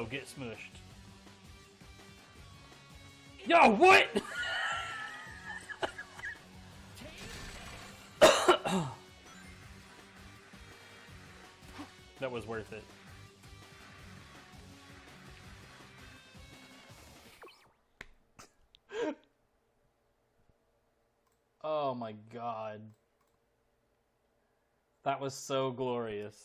Nioh, get smushed. Yo, what? That was worth it. Oh my god. That was so glorious.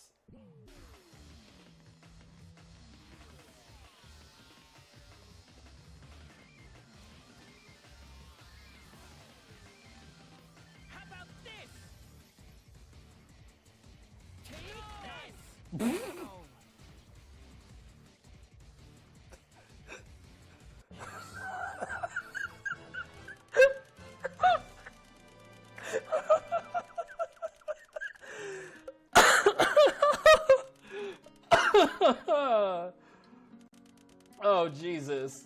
How about this? Take this. Oh, Jesus.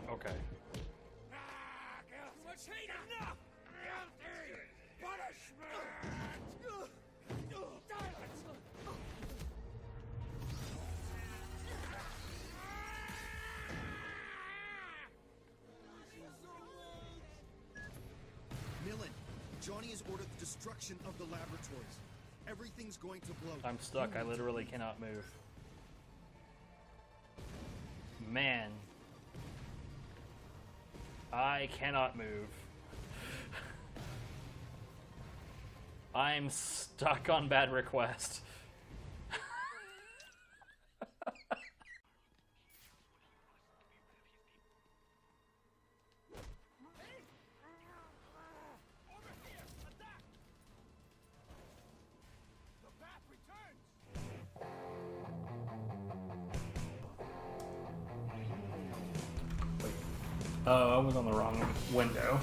Okay. Johnny has ordered the destruction of the laboratories. Everything's going to blow. I'm stuck. I literally cannot move. Man. I cannot move. I'm stuck on bad request. Oh, I was on the wrong window.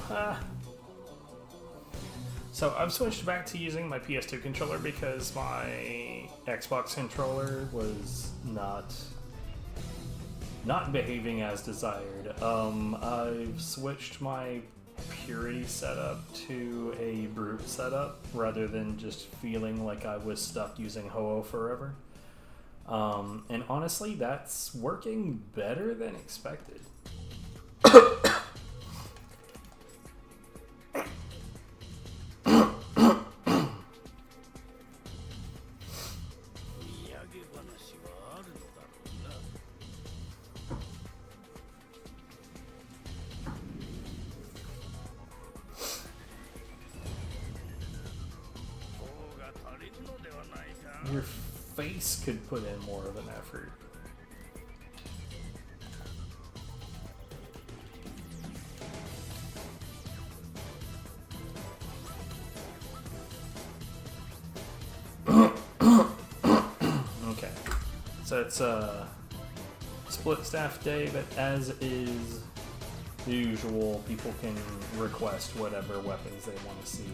So I've switched back to using my PS2 controller because my Xbox controller was not behaving as desired. I've switched my Purity setup to a Brute setup rather than just feeling like I was stuck using Ho-Oh forever. And honestly, that's working better than expected. Your face could put in more of an effort. Okay, so it's a split staff day, but as is usual, people can request whatever weapons they want to see.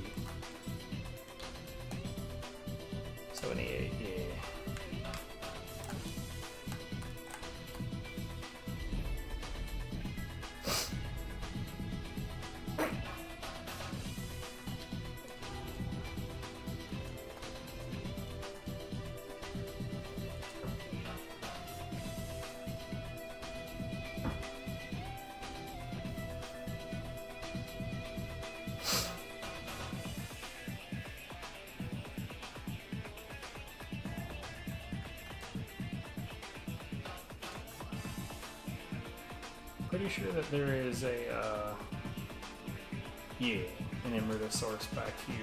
78, yeah. Pretty sure that there is a, yeah, an Emeritosaurus back here.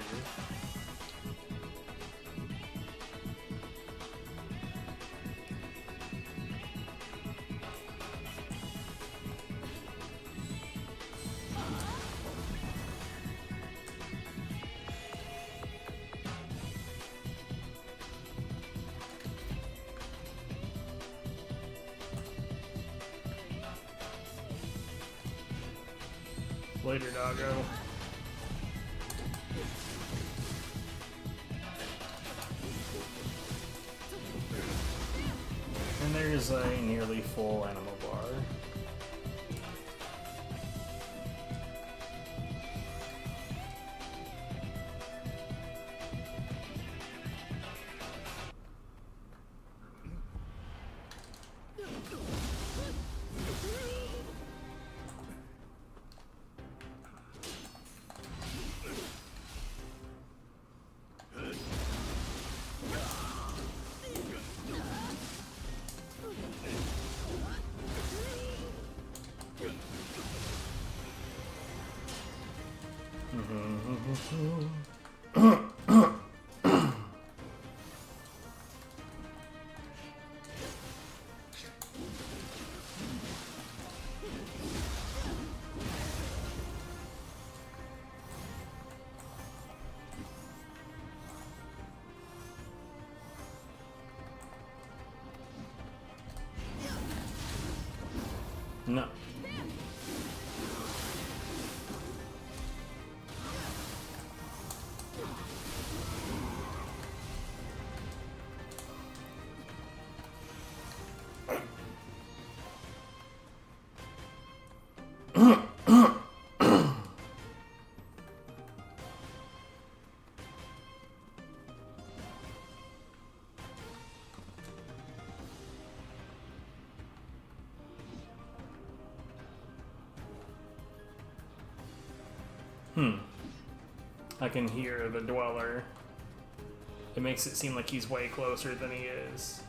Later, doggo. And there's a nearly full animal bar. No. I can hear the Dweller. It makes it seem like he's way closer than he is.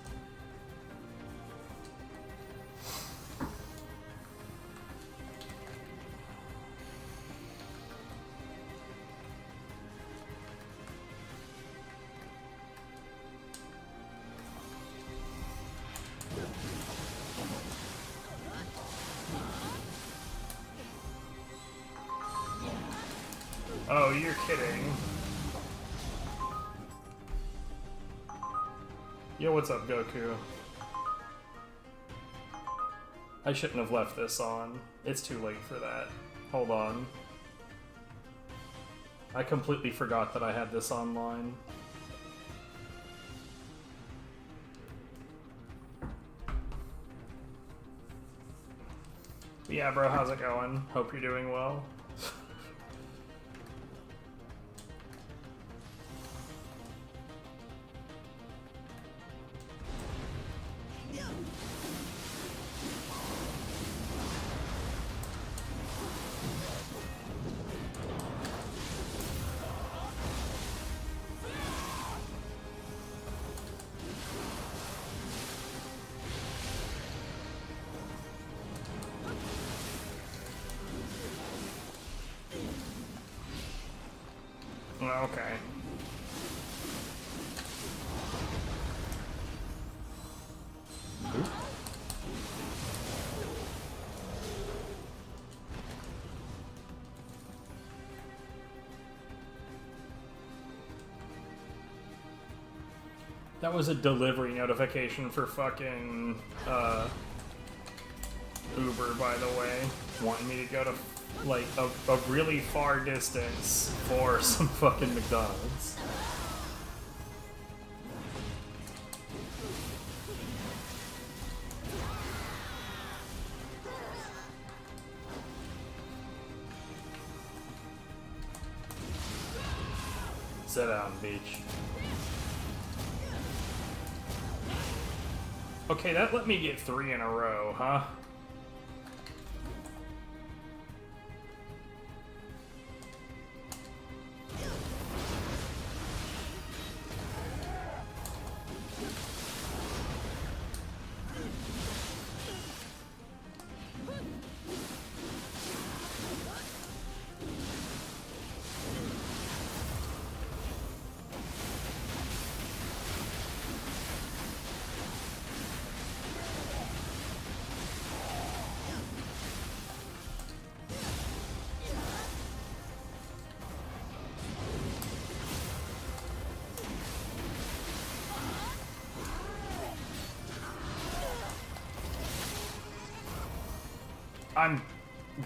Oh, you're kidding. Yo, what's up, Goku? I shouldn't have left this on. It's too late for that. Hold on. I completely forgot that I had this online. But yeah, bro, how's it going? Hope you're doing well. Okay. That was a delivery notification for fucking Uber, by the way, wanting me to go to like a really far distance for some fucking McDonald's. Sit down, beach. Okay, that let me get 3 in a row, huh?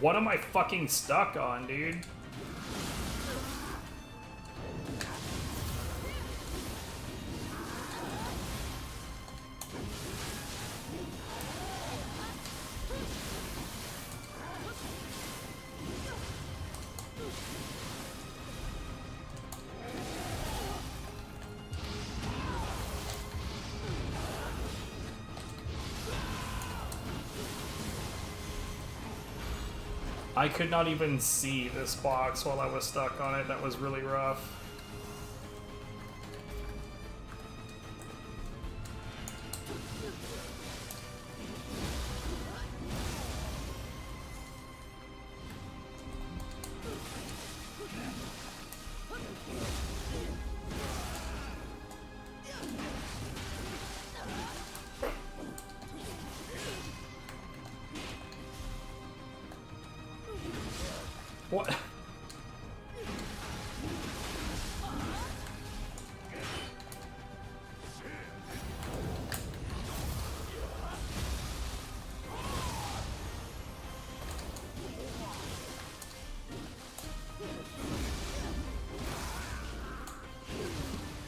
What am I fucking stuck on, dude? I could not even see this box while I was stuck on it. That was really rough. What?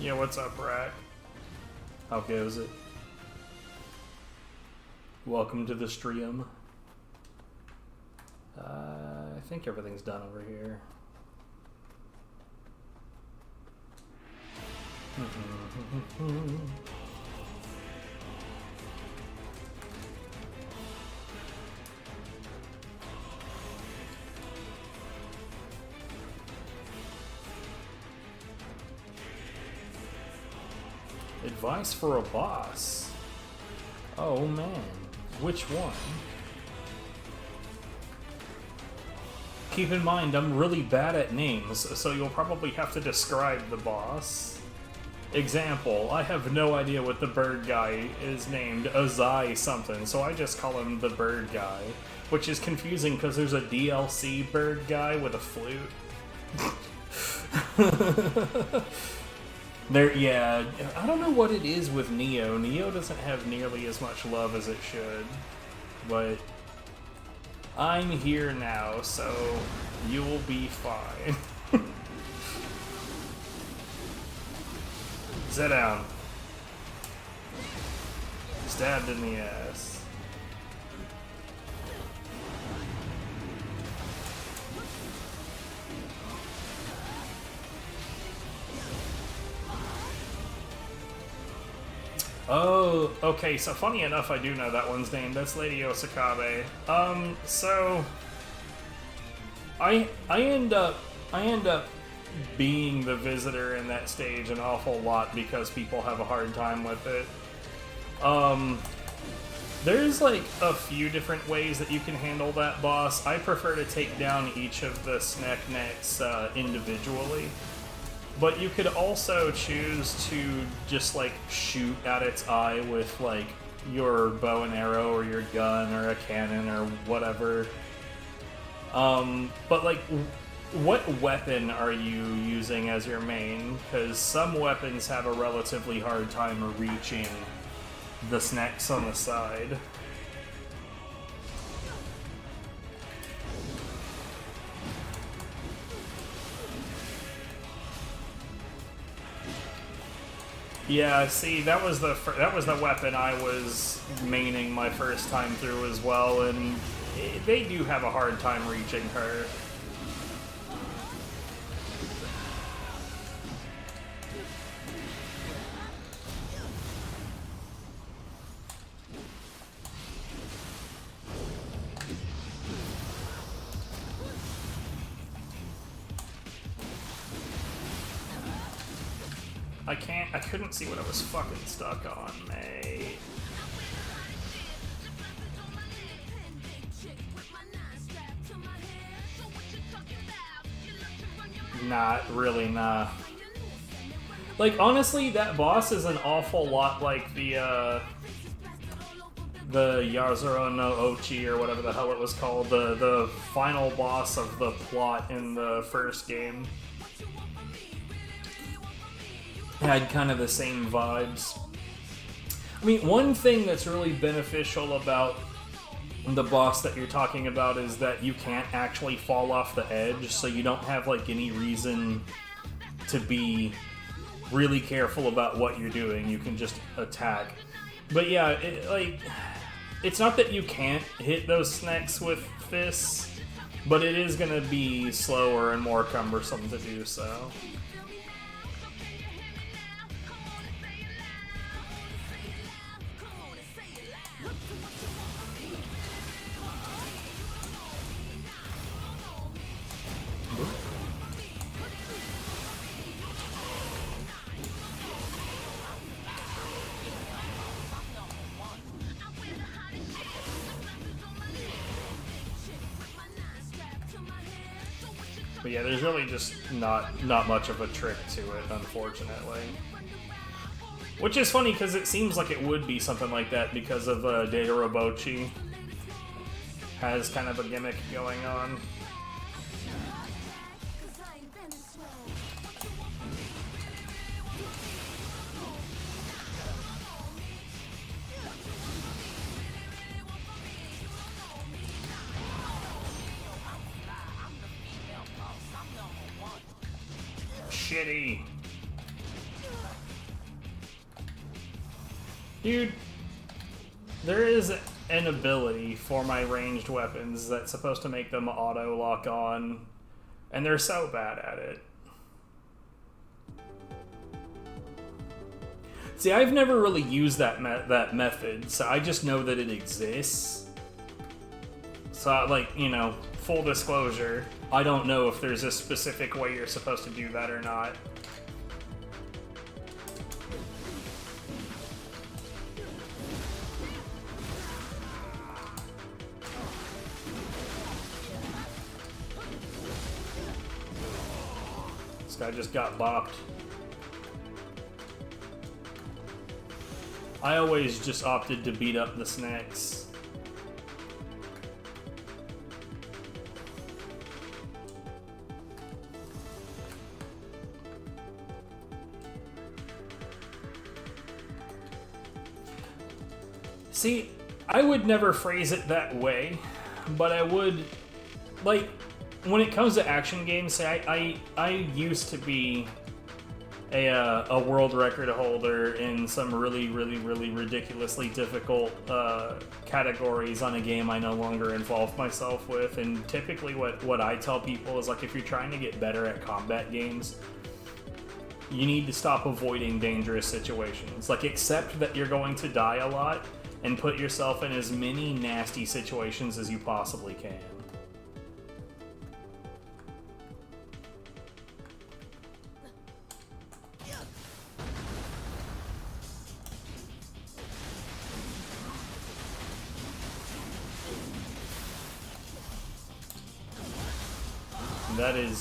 Yeah, what's up, Rack? How goes it? Welcome to the stream. I think everything's done over here. Advice for a boss? Oh man, which one? Keep in mind, I'm really bad at names, so you'll probably have to describe the boss. Example, I have no idea what the bird guy is named, Azai something, so I just call him the bird guy, which is confusing because there's a DLC bird guy with a flute. Yeah, I don't know what it is with Nioh. Nioh doesn't have nearly as much love as it should, but I'm here now, so you'll be fine. Sit down. Stabbed in the ass. Oh, okay, so funny enough, I do know that one's name. That's Lady Osakabe. So I end up being the visitor in that stage an awful lot because people have a hard time with it. There's like a few different ways that you can handle that boss. I prefer to take down each of the snack necks individually. But you could also choose to just, like, shoot at its eye with, like, your bow and arrow or your gun or a cannon or whatever. But, like, what weapon are you using as your main? Because some weapons have a relatively hard time reaching the snacks on the side. Yeah, see, that was the weapon I was maining my first time through as well, and they do have a hard time reaching her. I couldn't see what I was fucking stuck on, mate. Not really, nah. Like, honestly, that boss is an awful lot like the Yazuro no Ochi, or whatever the hell it was called, the final boss of the plot in the first game. Had kind of the same vibes. I mean, one thing that's really beneficial about the boss that you're talking about is that you can't actually fall off the edge, so you don't have, like, any reason to be really careful about what you're doing. You can just attack. But yeah, it's not that you can't hit those snacks with fists, but it is going to be slower and more cumbersome to do so. But yeah, there's really just not much of a trick to it, unfortunately. Which is funny, because it seems like it would be something like that because of Data Robochi has kind of a gimmick going on. shitty. Dude, there is an ability for my ranged weapons that's supposed to make them auto lock on, and they're so bad at it. See, I've never really used that method, so I just know that it exists. So, like, you know, full disclosure, I don't know if there's a specific way you're supposed to do that or not. This guy just got bopped. I always just opted to beat up the snacks. See, I would never phrase it that way, but I would, like, when it comes to action games, say, I used to be a world record holder in some really ridiculously difficult categories on a game I no longer involve myself with, and typically what I tell people is, like, if you're trying to get better at combat games, you need to stop avoiding dangerous situations. Like, accept that you're going to die a lot, and put yourself in as many nasty situations as you possibly can.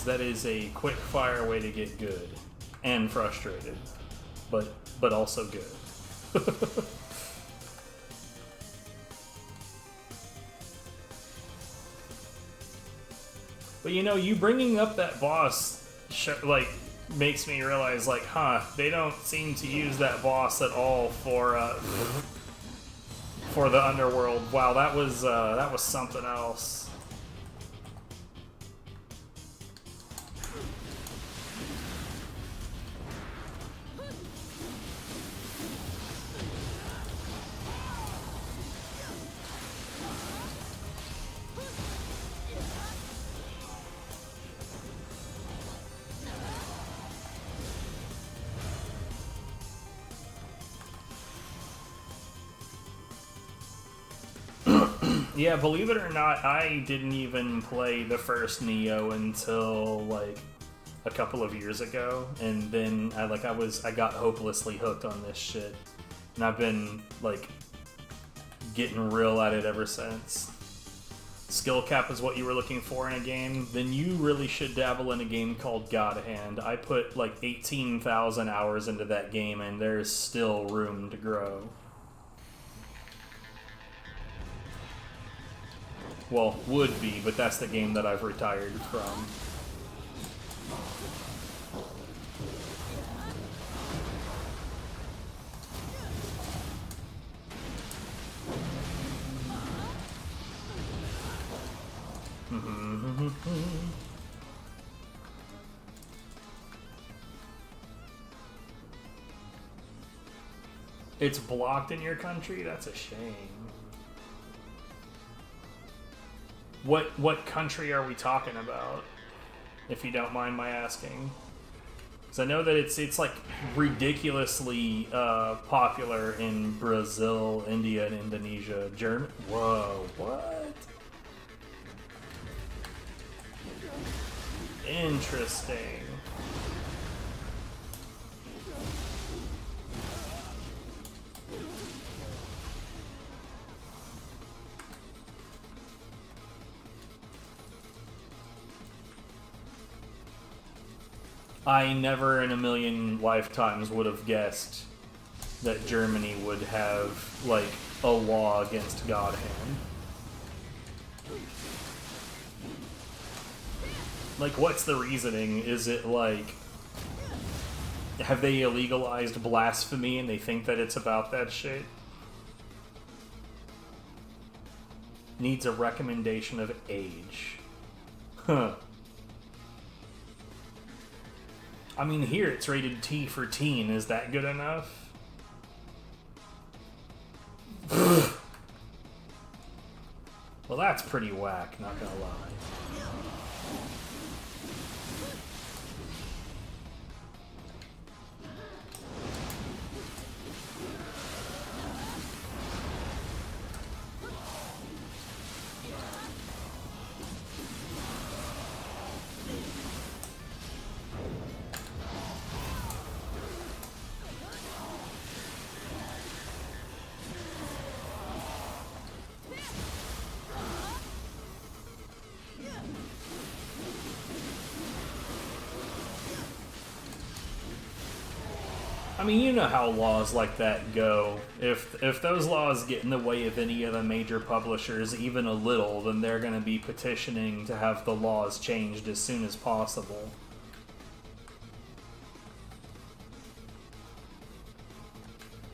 That is a quick fire way to get good and frustrated, but also good. But you know, you bringing up that boss, like, makes me realize, like, they don't seem to use that boss at all for the Underworld. Wow, that was something else. Yeah, believe it or not, I didn't even play the first Nioh until, like, a couple of years ago, and then I got hopelessly hooked on this shit, and I've been, like, getting real at it ever since. Skill cap is what you were looking for in a game, then you really should dabble in a game called God Hand. I put, like, 18,000 hours into that game, and there's still room to grow. Well, would be, but that's the game that I've retired from. It's blocked in your country? That's a shame. What country are we talking about, if you don't mind my asking? Because I know that it's like ridiculously popular in Brazil, India, and Indonesia. Germany. Whoa, what? Interesting. I never in a million lifetimes would have guessed that Germany would have, like, a law against God Hand. Like, what's the reasoning? Is it, like, have they illegalized blasphemy and they think that it's about that shit? Needs a recommendation of age. Huh. I mean, here it's rated T for teen. Is that good enough? Well, that's pretty whack, not gonna lie. I mean, you know how laws like that go. If those laws get in the way of any of the major publishers even a little, then they're going to be petitioning to have the laws changed as soon as possible.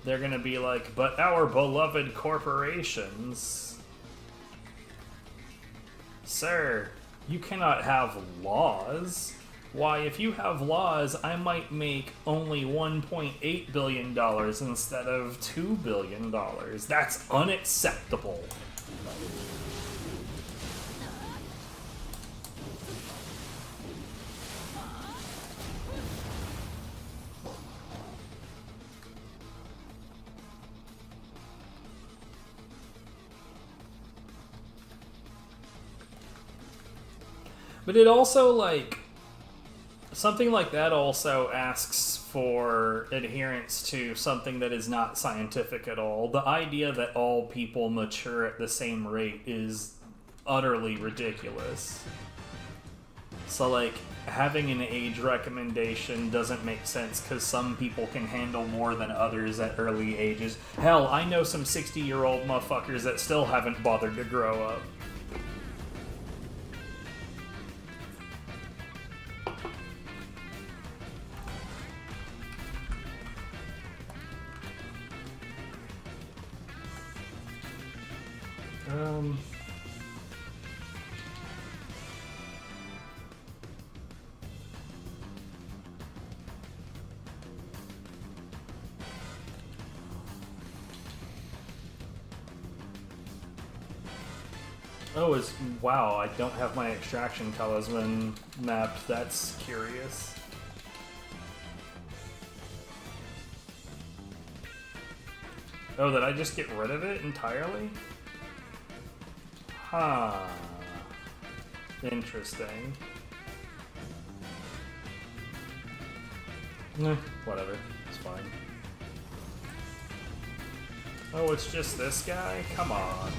They're going to be like, but our beloved corporations... Sir, you cannot have laws. Why, if you have laws, I might make only $1.8 billion instead of $2 billion. That's unacceptable. But it also, like... Something like that also asks for adherence to something that is not scientific at all. The idea that all people mature at the same rate is utterly ridiculous. So, like, having an age recommendation doesn't make sense because some people can handle more than others at early ages. Hell, I know some 60-year-old motherfuckers that still haven't bothered to grow up. Oh, wow, I don't have my extraction talisman mapped. That's curious. Oh, did I just get rid of it entirely? Huh. Interesting. Whatever. It's fine. Oh, it's just this guy? Come on.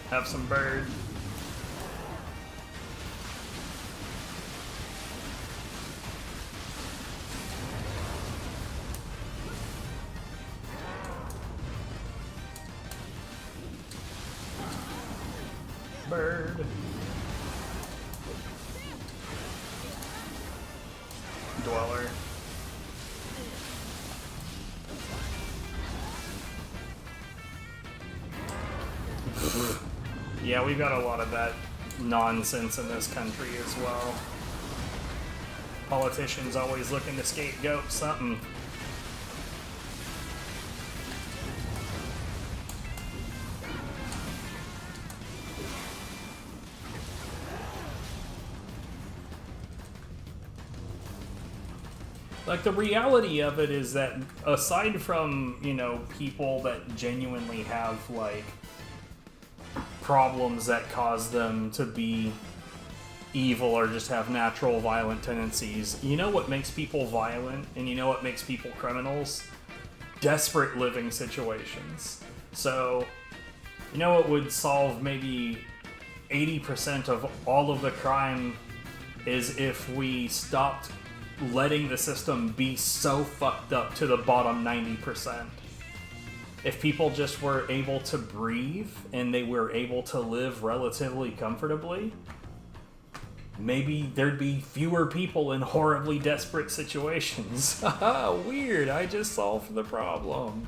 Have some bird. Bird. Dweller. Yeah, we've got a lot of that nonsense in this country as well. Politicians always looking to scapegoat something. Like, the reality of it is that aside from, you know, people that genuinely have, like, problems that cause them to be evil or just have natural violent tendencies, you know what makes people violent and you know what makes people criminals? Desperate living situations. So, you know what would solve maybe 80% of all of the crime is if we stopped letting the system be so fucked up to the bottom 90%. If people just were able to breathe and they were able to live relatively comfortably, maybe there'd be fewer people in horribly desperate situations. Haha, weird, I just solved the problem.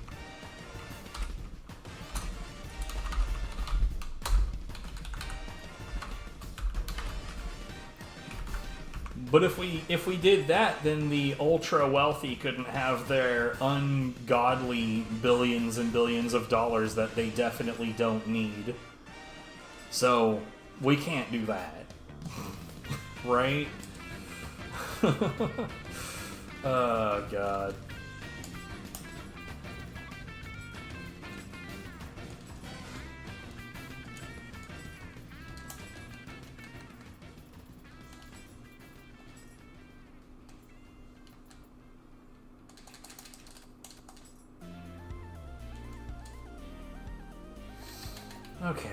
But if we did that, then the ultra wealthy couldn't have their ungodly billions and billions of dollars that they definitely don't need. So we can't do that, right? Oh god. Okay,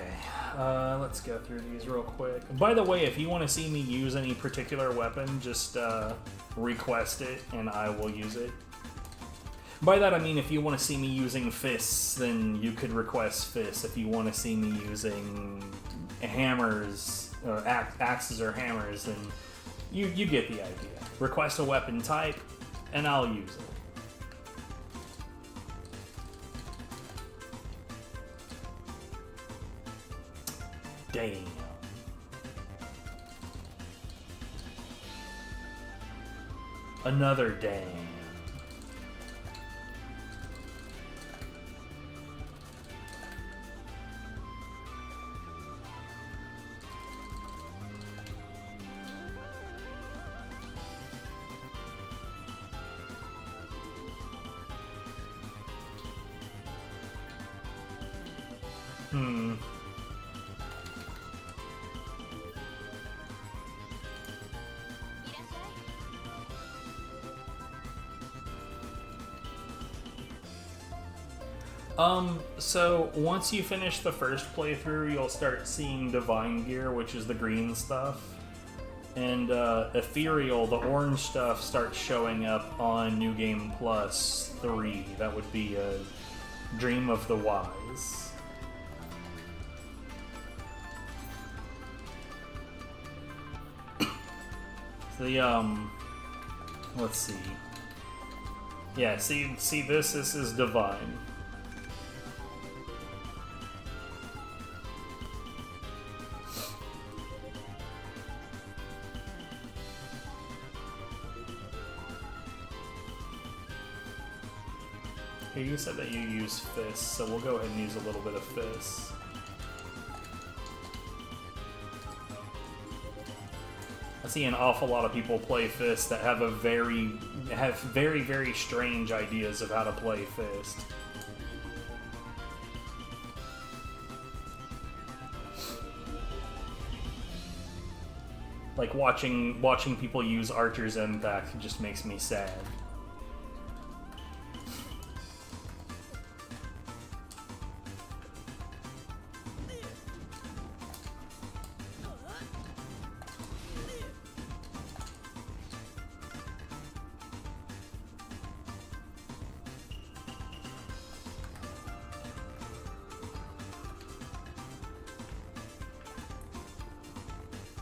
let's go through these real quick. By the way, if you want to see me use any particular weapon, just request it and I will use it. By that I mean if you want to see me using fists, then you could request fists. If you want to see me using hammers, or axes or hammers, then you get the idea. Request a weapon type, and I'll use it. Damn. Another damn. So once you finish the first playthrough, you'll start seeing Divine Gear, which is the green stuff. And Ethereal, the orange stuff, starts showing up on New Game Plus 3. That would be a Dream of the Wise. Let's see. Yeah, see this is Divine. Here, you said that you use fists, so we'll go ahead and use a little bit of fists. I see an awful lot of people play Fist that have very, very strange ideas of how to play Fist. Like watching people use Archer's Impact just makes me sad.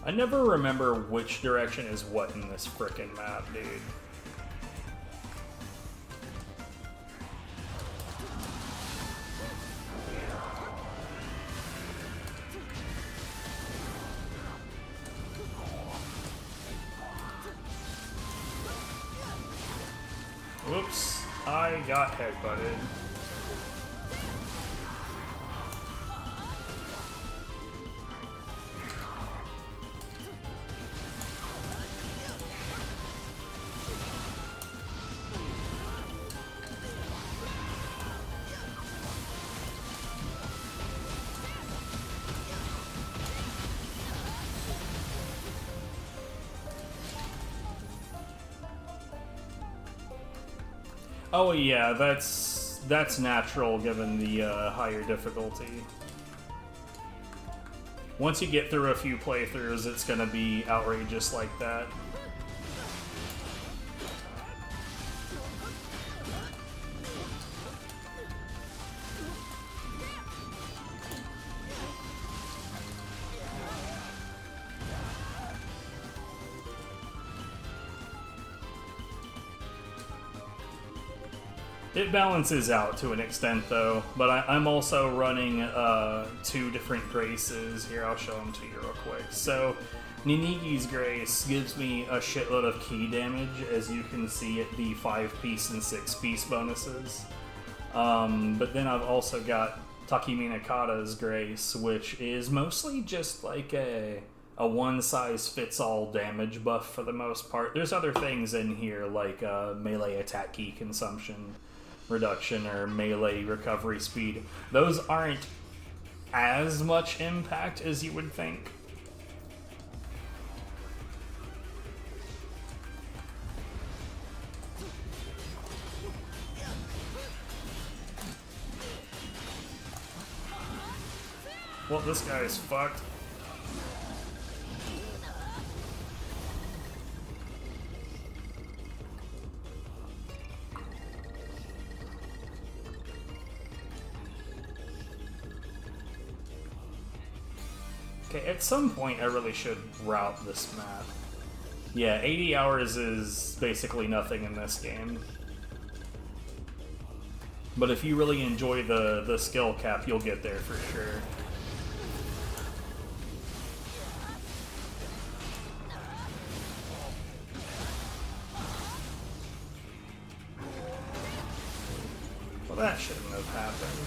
I never remember which direction is what in this frickin' map, dude. Whoops, I got headbutted. Oh yeah, that's natural given the higher difficulty. Once you get through a few playthroughs, it's gonna be outrageous like that. It balances out to an extent, though, but I'm also running 2 different graces. Here, I'll show them to you real quick. So, Ninigi's Grace gives me a shitload of key damage, as you can see at the 5-piece and 6-piece bonuses. But then I've also got Takiminakata's Grace, which is mostly just like a one-size-fits-all damage buff for the most part. There's other things in here like melee attack key consumption reduction or melee recovery speed. Those aren't as much impact as you would think. Well, this guy is fucked. Okay, at some point I really should route this map. Yeah, 80 hours is basically nothing in this game. But if you really enjoy the skill cap, you'll get there for sure. Well, that shouldn't have happened.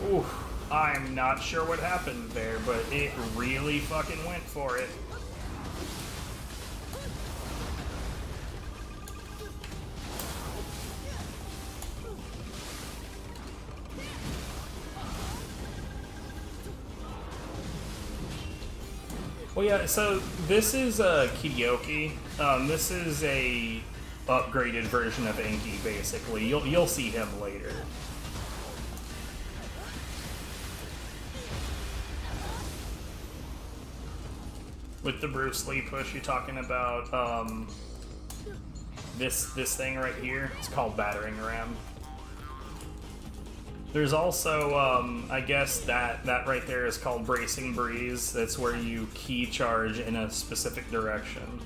Ooh, I'm not sure what happened there, but it really fucking went for it. Well, yeah, so this is Kidyoki. This is a upgraded version of Enki, basically. You'll see him later. With the Bruce Lee push, you're talking about this thing right here. It's called Battering Ram. There's also, I guess that right there is called Bracing Breeze. That's where you key charge in a specific direction.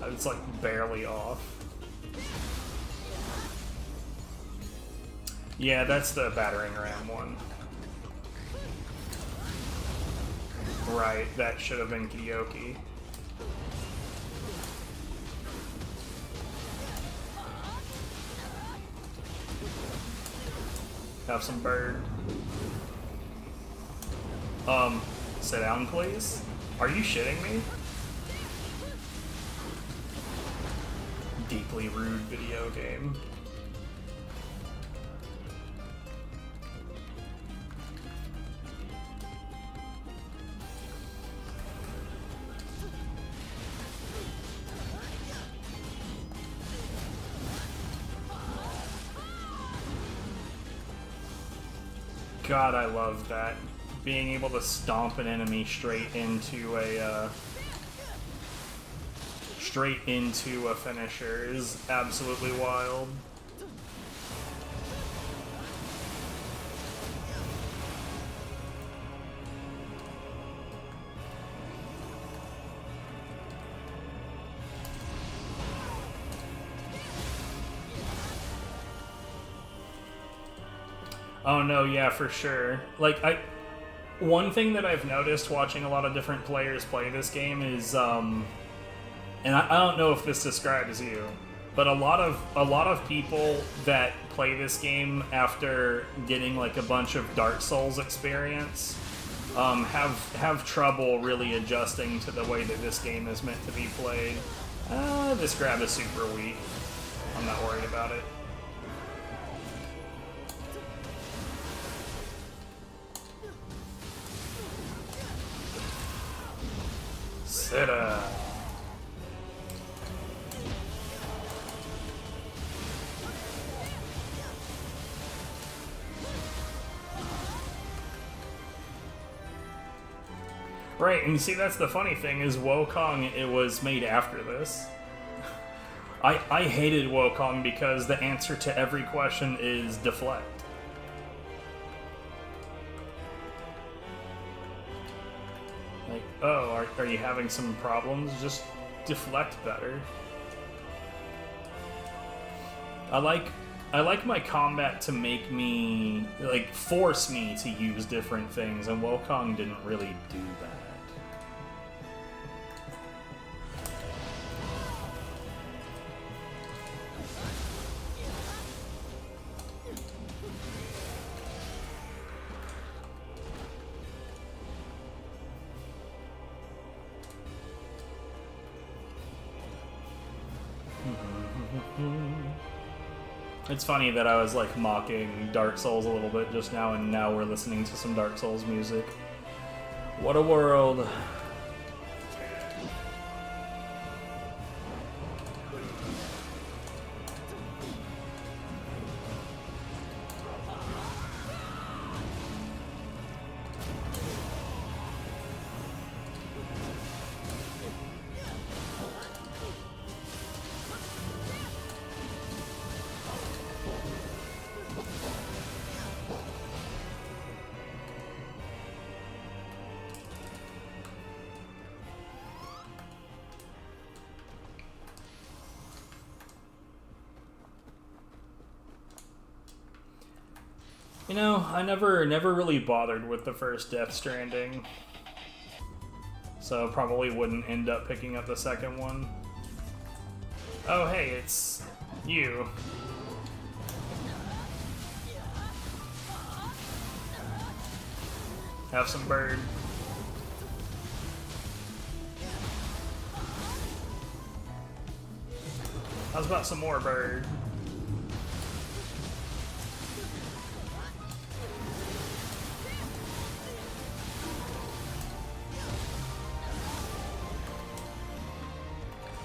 It's like barely off. Yeah, that's the Battering Ram one. Right, that should have been Kyoki. Have some bird. Sit down, please. Are you shitting me? Deeply rude video game. God, I love that. Being able to stomp an enemy straight into a finisher is absolutely wild. Oh no, yeah, for sure. Like, one thing that I've noticed watching a lot of different players play this game is, and I don't know if this describes you, but a lot of people that play this game after getting like a bunch of Dark Souls experience have trouble really adjusting to the way that this game is meant to be played. This grab is super weak. I'm not worried about it. Sit up. Right, and see, that's the funny thing, is Wukong, it was made after this. I hated Wukong because the answer to every question is deflect. Like, oh, are you having some problems? Just deflect better. I like my combat to make me, like, force me to use different things, and Wukong didn't really do that. It's funny that I was like mocking Dark Souls a little bit just now, and now we're listening to some Dark Souls music. What a world. You know, I never really bothered with the first Death Stranding, so probably wouldn't end up picking up the second one. Oh hey, it's you. Have some bird. How's about some more bird?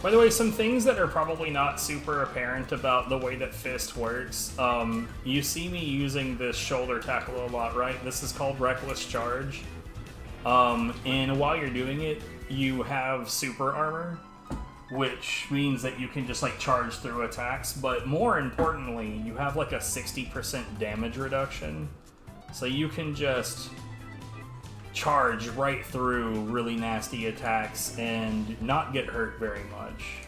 By the way, some things that are probably not super apparent about the way that Fist works. You see me using this shoulder tackle a lot, right? This is called Reckless Charge. And while you're doing it, you have super armor, which means that you can just like charge through attacks. But more importantly, you have like a 60% damage reduction. So you can just charge right through really nasty attacks and not get hurt very much.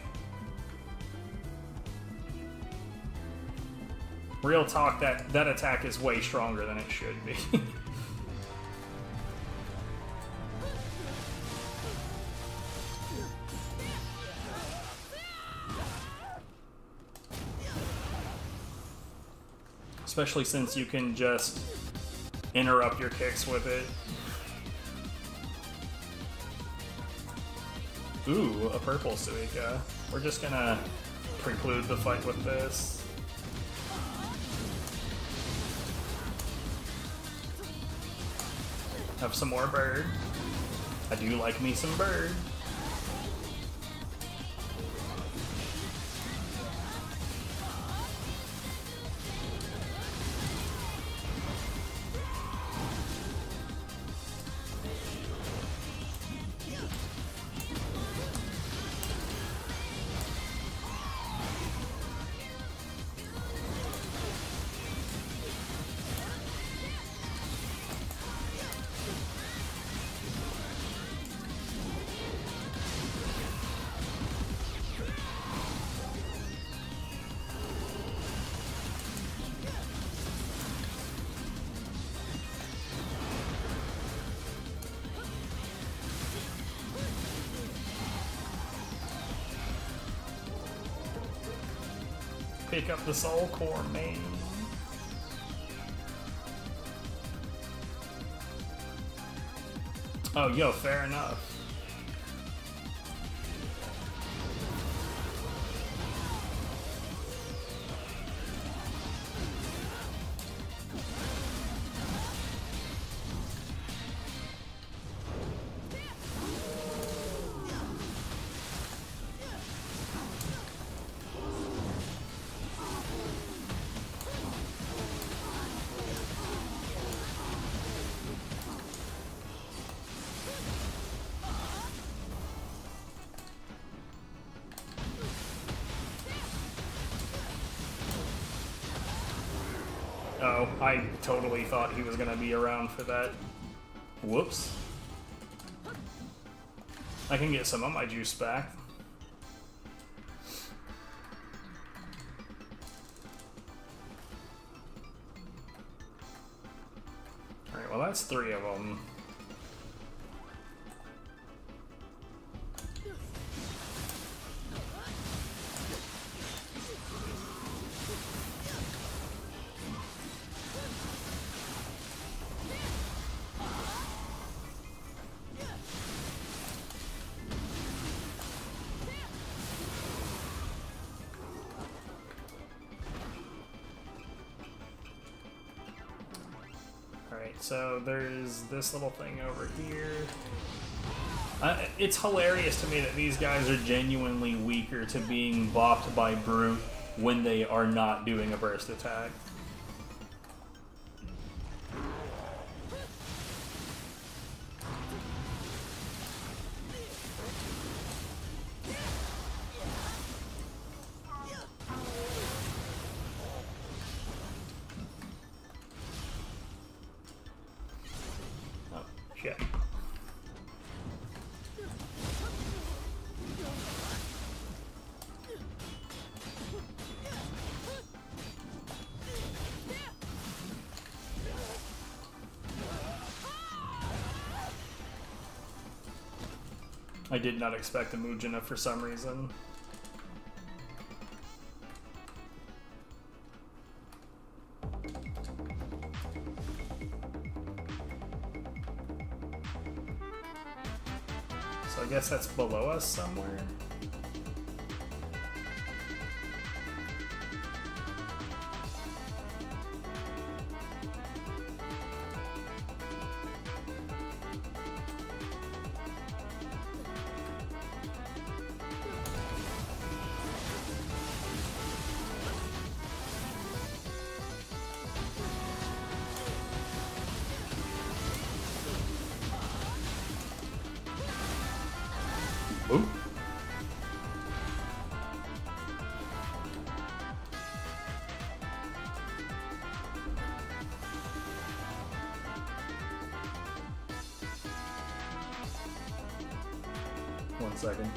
Real talk, that attack is way stronger than it should be. Especially since you can just interrupt your kicks with it. Ooh, a purple Suika. We're just gonna preclude the fight with this. Have some more bird. I do like me some bird. Pick up the soul core, man. Oh, yo, fair enough. Oh, I totally thought he was gonna be around for that. Whoops. I can get some of my juice back. Alright, well that's 3 of them. So there's this little thing over here. It's hilarious to me that these guys are genuinely weaker to being bopped by Brute when they are not doing a burst attack. I did not expect a Mujina for some reason. So I guess that's below us somewhere. Ooh. One second.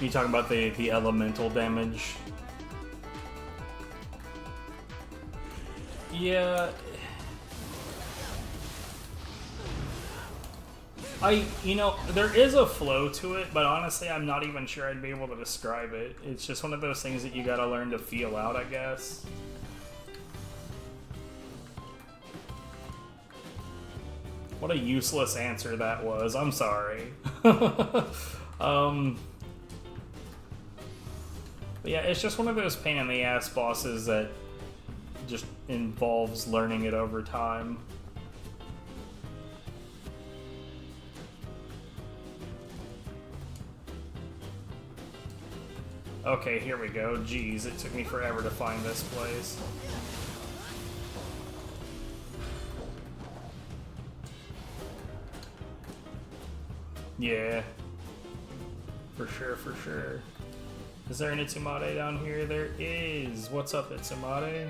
You talking about the elemental damage? Yeah. There is a flow to it, but honestly, I'm not even sure I'd be able to describe it. It's just one of those things that you gotta learn to feel out, I guess. What a useless answer that was. I'm sorry. But yeah, it's just one of those pain in the ass bosses that just involves learning it over time. Okay, here we go. Jeez, it took me forever to find this place. Yeah. For sure, for sure. Is there an Itsumade down here? There is. What's up, Itsumade?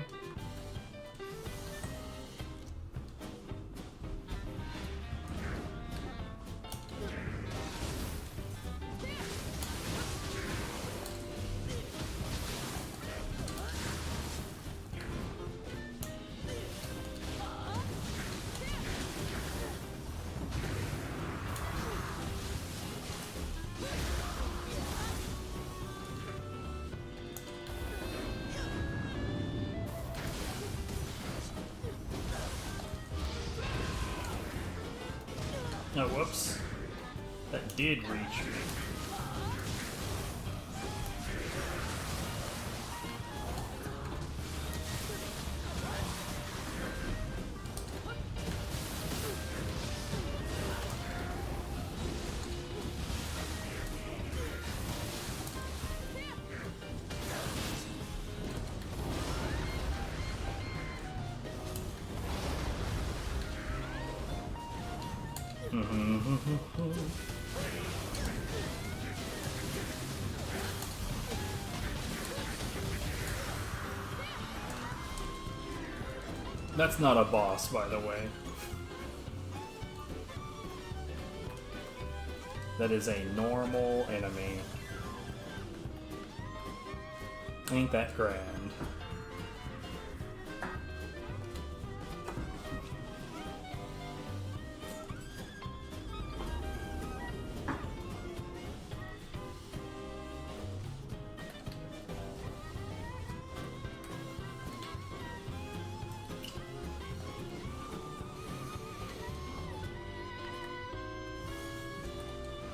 Oh, whoops. That did reach me. That's not a boss, by the way. That is a normal enemy. Ain't that grand.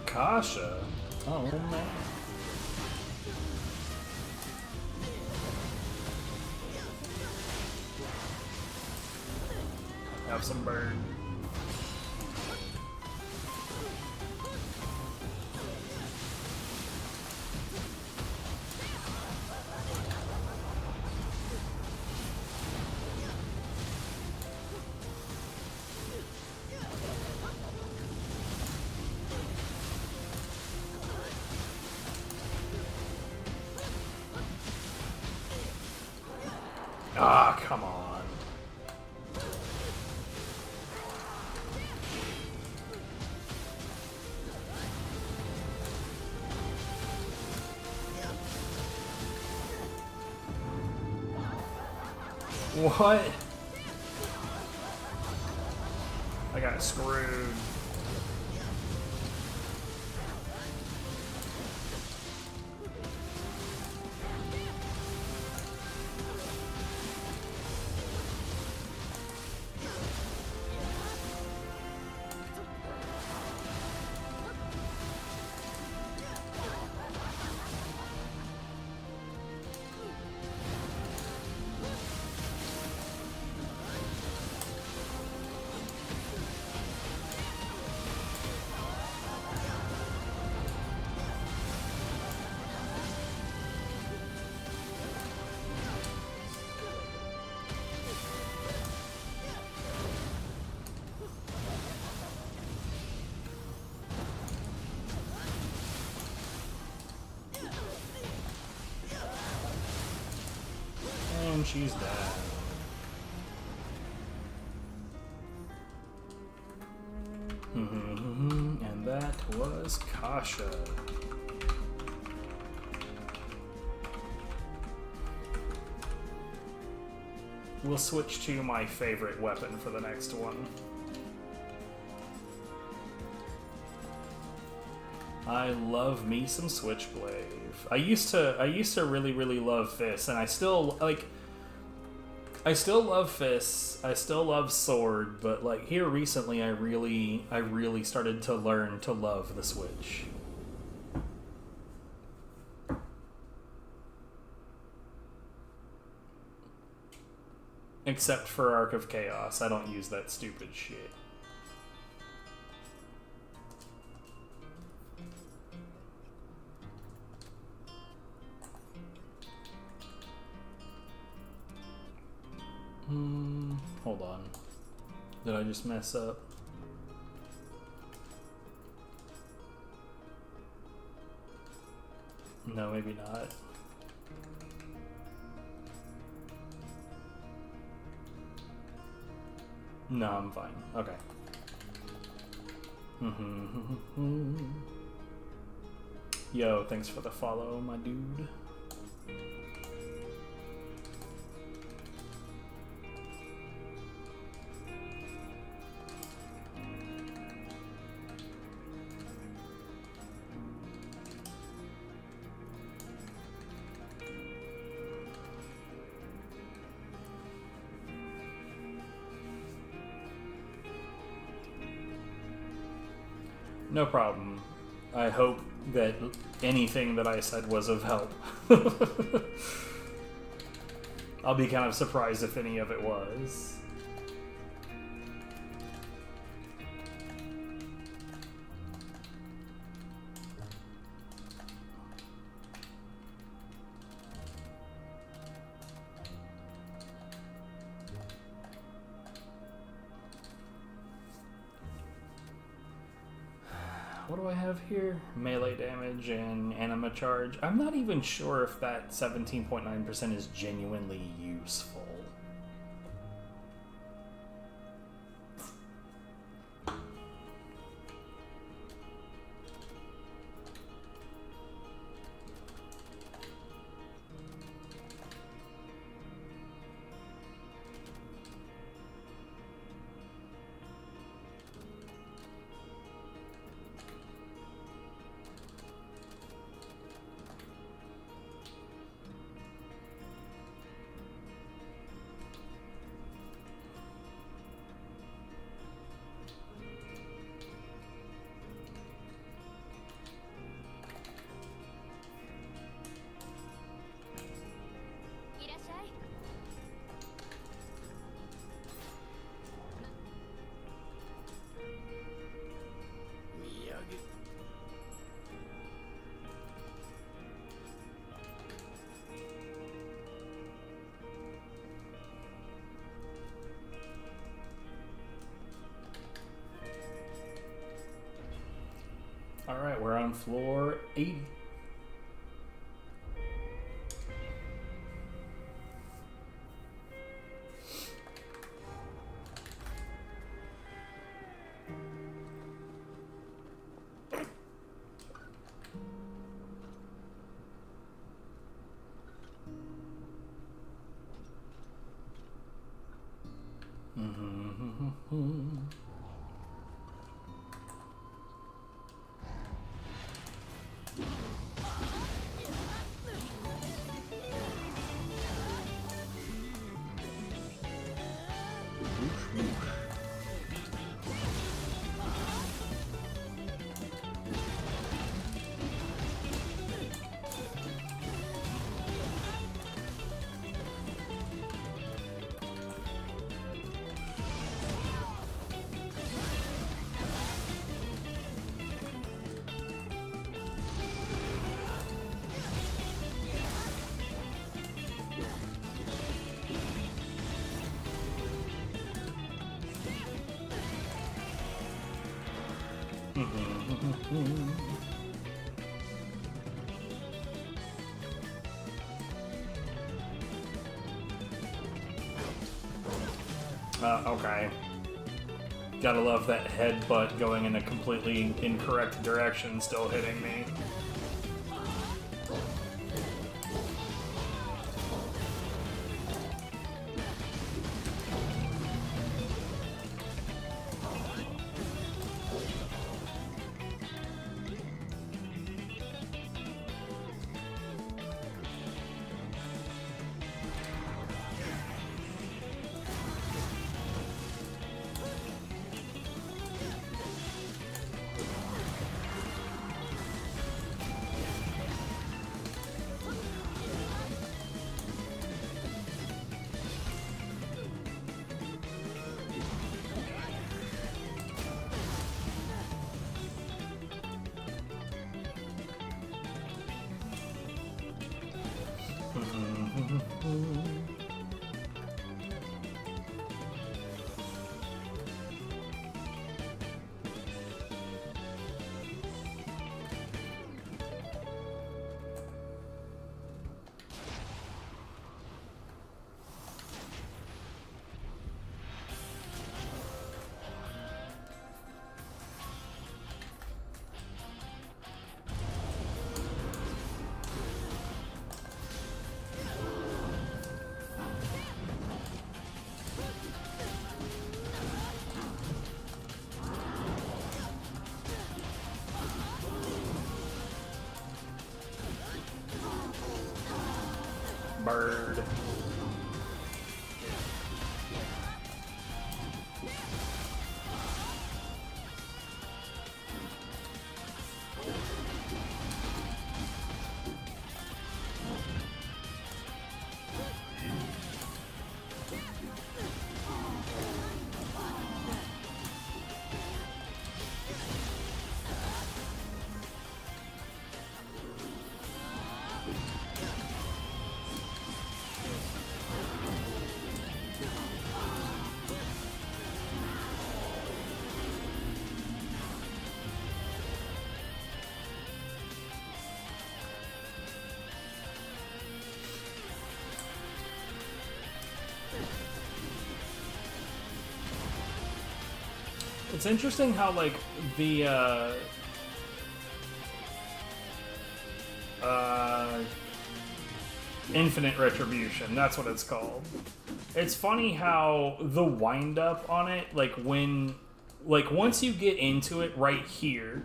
Kasha? Oh man. Have some burn. Ah, come on. What? I got screwed. And she's dead. And that was Kasha. We'll switch to my favorite weapon for the next one. I love me some Switchblade. I used to really love fists, and I still love fists. I still love sword, but like here recently, I really started to learn to love the Switch. Except for Arc of Chaos, I don't use that stupid shit. Hold on. Did I just mess up? No, maybe not. No, I'm fine. Okay. Yo, thanks for the follow, my dude. No problem. I hope that anything that I said was of help. I'll be kind of surprised if any of it was. What do I have here? Melee damage and anima charge. I'm not even sure if that 17.9% is genuinely useful. Alright, we're on floor 80. Okay. Gotta love that headbutt going in a completely incorrect direction still hitting me. Bird. It's interesting how, like, the, Infinite Retribution, that's what it's called. It's funny how the wind-up on it, like, when... Like, once you get into it right here,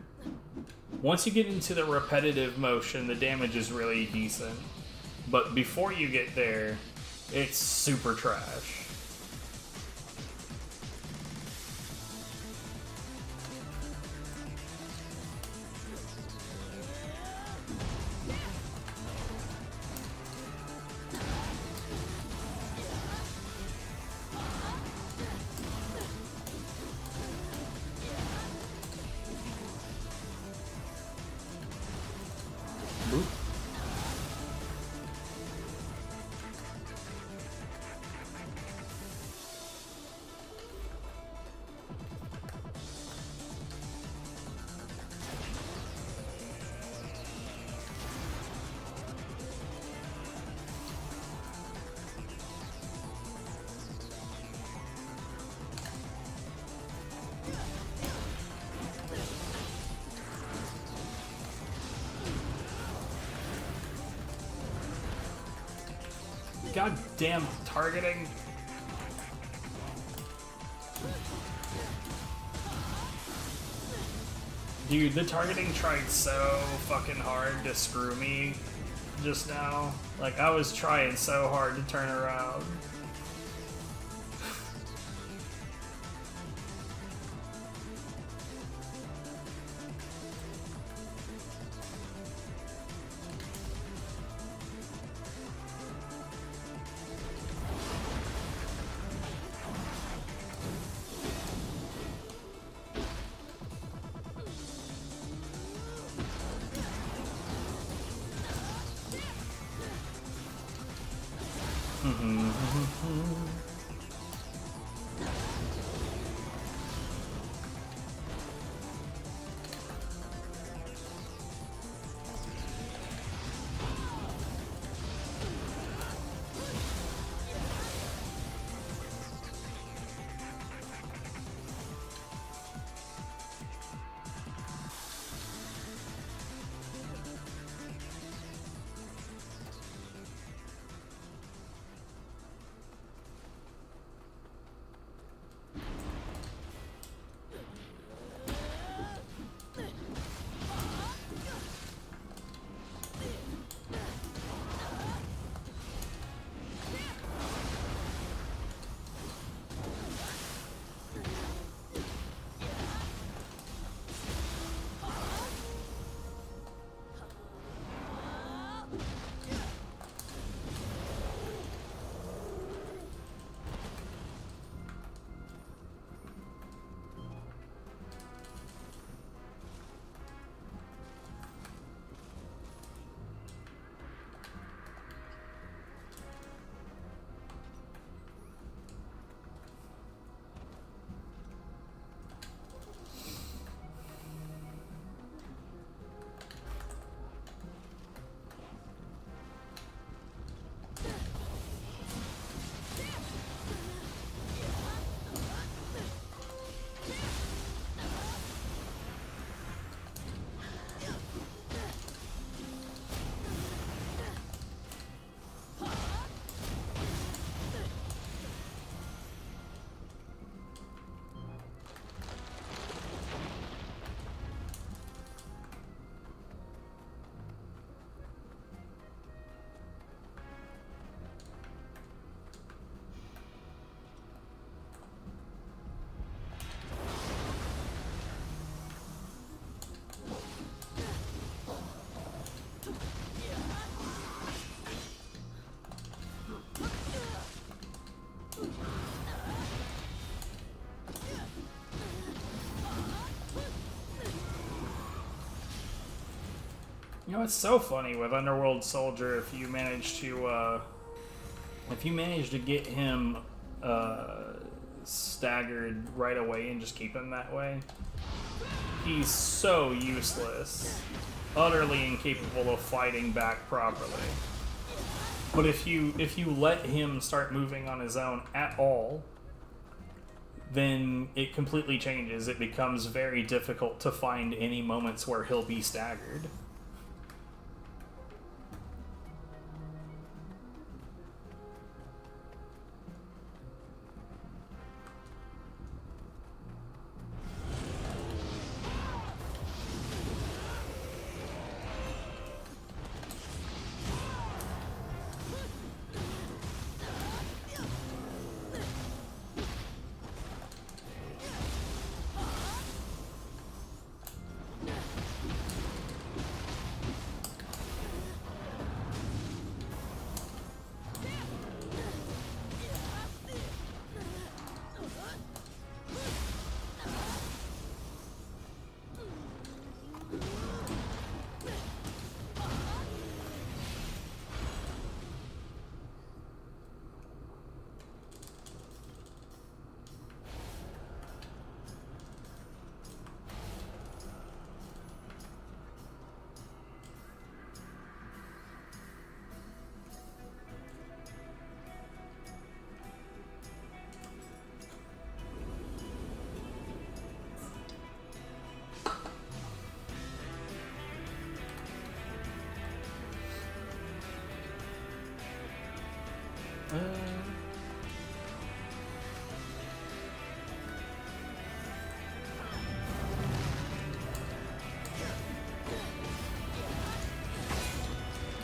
once you get into the repetitive motion, the damage is really decent. But before you get there, it's super trash. Goddamn targeting. Dude, the targeting tried so fucking hard to screw me just now. Like, I was trying so hard to turn around. You know, it's so funny with Underworld Soldier. If you manage to get him staggered right away and just keep him that way, he's so useless, utterly incapable of fighting back properly. But if you let him start moving on his own at all, then it completely changes. It becomes very difficult to find any moments where he'll be staggered.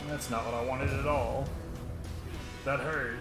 That's not what I wanted at all. That hurt.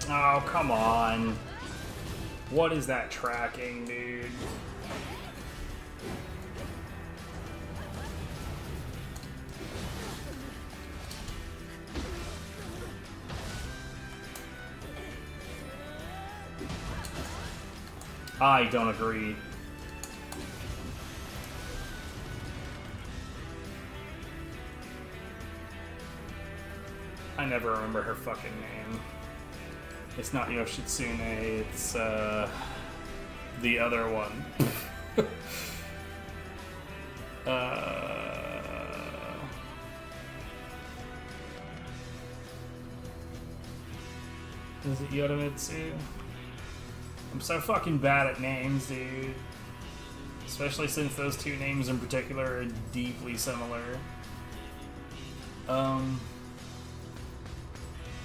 Oh, come on. What is that tracking, dude? I don't agree. I never remember her fucking name. It's not Yoshitsune, it's the other one. Is it Yodomitsu? I'm so fucking bad at names, dude. Especially since those two names in particular are deeply similar.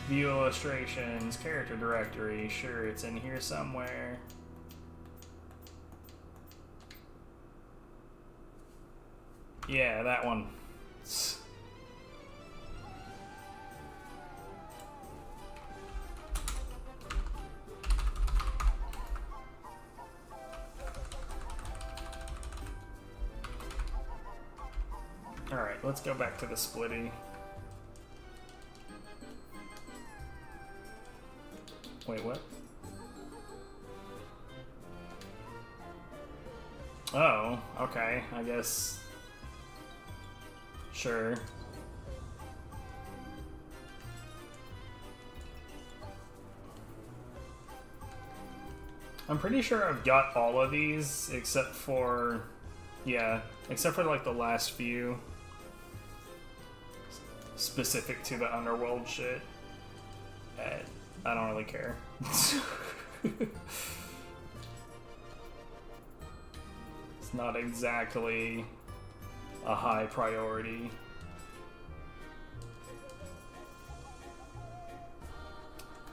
View illustrations, character directory, sure, it's in here somewhere. Yeah, that one. Alright, let's go back to the splitty. Wait, what? Oh, okay, I guess. Sure. I'm pretty sure I've got all of these except for, yeah, except for like the last few specific to the Underworld shit. I don't really care. It's not exactly a high priority.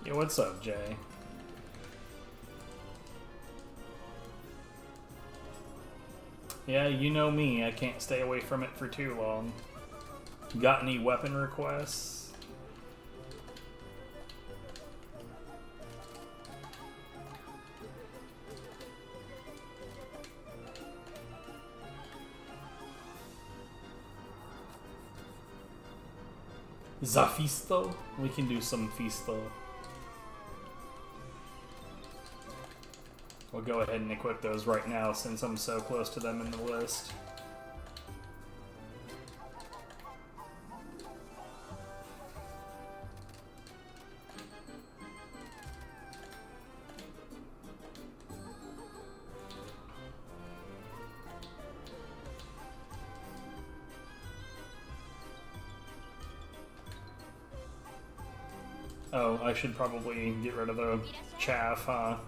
Yo, what's up, Jay? Yeah, you know me, I can't stay away from it for too long. Got any weapon requests? Zafisto? We can do some Fisto. We'll go ahead and equip those right now since I'm so close to them in the list. Oh, I should probably get rid of the chaff, huh?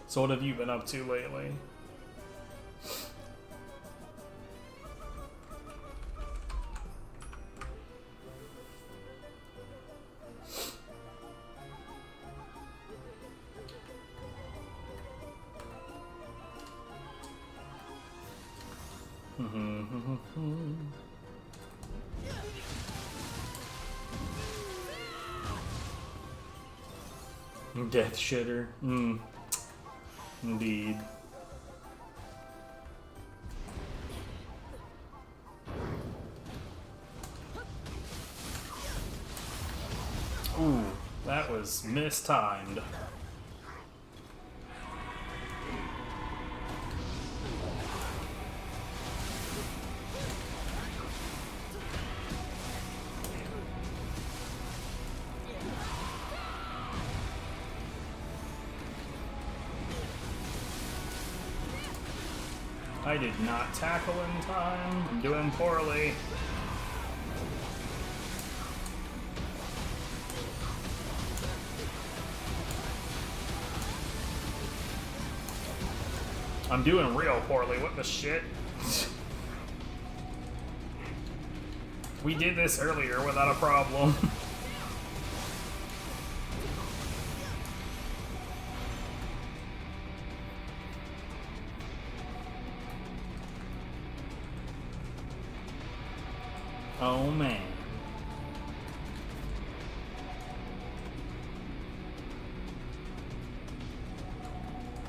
So what have you been up to lately? Death shitter. Indeed. Ooh, that was mistimed. I did not tackle in time. I'm doing poorly. I'm doing real poorly. What the shit? We did this earlier without a problem. Oh man.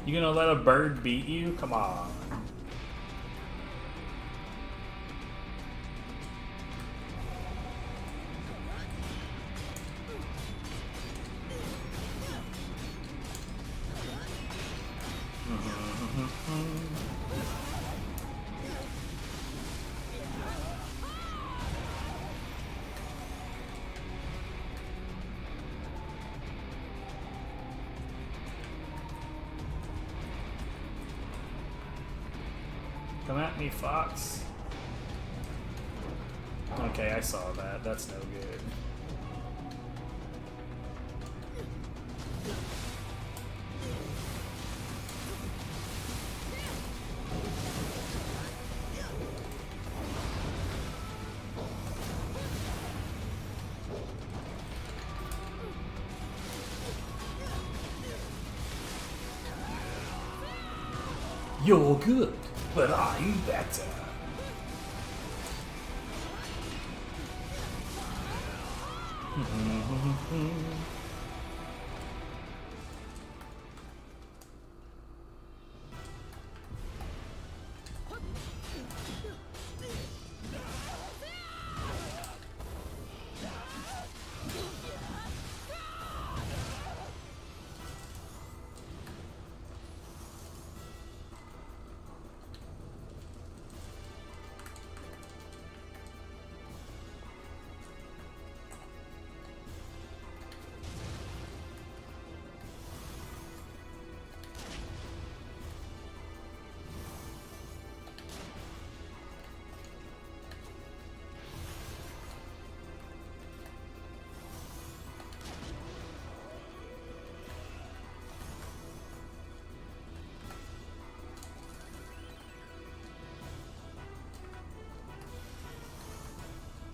You gonna let a bird beat you? Come on. Come at me, Fox. Okay, I saw that. That's no good. You're good, but I'm better.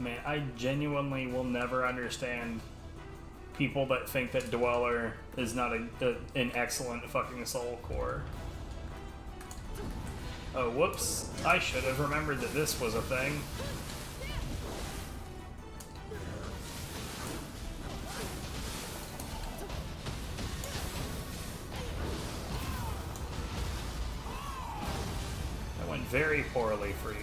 Man, I genuinely will never understand people that think that Dweller is not an excellent fucking soul core. Oh, whoops. I should have remembered that this was a thing. That went very poorly for you.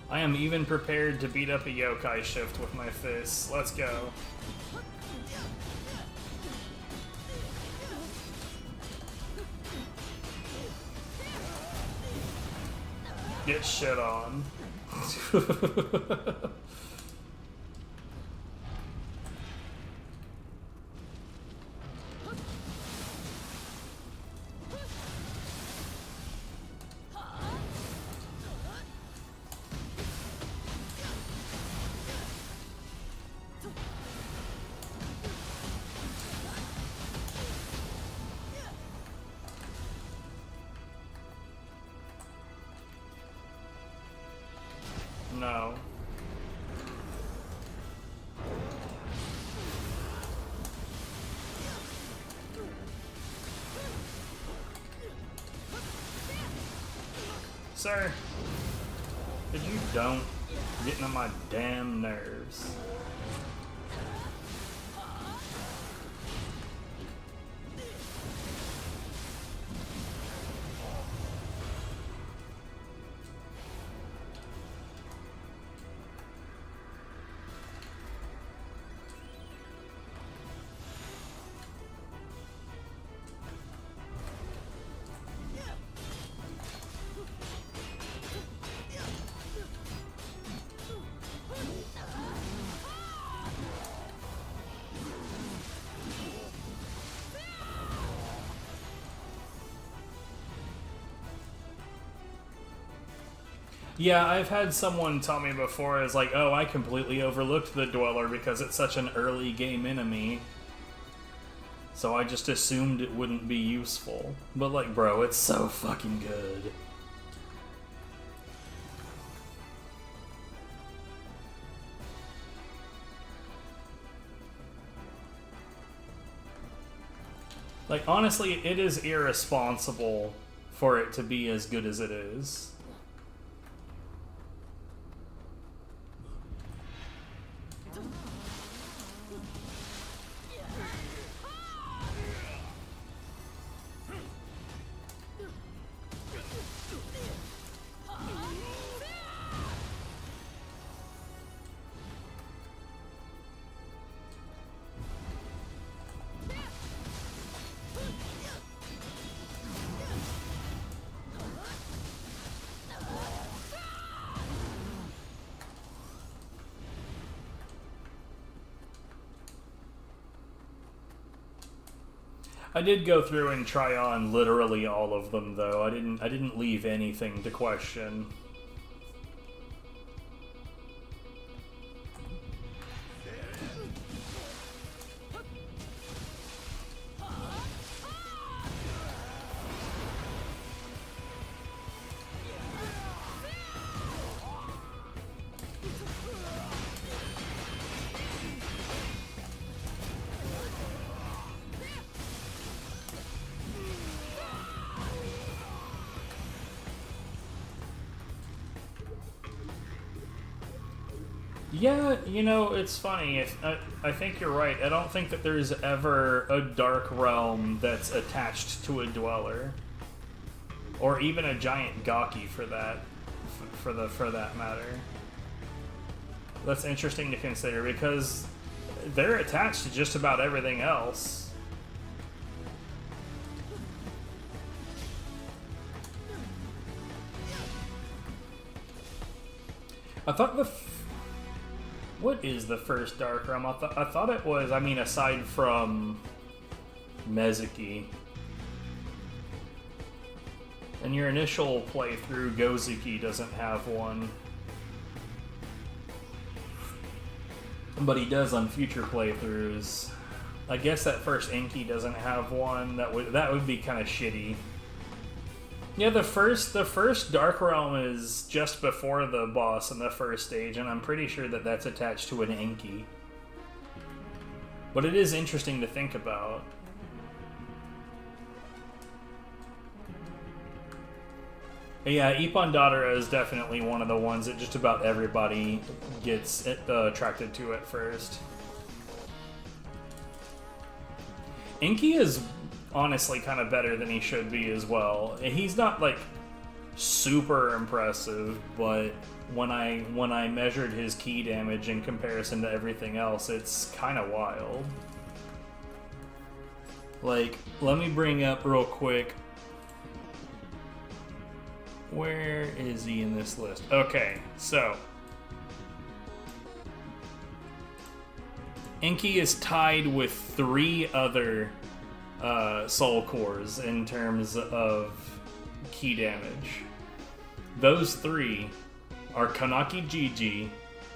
I am even prepared to beat up a yokai shift with my fists. Let's go. Get shit on. No. Sir, could you don't get on my damn nerves? Yeah, I've had someone tell me before, is like, oh, I completely overlooked the Dweller because it's such an early game enemy. So I just assumed it wouldn't be useful. But like, bro, it's so fucking good. Like, honestly, it is irresponsible for it to be as good as it is. I did go through and try on literally all of them, though. I didn't leave anything to question. Yeah, you know, it's funny. I think you're right. I don't think that there's ever a Dark Realm that's attached to a Dweller. Or even a giant Gaki for that, for that matter. That's interesting to consider because they're attached to just about everything else. I thought what is the first Dark Realm? I thought it was, I mean, aside from Mezuki. In your initial playthrough, Gozuki doesn't have one. But he does on future playthroughs. I guess that first Enki doesn't have one. That would be kind of shitty. Yeah, the first Dark Realm is just before the boss in the first stage, and I'm pretty sure that that's attached to an Enki. But it is interesting to think about. But yeah, Ipon is definitely one of the ones that just about everybody gets attracted to at first. Enki is honestly kind of better than he should be as well. He's not like super impressive, but when I measured his key damage in comparison to everything else, it's kind of wild. Like, let me bring up real quick. Where is he in this list? Okay, so Enki is tied with 3 other soul cores in terms of key damage. Those 3 are Kanaki Jiji,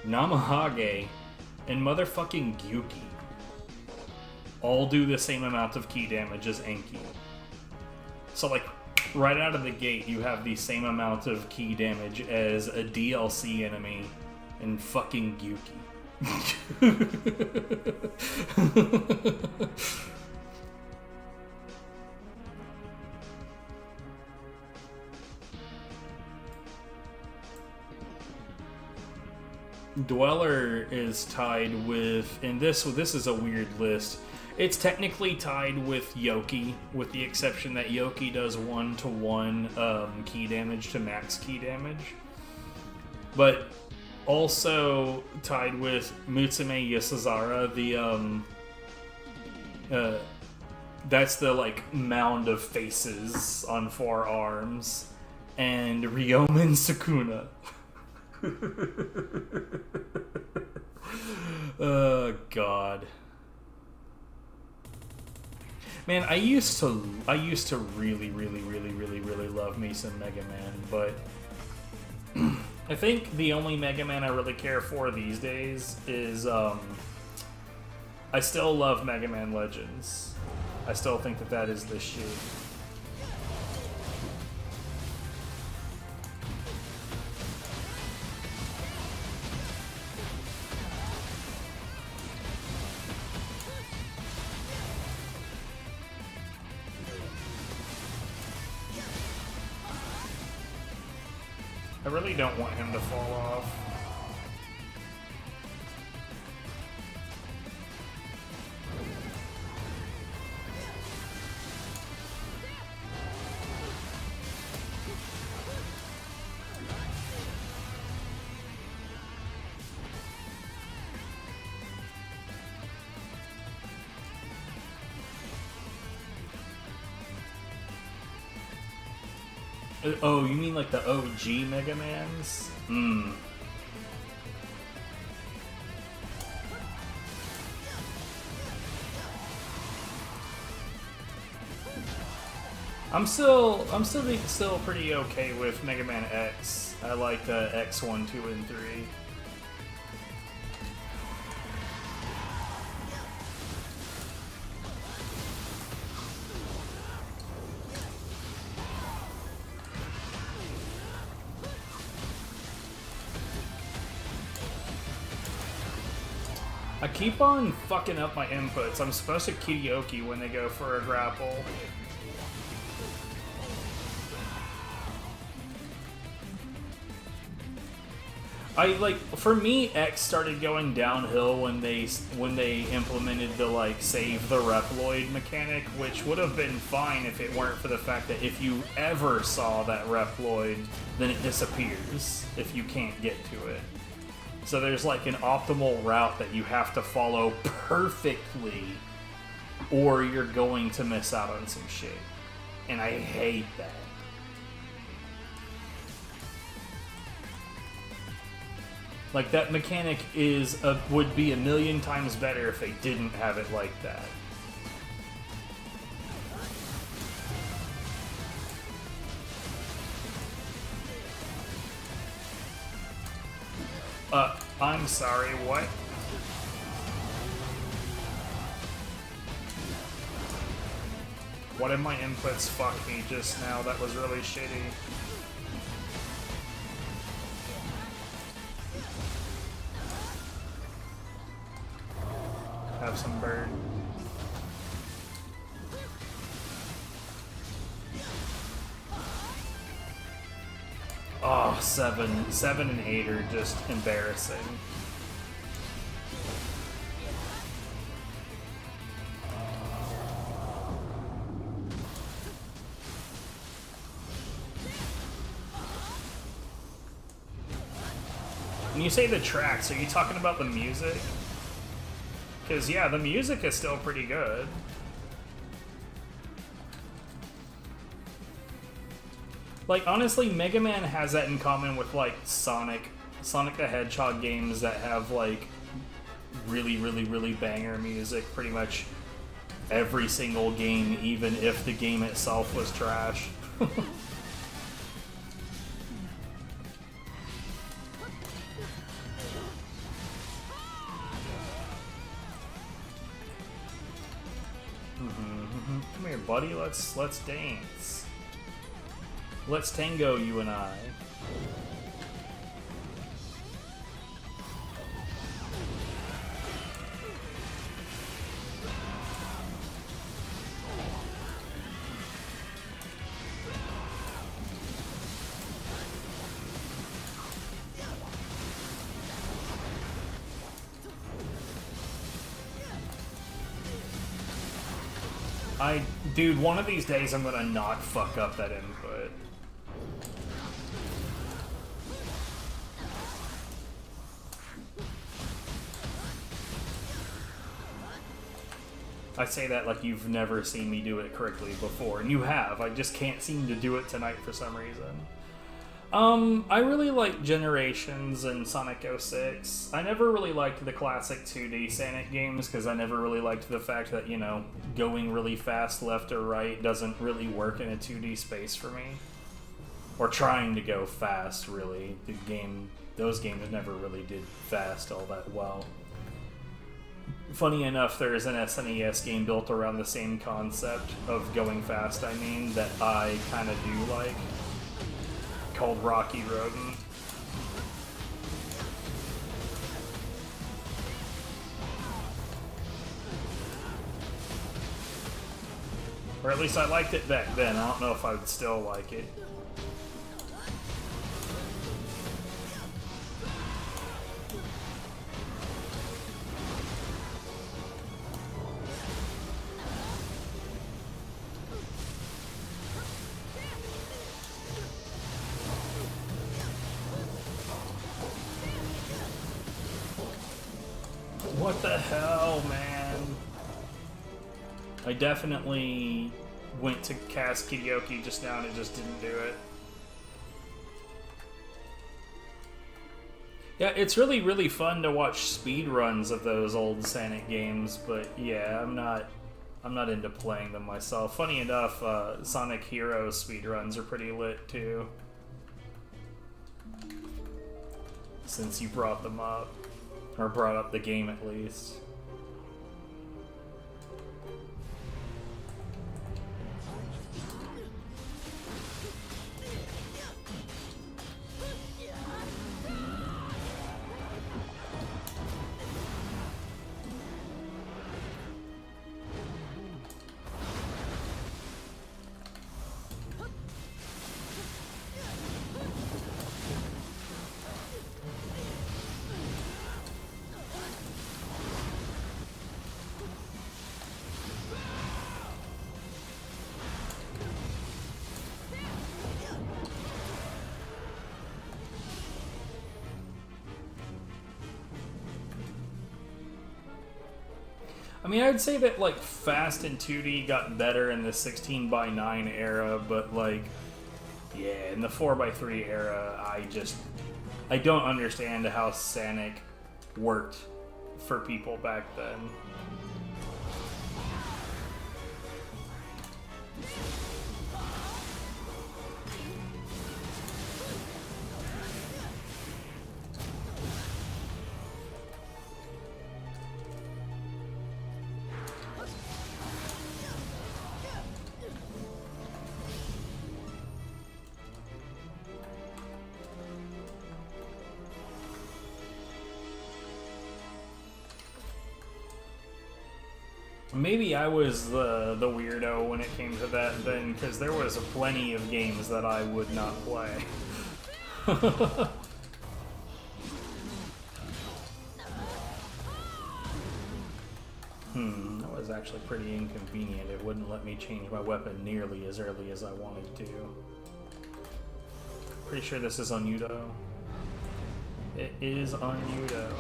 Namahage, and motherfucking Gyuki. All do the same amount of key damage as Enki. So, like, right out of the gate, you have the same amount of key damage as a DLC enemy in fucking Gyuki. Dweller is tied with, and this is a weird list. It's technically tied with Yoki, with the exception that Yoki does 1-to-1 key damage to max key damage. But also tied with Mutsume Yasuzara, that's the like mound of faces on 4 arms, and Ryomen Sukuna. Oh God. Man, I used to really love me some Mega Man, but I think the only Mega Man I really care for these days is I still love Mega Man Legends. I still think that is the shit. I really don't want him to fall off. Oh, you mean like the OG Mega Mans? Hmm. I'm still pretty okay with Mega Man X. I like the X1, 2, and 3. I keep on fucking up my inputs. I'm supposed to karaoke when they go for a grapple. For me, X started going downhill when they implemented the like save the Reploid mechanic, which would have been fine if it weren't for the fact that if you ever saw that Reploid, then it disappears if you can't get to it. So there's like an optimal route that you have to follow perfectly, or you're going to miss out on some shit. And I hate that. Like, that mechanic would be 1,000,000 times better if they didn't have it like that. I'm sorry, what? What did my inputs fuck me just now? That was really shitty. Have some burn. Oh, 7 and 8 are just embarrassing. When you say the tracks, are you talking about the music? Because, yeah, the music is still pretty good. Like, honestly, Mega Man has that in common with, like, Sonic the Hedgehog games that have, like, really, really, really banger music pretty much every single game, even if the game itself was trash. Come here, buddy. Let's dance. Let's tango, you and I. Dude, one of these days I'm gonna not fuck up that input. I say that like you've never seen me do it correctly before, and you have. I just can't seem to do it tonight for some reason. I really like Generations and Sonic 06. I never really liked the classic 2D Sonic games because I never really liked the fact that, you know, going really fast left or right doesn't really work in a 2D space for me. Or trying to go fast, really. Those games never really did fast all that well. Funny enough, there is an SNES game built around the same concept of going fast, I mean, that I kind of do like. Called Rocky Rodent. Or at least I liked it back then. I don't know if I would still like it. What the hell, man? I definitely went to cast Karaoke just now and it just didn't do it. Yeah, it's really, really fun to watch speed runs of those old Sonic games, but yeah, I'm not into playing them myself. Funny enough, Sonic Heroes speedruns are pretty lit too. Since you brought them up. Or brought up the game at least. I mean, I would say that, like, Fast and 2D got better in the 16:9 era, but, like, yeah, in the 4:3 era, I don't understand how Sonic worked for people back then. Maybe I was the weirdo when it came to that then, because there was plenty of games that I would not play. That was actually pretty inconvenient. It wouldn't let me change my weapon nearly as early as I wanted to. Pretty sure this is on Nioh. It is on Nioh.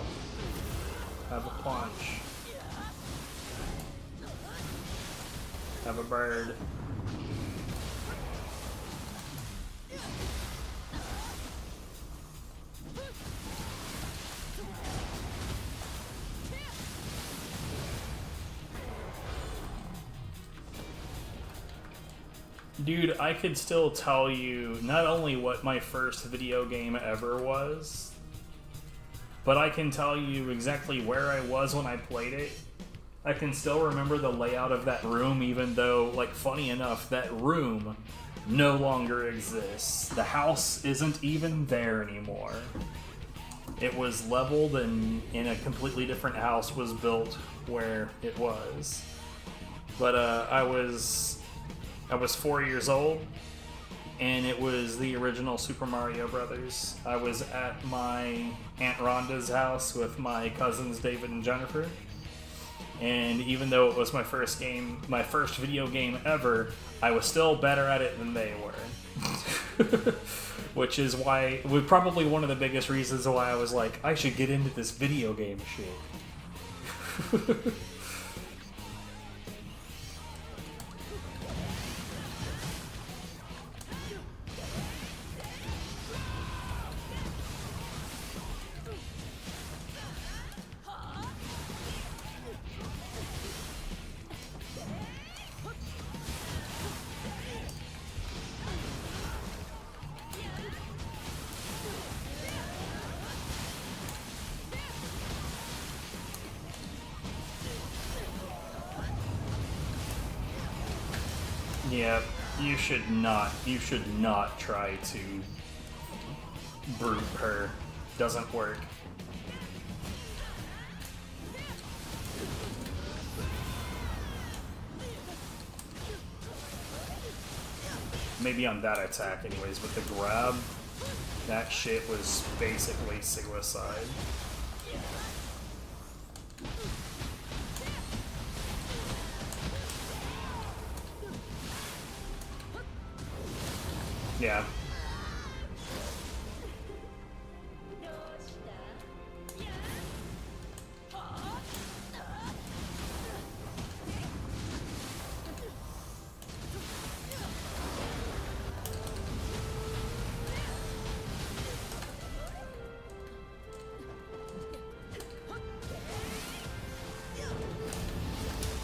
Have a punch. Have a bird. Dude, I could still tell you not only what my first video game ever was, but I can tell you exactly where I was when I played it. I can still remember the layout of that room, even though, like, funny enough, that room no longer exists. The house isn't even there anymore. It was leveled and in a completely different house was built where it was. But I was 4 years old, and it was the original Super Mario Brothers. I was at my Aunt Rhonda's house with my cousins David and Jennifer, and even though it was my first video game ever, I was still better at it than they were. Which is probably one of the biggest reasons why I was like, I should get into this video game shit. Yeah, you should not try to brute her. Doesn't work. Maybe on that attack anyways, but the grab, that shit was basically suicide. Yeah.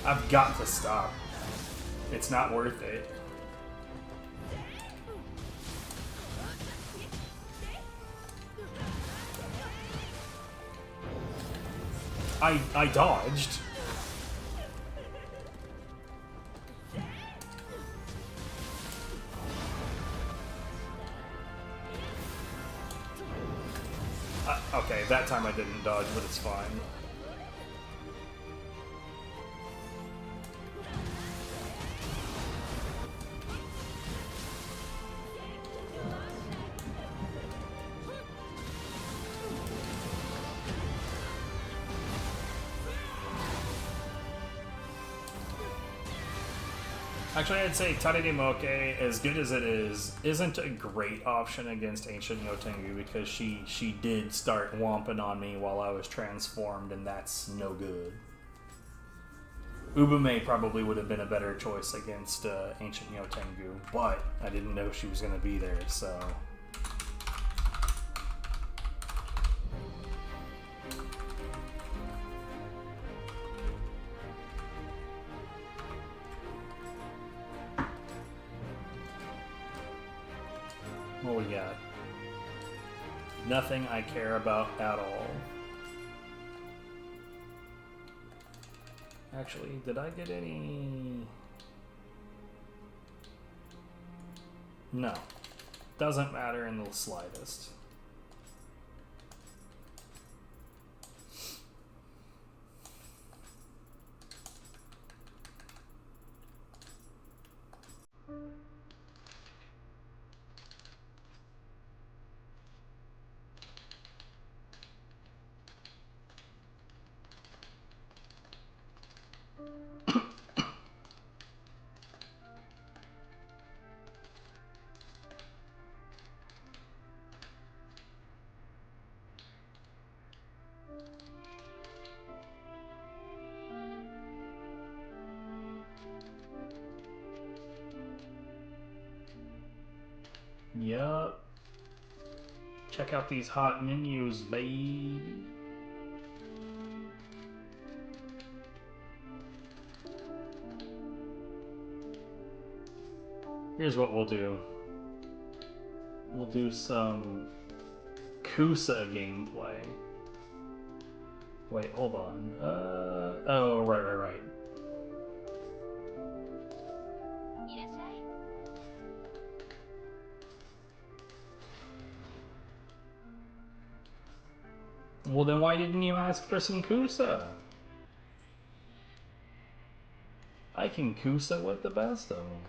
I've got to stop. It's not worth it. I dodged. Okay, that time I didn't dodge, but it's fine. Actually, I'd say Torii Moke, as good as it is, isn't a great option against Ancient Nioh Tengu because she did start whomping on me while I was transformed, and that's no good. Ubume probably would have been a better choice against Ancient Nioh Tengu, but I didn't know she was going to be there, so... What we got? Nothing I care about at all. Actually, did I get any... No. Doesn't matter in the slightest. Yup. Check out these hot menus, baby. Here's what we'll do. We'll do some Kusa gameplay. Wait, hold on. Oh, right. Well, then why didn't you ask for some Kusa? I can Kusa with the best of them.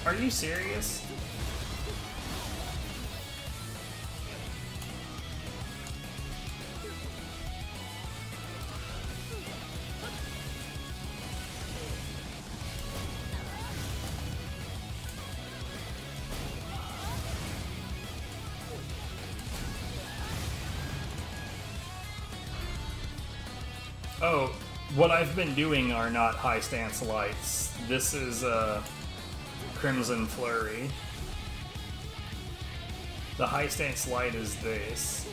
Are you serious? Oh, what I've been doing are not high stance lights. This is Crimson Flurry. The high stance light is this.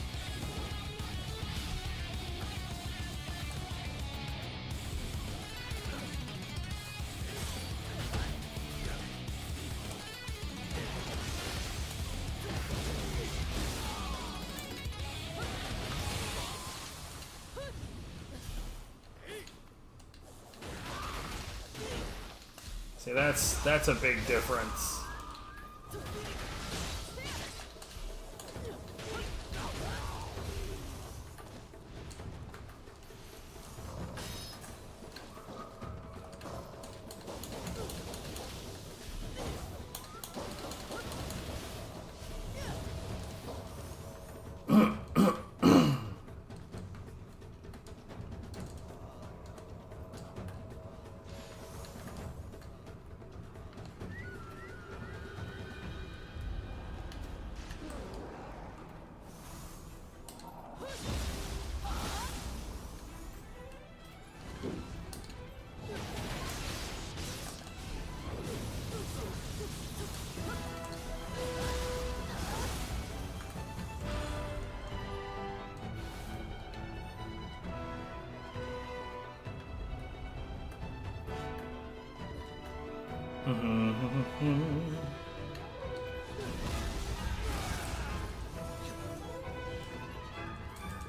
See, that's a big difference.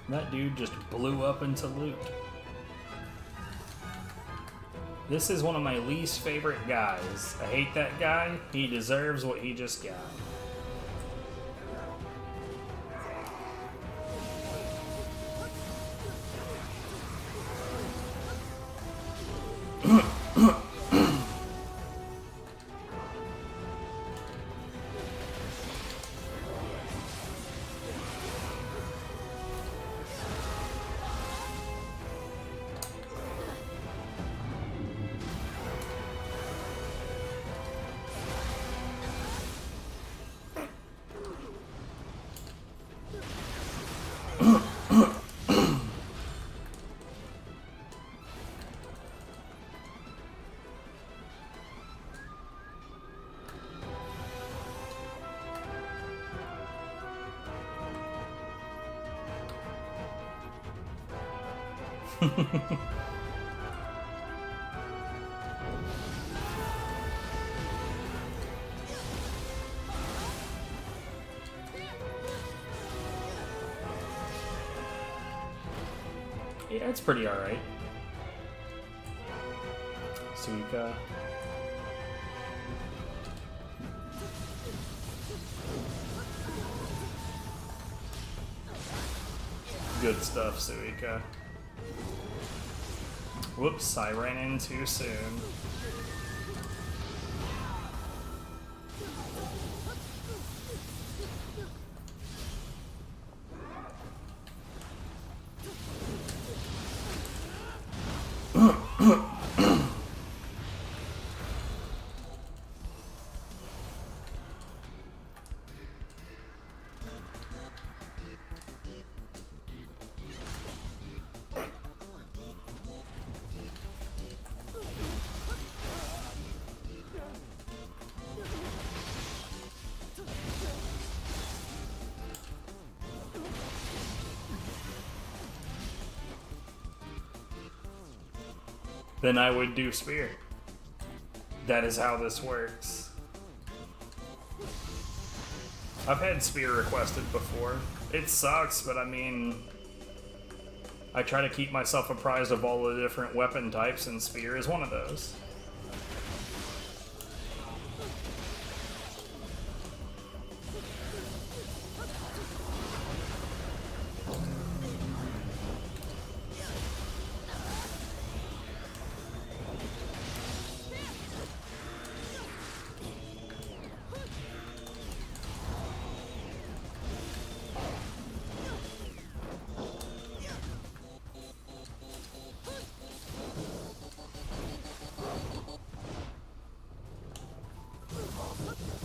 That dude just blew up into loot. This is one of my least favorite guys. I hate that guy. He deserves what he just got. Yeah, it's pretty alright. Suika. Good stuff, Suika. Whoops, I ran in too soon. Then I would do spear. That is how this works. I've had spear requested before. It sucks, but I mean, I try to keep myself apprised of all the different weapon types, and spear is one of those.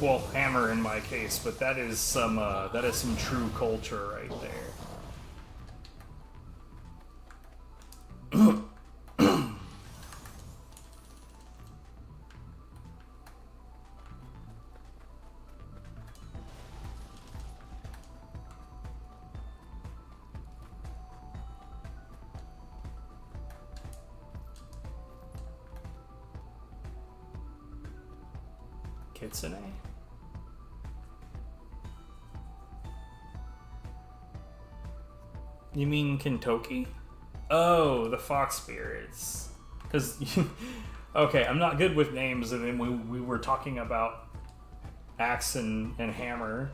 Well, hammer in my case, but that is some true culture right there. Kitsune? You mean Kentucky? Oh, the fox spirits. Because, okay, I'm not good with names, and then we were talking about axe and hammer.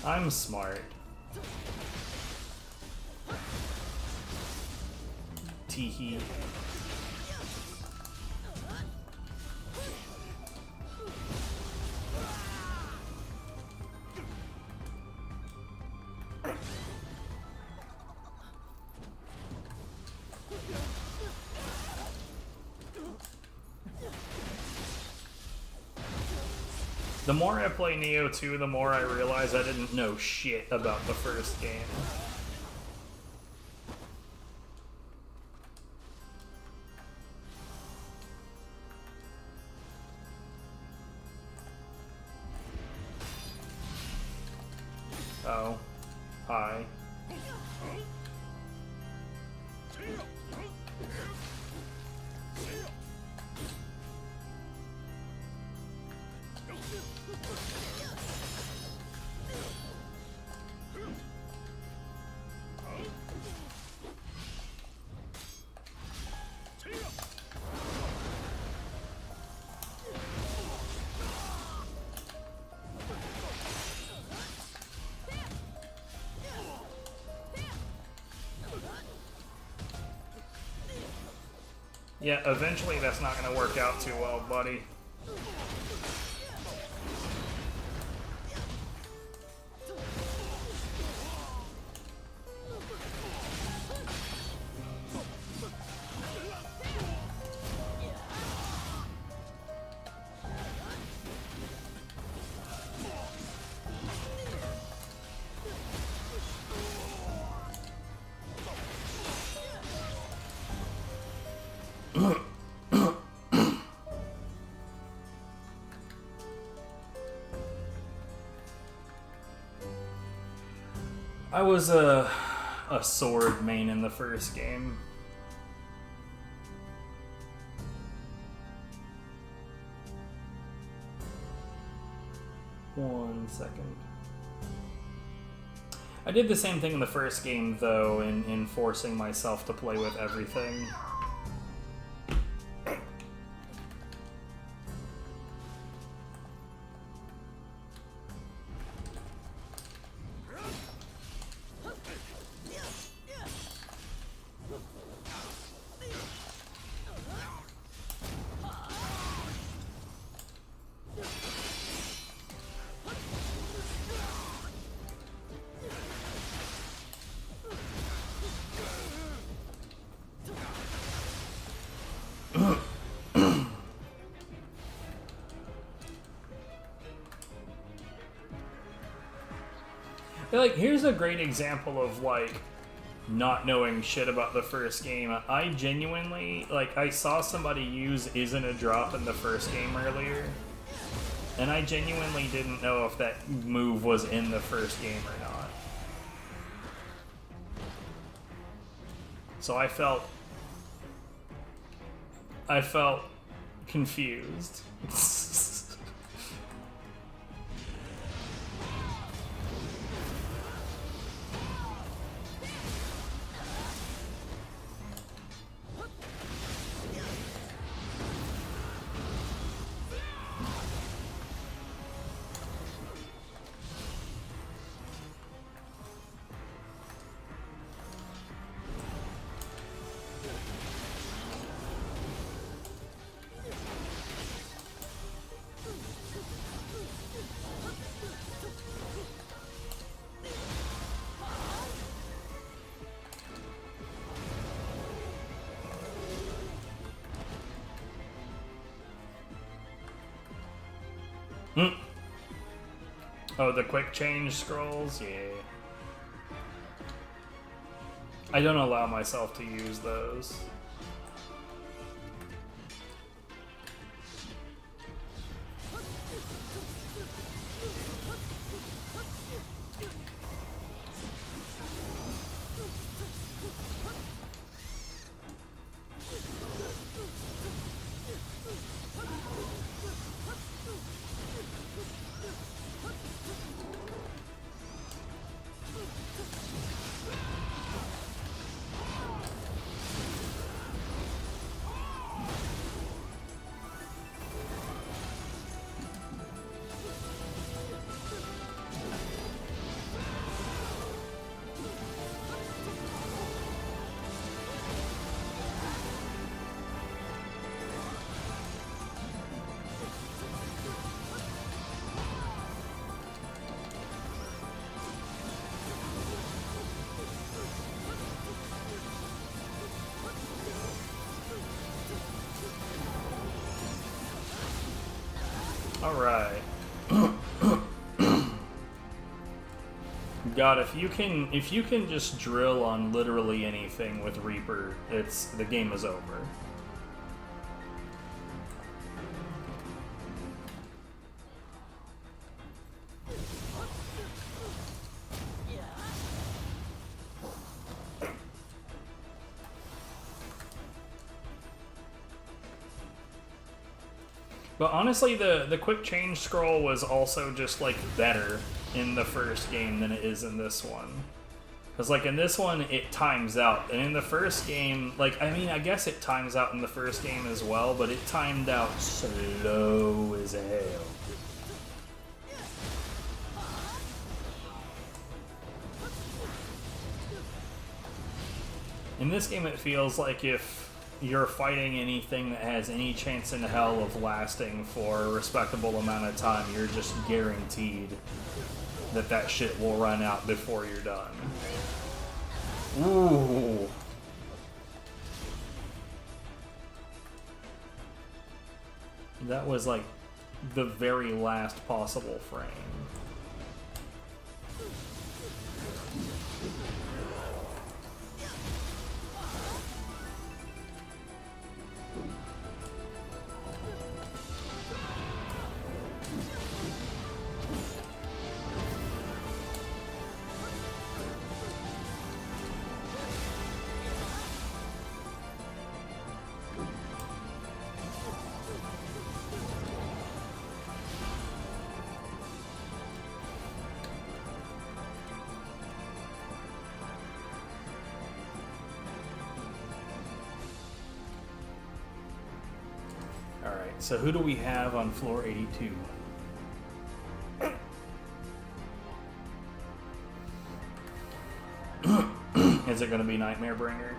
I'm smart. Teehee. The more I play Nioh 2, the more I realize I didn't know shit about the first game. Oh. Hi. Yeah, eventually that's not going to work out too well, buddy. I was a sword main in the first game. One second. I did the same thing in the first game, though, in forcing myself to play with everything. Like, here's a great example of, like, not knowing shit about the first game. I genuinely, like, I saw somebody use Isn't a Drop in the first game earlier, and I genuinely didn't know if that move was in the first game or not. So I felt confused. Oh, the quick change scrolls? Yeah. I don't allow myself to use those. Alright. God, if you can just drill on literally anything with Reaper, the game is over. But honestly, the quick change scroll was also just, like, better in the first game than it is in this one. Because, like, in this one, it times out. And in the first game, like, I mean, I guess it times out in the first game as well, but it timed out slow as hell. In this game, it feels like if you're fighting anything that has any chance in hell of lasting for a respectable amount of time, you're just guaranteed that shit will run out before you're done. Ooh. That was like the very last possible frame. Alright, so who do we have on floor 82? Is it going to be Nightmare Bringer?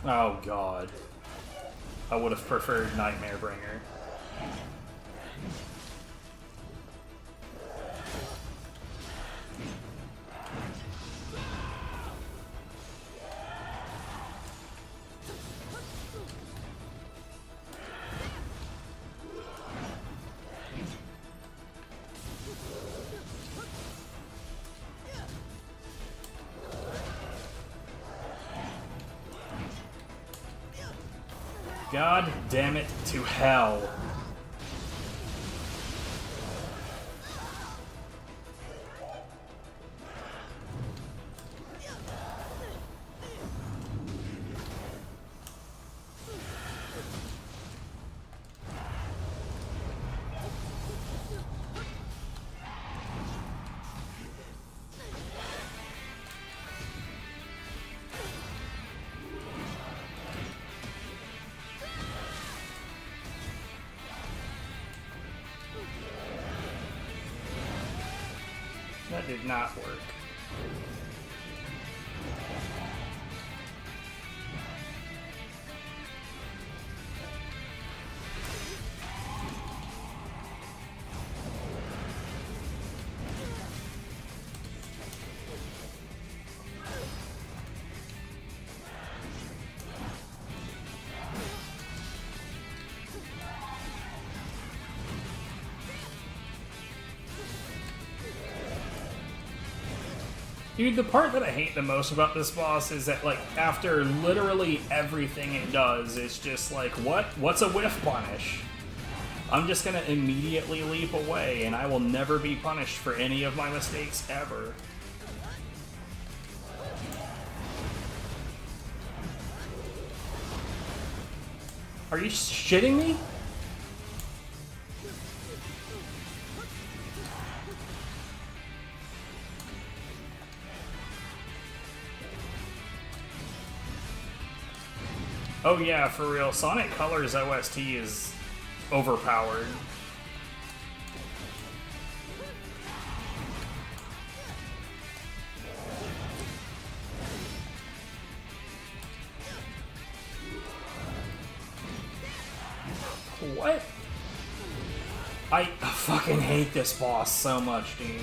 Oh god. I would have preferred Nightmare Bringer. God damn it to hell. That did not work. Dude, the part that I hate the most about this boss is that, like, after literally everything it does, it's just like, what's a whiff punish? I'm just gonna immediately leap away, and I will never be punished for any of my mistakes ever. Are you shitting me? Oh yeah, for real, Sonic Colors OST is overpowered. What? I fucking hate this boss so much, dude.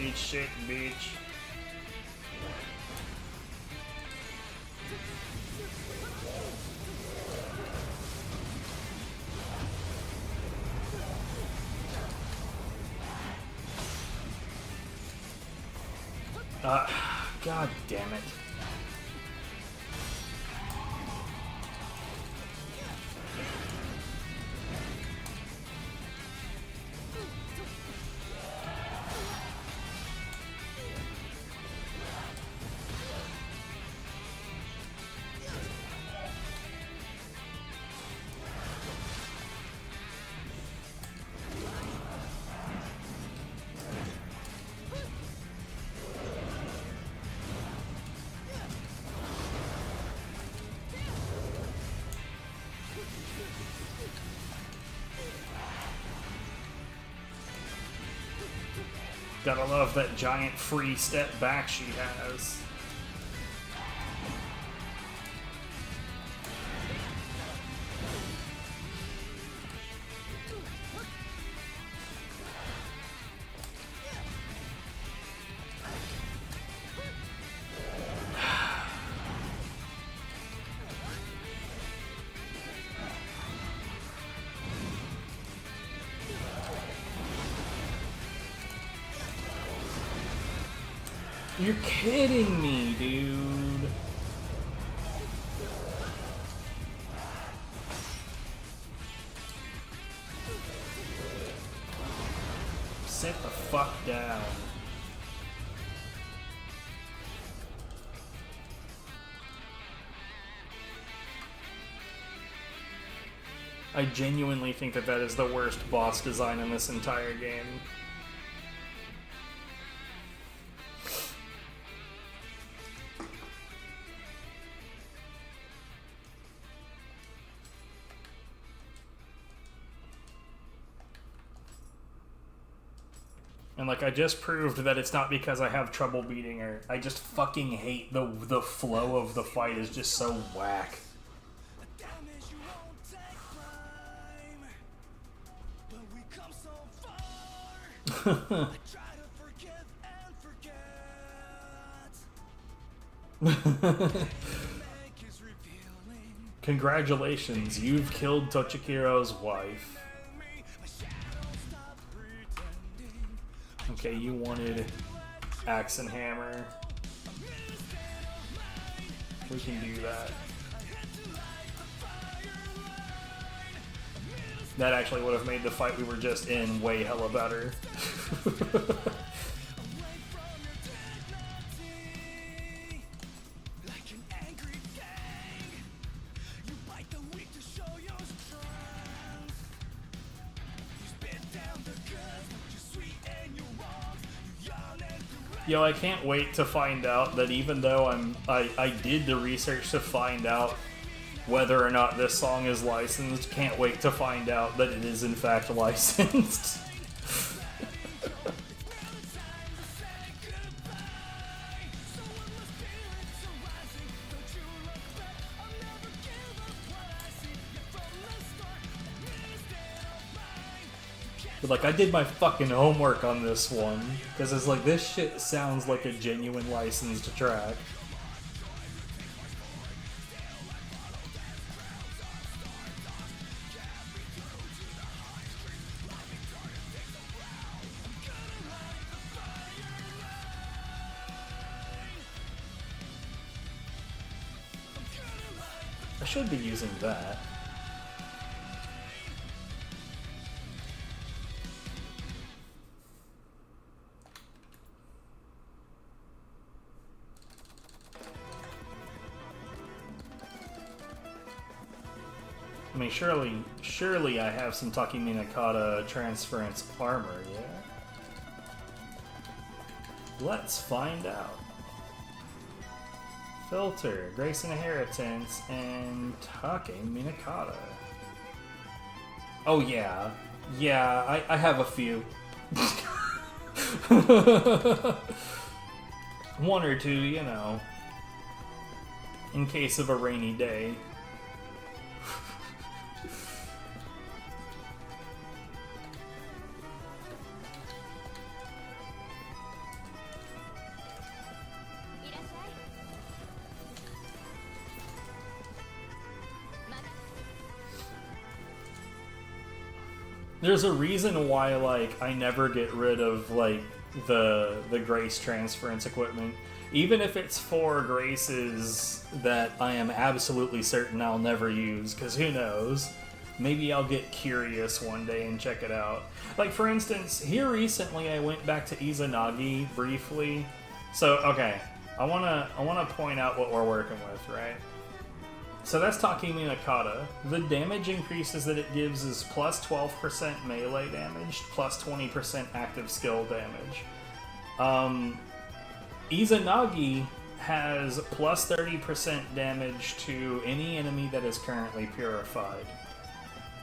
Eat shit, bitch. God damn it. Gotta love that giant free step back she has. You're kidding me, dude. Sit the fuck down. I genuinely think that that is the worst boss design in this entire game. And like, I just proved that it's not because I have trouble beating her. I just fucking hate the flow of the fight is just so whack. Congratulations, you've killed Tochikiro's wife. Okay, you wanted axe and hammer. We can do that. That actually would have made the fight we were just in way hella better. Yo, I can't wait to find out that even though I did the research to find out whether or not this song is licensed, can't wait to find out that it is in fact licensed. But like, I did my fucking homework on this one, because it's like, this shit sounds like a genuine licensed track. I should be using that. I mean, surely I have some Taki Minakata transference armor, yeah? Let's find out. Filter, Grace Inheritance, and Take Minakata. Oh yeah. Yeah, I have a few. One or two, you know. In case of a rainy day. There's a reason why, like, I never get rid of, like, the Grace transference equipment. Even if it's for Graces that I am absolutely certain I'll never use, because who knows? Maybe I'll get curious one day and check it out. Like, for instance, here recently I went back to Izanagi briefly. So, okay, I wanna point out what we're working with, right? So that's Taki Minakata. The damage increases that it gives is plus 12% melee damage, plus 20% active skill damage. Izanagi has plus 30% damage to any enemy that is currently purified.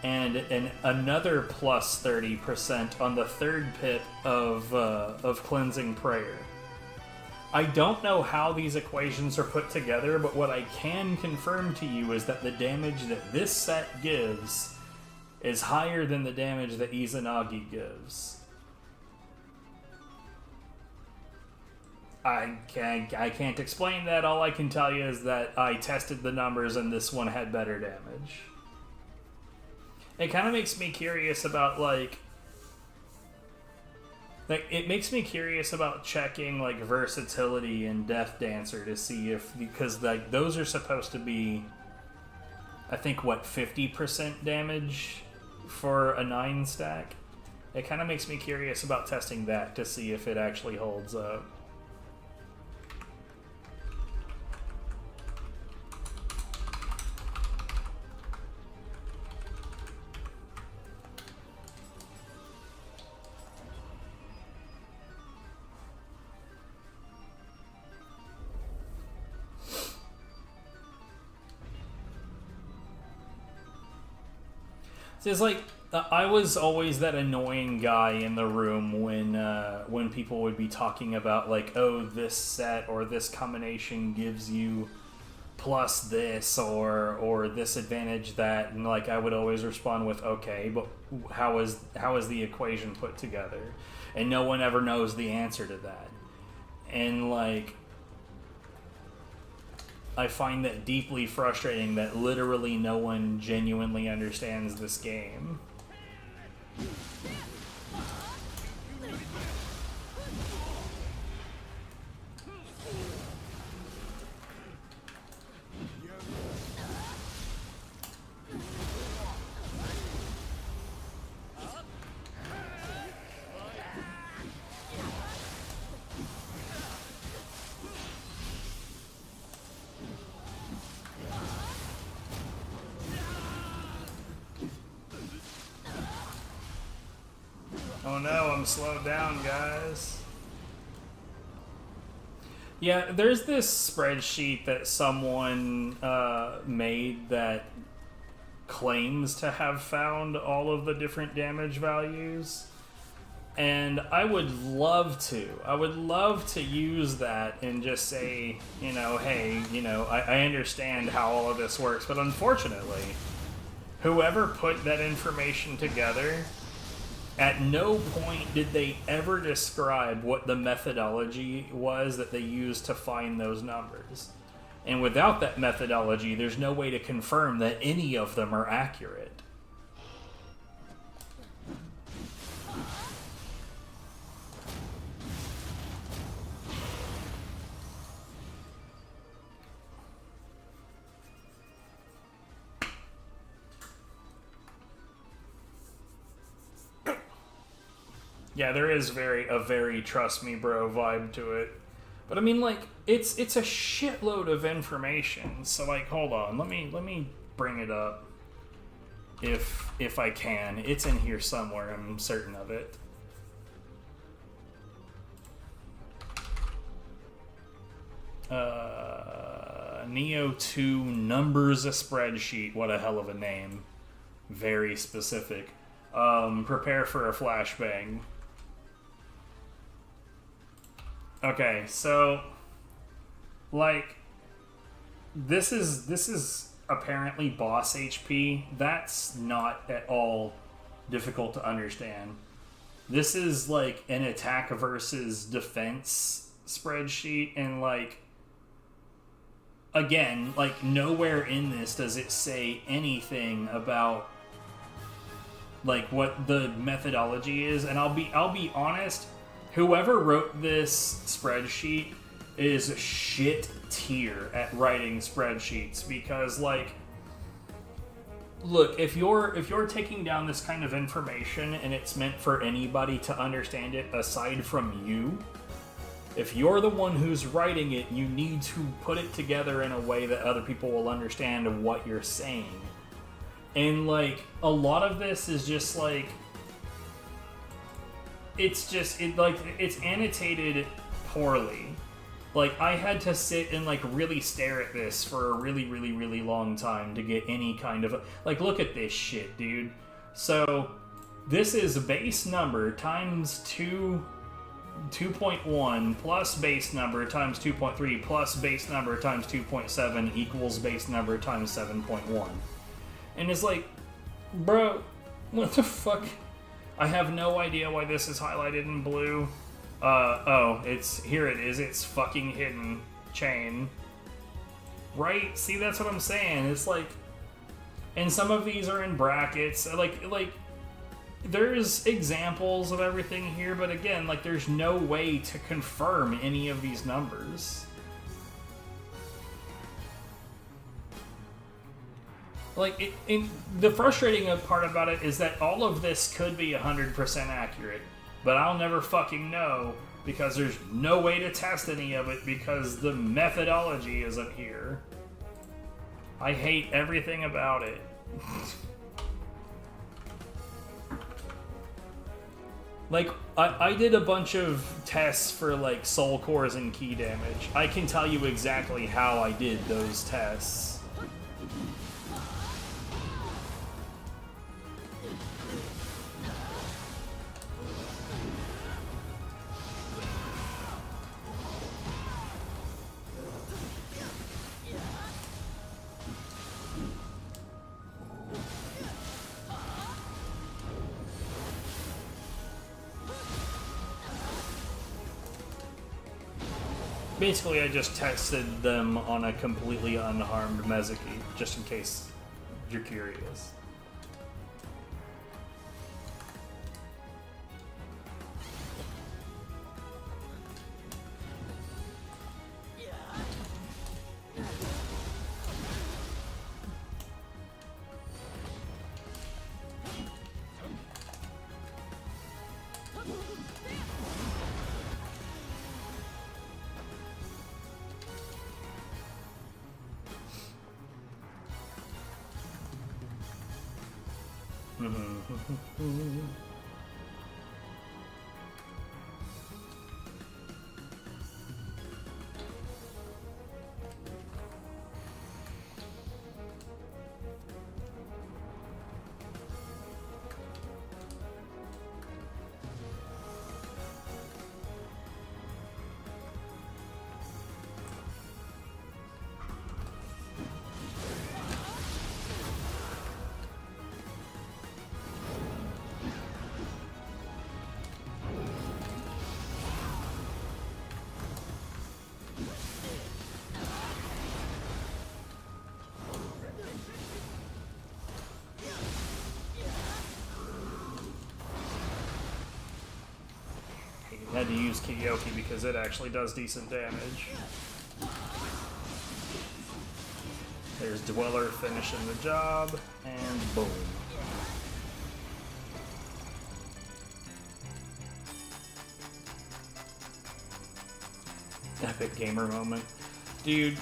And another plus 30% on the third pit of Cleansing Prayer. I don't know how these equations are put together, but what I can confirm to you is that the damage that this set gives is higher than the damage that Izanagi gives. I can't explain that. All I can tell you is that I tested the numbers and this one had better damage. It kind of makes me curious about, like, Like, it makes me curious about checking like versatility and Death Dancer to see if, because like those are supposed to be, I think, what, 50% damage for a 9 stack. It kind of makes me curious about testing that to see if it actually holds up. It's like I was always that annoying guy in the room when people would be talking about like, oh, this set or this combination gives you plus this or this advantage that, and like I would always respond with, okay, but how is the equation put together? And no one ever knows the answer to that. And like, I find that deeply frustrating that literally no one genuinely understands this game. Oh no, I'm slowed down, guys. Yeah, there's this spreadsheet that someone made that claims to have found all of the different damage values. And I would love to use that and just say, you know, hey, you know, I understand how all of this works, but unfortunately, whoever put that information together, at no point did they ever describe what the methodology was that they used to find those numbers. And without that methodology, there's no way to confirm that any of them are accurate. Yeah, there is a very trust me bro vibe to it. But I mean, like, it's a shitload of information. So like, hold on, let me bring it up if I can. It's in here somewhere, I'm certain of it. Nioh 2 numbers a spreadsheet. What a hell of a name. Very specific. Prepare for a flashbang. Okay, so like this is apparently boss HP. That's not at all difficult to understand. This is like an attack versus defense spreadsheet, and like again, like nowhere in this does it say anything about like what the methodology is. And I'll be honest, whoever wrote this spreadsheet is shit tier at writing spreadsheets, because like, look, if you're taking down this kind of information and it's meant for anybody to understand it aside from you, if you're the one who's writing it, you need to put it together in a way that other people will understand what you're saying. And like, a lot of this is just like, it's annotated poorly. Like, I had to sit and like really stare at this for a really long time to get any kind of like, look at this shit, dude. So this is base number times 2.1 plus base number times 2.3 plus base number times 2.7 equals base number times 7.1. And it's like, bro, what the fuck? I have no idea why this is highlighted in blue. Oh, here it is. It's fucking hidden chain. Right? See, that's what I'm saying. It's like, and some of these are in brackets. Like, there's examples of everything here, but again, like, there's no way to confirm any of these numbers. Like, the frustrating part about it is that all of this could be 100% accurate, but I'll never fucking know because there's no way to test any of it because the methodology isn't here. I hate everything about it. Like, I did a bunch of tests for, like, soul cores and key damage. I can tell you exactly how I did those tests. Basically, I just tested them on a completely unharmed Mezuki, just in case you're curious. Had to use Kiyoki because it actually does decent damage. There's Dweller finishing the job, and boom. Epic gamer moment. Dude,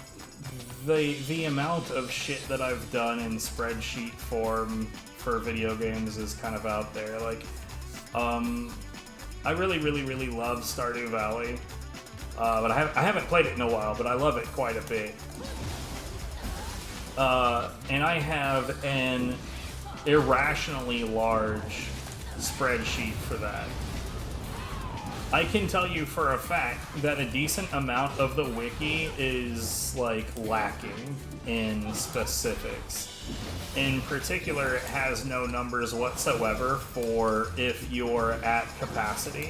the amount of shit that I've done in spreadsheet form for video games is kind of out there. Like, I really love Stardew Valley, but I haven't played it in a while, but I love it quite a bit. And I have an irrationally large spreadsheet for that. I can tell you for a fact that a decent amount of the wiki is, like, lacking in specifics. In particular, it has no numbers whatsoever for if you're at capacity.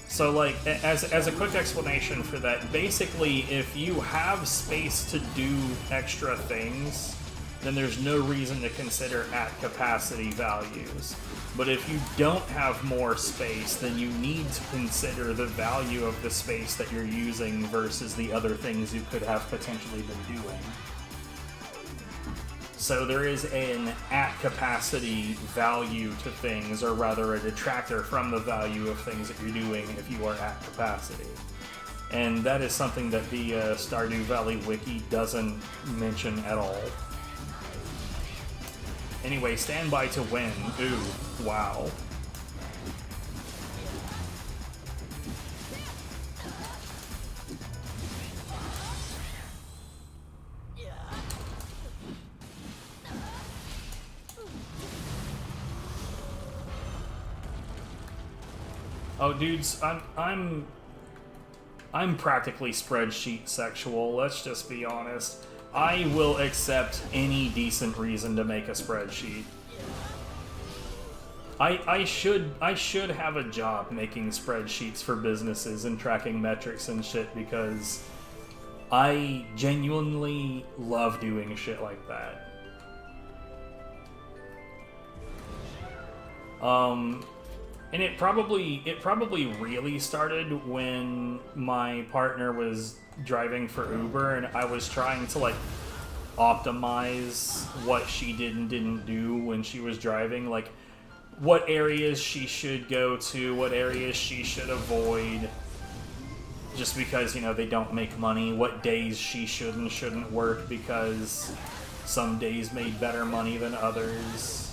So, like, as a quick explanation for that, basically, if you have space to do extra things, then there's no reason to consider at capacity values. But if you don't have more space, then you need to consider the value of the space that you're using versus the other things you could have potentially been doing. So there is an at-capacity value to things, or rather a detractor from the value of things that you're doing if you are at capacity. And that is something that the Stardew Valley wiki doesn't mention at all. Anyway, stand by to win. Ooh, wow. Oh, dudes, I'm practically spreadsheet sexual. Let's just be honest. I will accept any decent reason to make a spreadsheet. I should have a job making spreadsheets for businesses and tracking metrics and shit because I genuinely love doing shit like that. And it probably really started when my partner was driving for Uber and I was trying to like optimize what she did and didn't do when she was driving, like what areas she should go to, what areas she should avoid, just because, you know, they don't make money, what days she should and shouldn't work because some days made better money than others.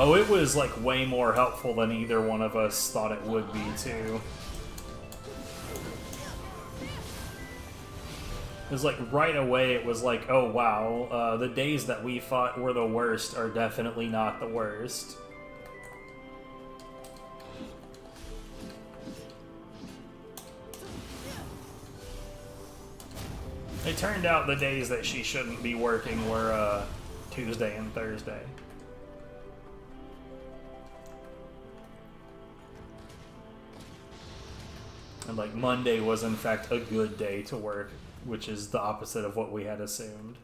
Oh, it was like way more helpful than either one of us thought it would be, too. It was like right away, it was like, oh wow, the days that we thought were the worst are definitely not the worst. It turned out the days that she shouldn't be working were Tuesday and Thursday. And like Monday was in fact a good day to work, which is the opposite of what we had assumed.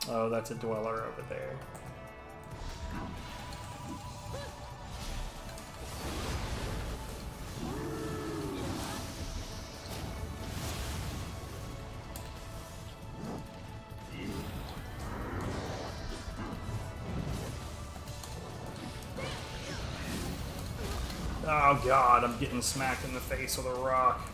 Oh, that's a dweller over there. Oh god, I'm getting smacked in the face with a rock.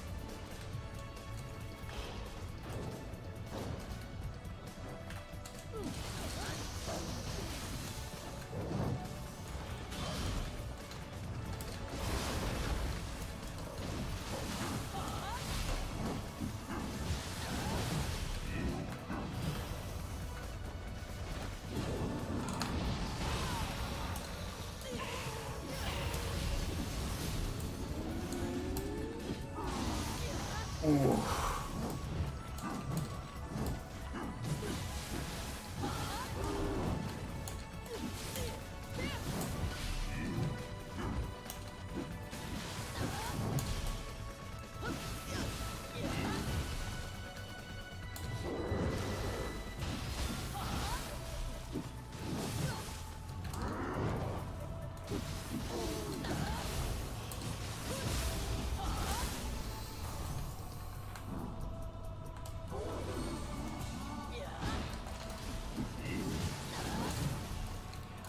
Ooh.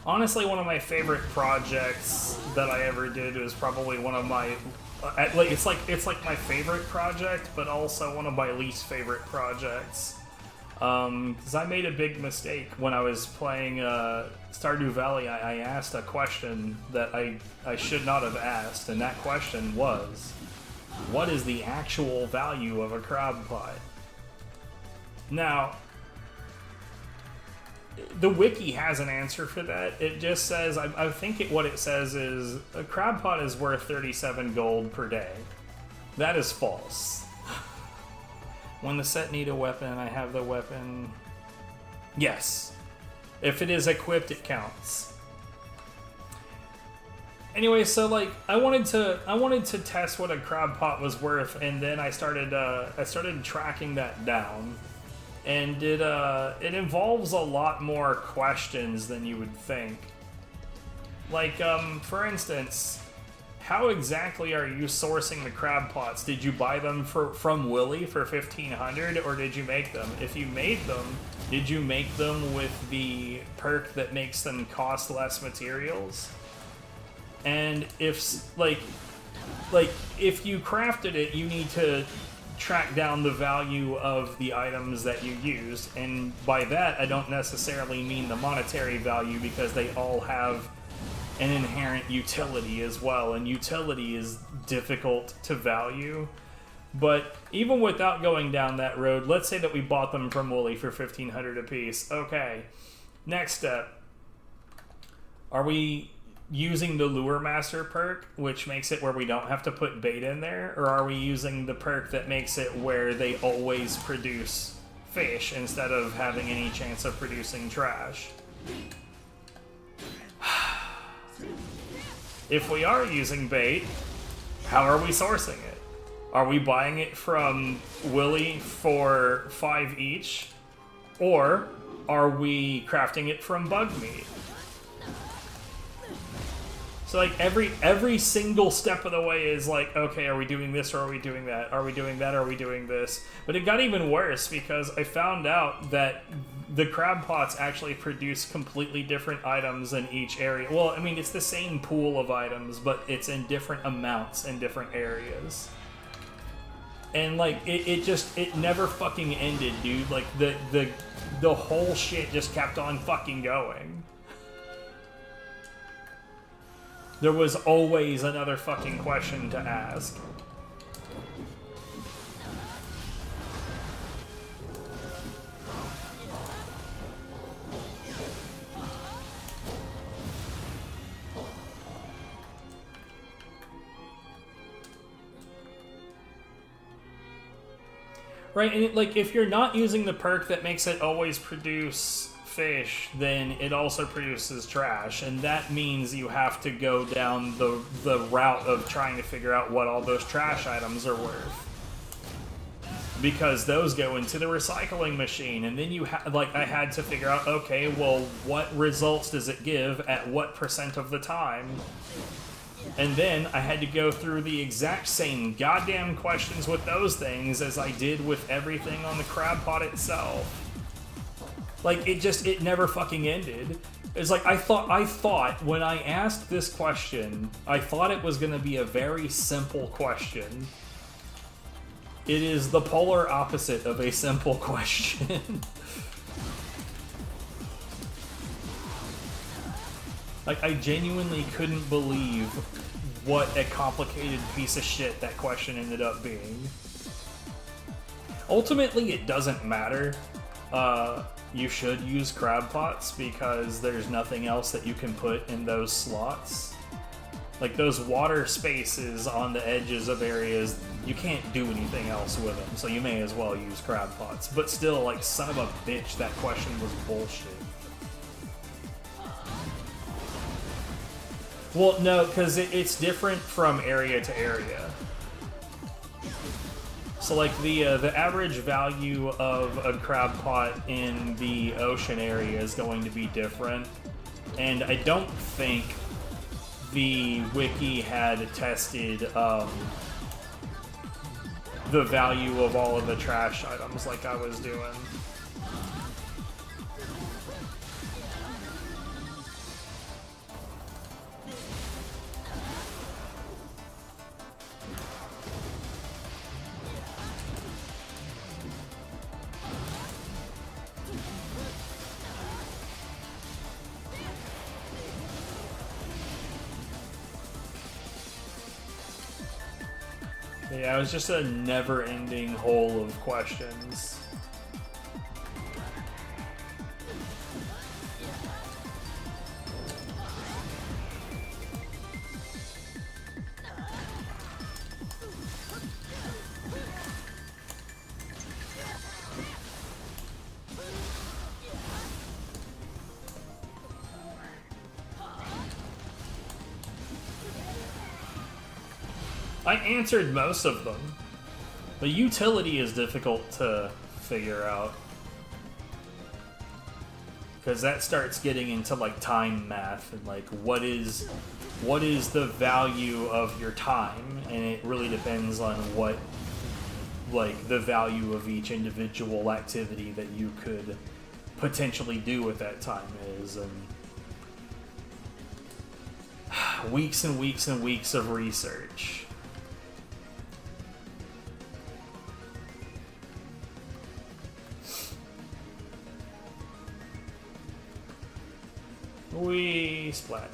Honestly, one of my favorite projects that I ever did was probably one of my, it's like my favorite project, but also one of my least favorite projects. Because I made a big mistake when I was playing Stardew Valley. I asked a question that I should not have asked, and that question was, what is the actual value of a crab pot? Now, the wiki has an answer for that. It just says, I think what it says is, a crab pot is worth 37 gold per day. That is false. When the set need a weapon, I have the weapon. Yes. If it is equipped, it counts. Anyway, so like I wanted to test what a crab pot was worth, and then I started tracking that down. And it involves a lot more questions than you would think. Like, for instance, how exactly are you sourcing the crab pots? Did you buy them from Willy for 1,500, or did you make them? If you made them, did you make them with the perk that makes them cost less materials? And if if you crafted it, you need to track down the value of the items that you used, and by that I don't necessarily mean the monetary value, because they all have an inherent utility as well, and utility is difficult to value. But even without going down that road, let's say that we bought them from Wooly for 1,500 apiece. Okay, next step. Are we using the Lure Master perk, which makes it where we don't have to put bait in there, or are we using the perk that makes it where they always produce fish instead of having any chance of producing trash? If we are using bait, how are we sourcing it? Are we buying it from Willy for 5 each? Or are we crafting it from bug meat? So like every single step of the way is like, okay, are we doing this or are we doing that? Are we doing that or are we doing this? But it got even worse because I found out that the crab pots actually produce completely different items in each area. Well, I mean, it's the same pool of items, but it's in different amounts in different areas. And like it never fucking ended, dude. Like the whole shit just kept on fucking going. There was always another fucking question to ask. Right, and like if you're not using the perk that makes it always produce fish, then it also produces trash, and that means you have to go down the route of trying to figure out what all those trash items are worth, because those go into the recycling machine, and then you I had to figure out, okay, well, what results does it give at what % of the time? And then I had to go through the exact same goddamn questions with those things as I did with everything on the crab pot itself. Like, it never fucking ended. It's like, I thought when I asked this question, I thought it was going to be a very simple question. It is the polar opposite of a simple question. Like, I genuinely couldn't believe what a complicated piece of shit that question ended up being. Ultimately, it doesn't matter. You should use crab pots because there's nothing else that you can put in those slots. Like, those water spaces on the edges of areas, you can't do anything else with them, so you may as well use crab pots. But still, like, son of a bitch, that question was bullshit. Well, no, because it's different from area to area. So, like, the average value of a crab pot in the ocean area is going to be different. And I don't think the wiki had tested the value of all of the trash items like I was doing. Yeah, it was just a never-ending hole of questions. I answered most of them. The utility is difficult to figure out, because that starts getting into like time math and like what is the value of your time, and it really depends on what like the value of each individual activity that you could potentially do with that time is, and weeks and weeks and weeks of research. We splat.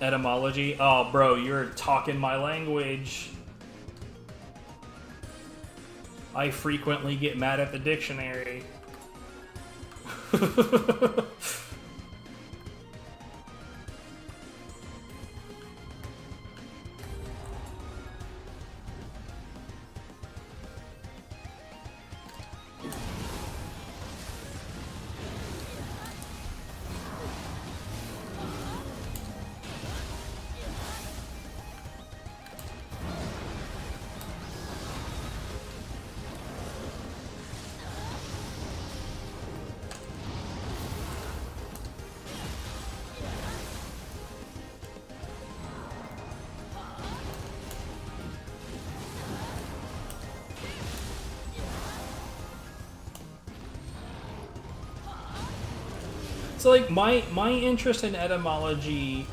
Etymology? Oh, bro, you're talking my language. I frequently get mad at the dictionary. So, like, my interest in etymology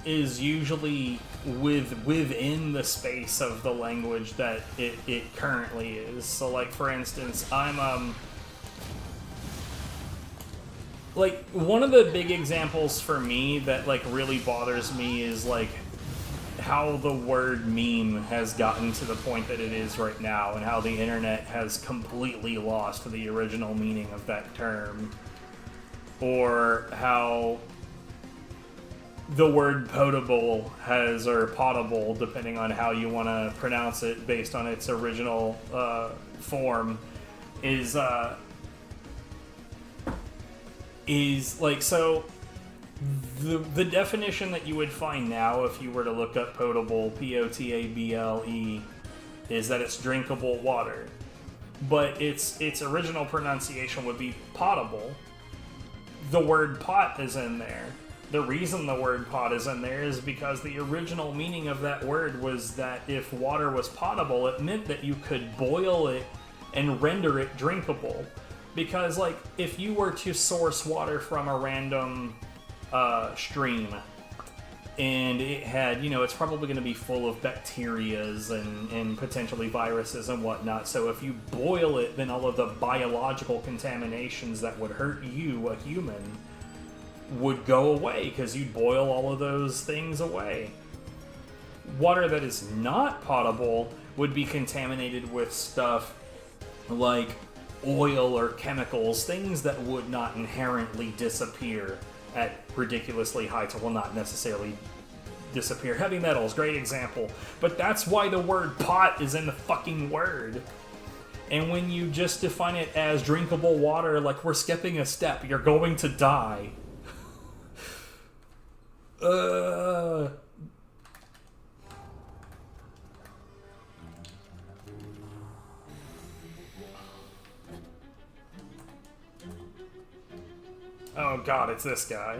is usually within the space of the language that it currently is. So, like, for instance, I'm like, one of the big examples for me that, like, really bothers me is, like, how the word meme has gotten to the point that it is right now, and how the internet has completely lost the original meaning of that term. Or how the word potable has, or potable, depending on how you want to pronounce it based on its original form, is like, so the definition that you would find now if you were to look up potable, P-O-T-A-B-L-E, is that it's drinkable water. But its original pronunciation would be potable. The word pot is in there. The reason the word pot is in there is because the original meaning of that word was that if water was potable, it meant that you could boil it and render it drinkable. Because, like, if you were to source water from a random stream, and it had, you know, it's probably going to be full of bacterias and potentially viruses and whatnot. So if you boil it, then all of the biological contaminations that would hurt you, a human, would go away, because you'd boil all of those things away. Water that is not potable would be contaminated with stuff like oil or chemicals, things that would not inherently disappear at ridiculously high, well, not necessarily disappear. Heavy metals, great example. But that's why the word pot is in the fucking word. And when you just define it as drinkable water, like, we're skipping a step. You're going to die. Oh god, it's this guy.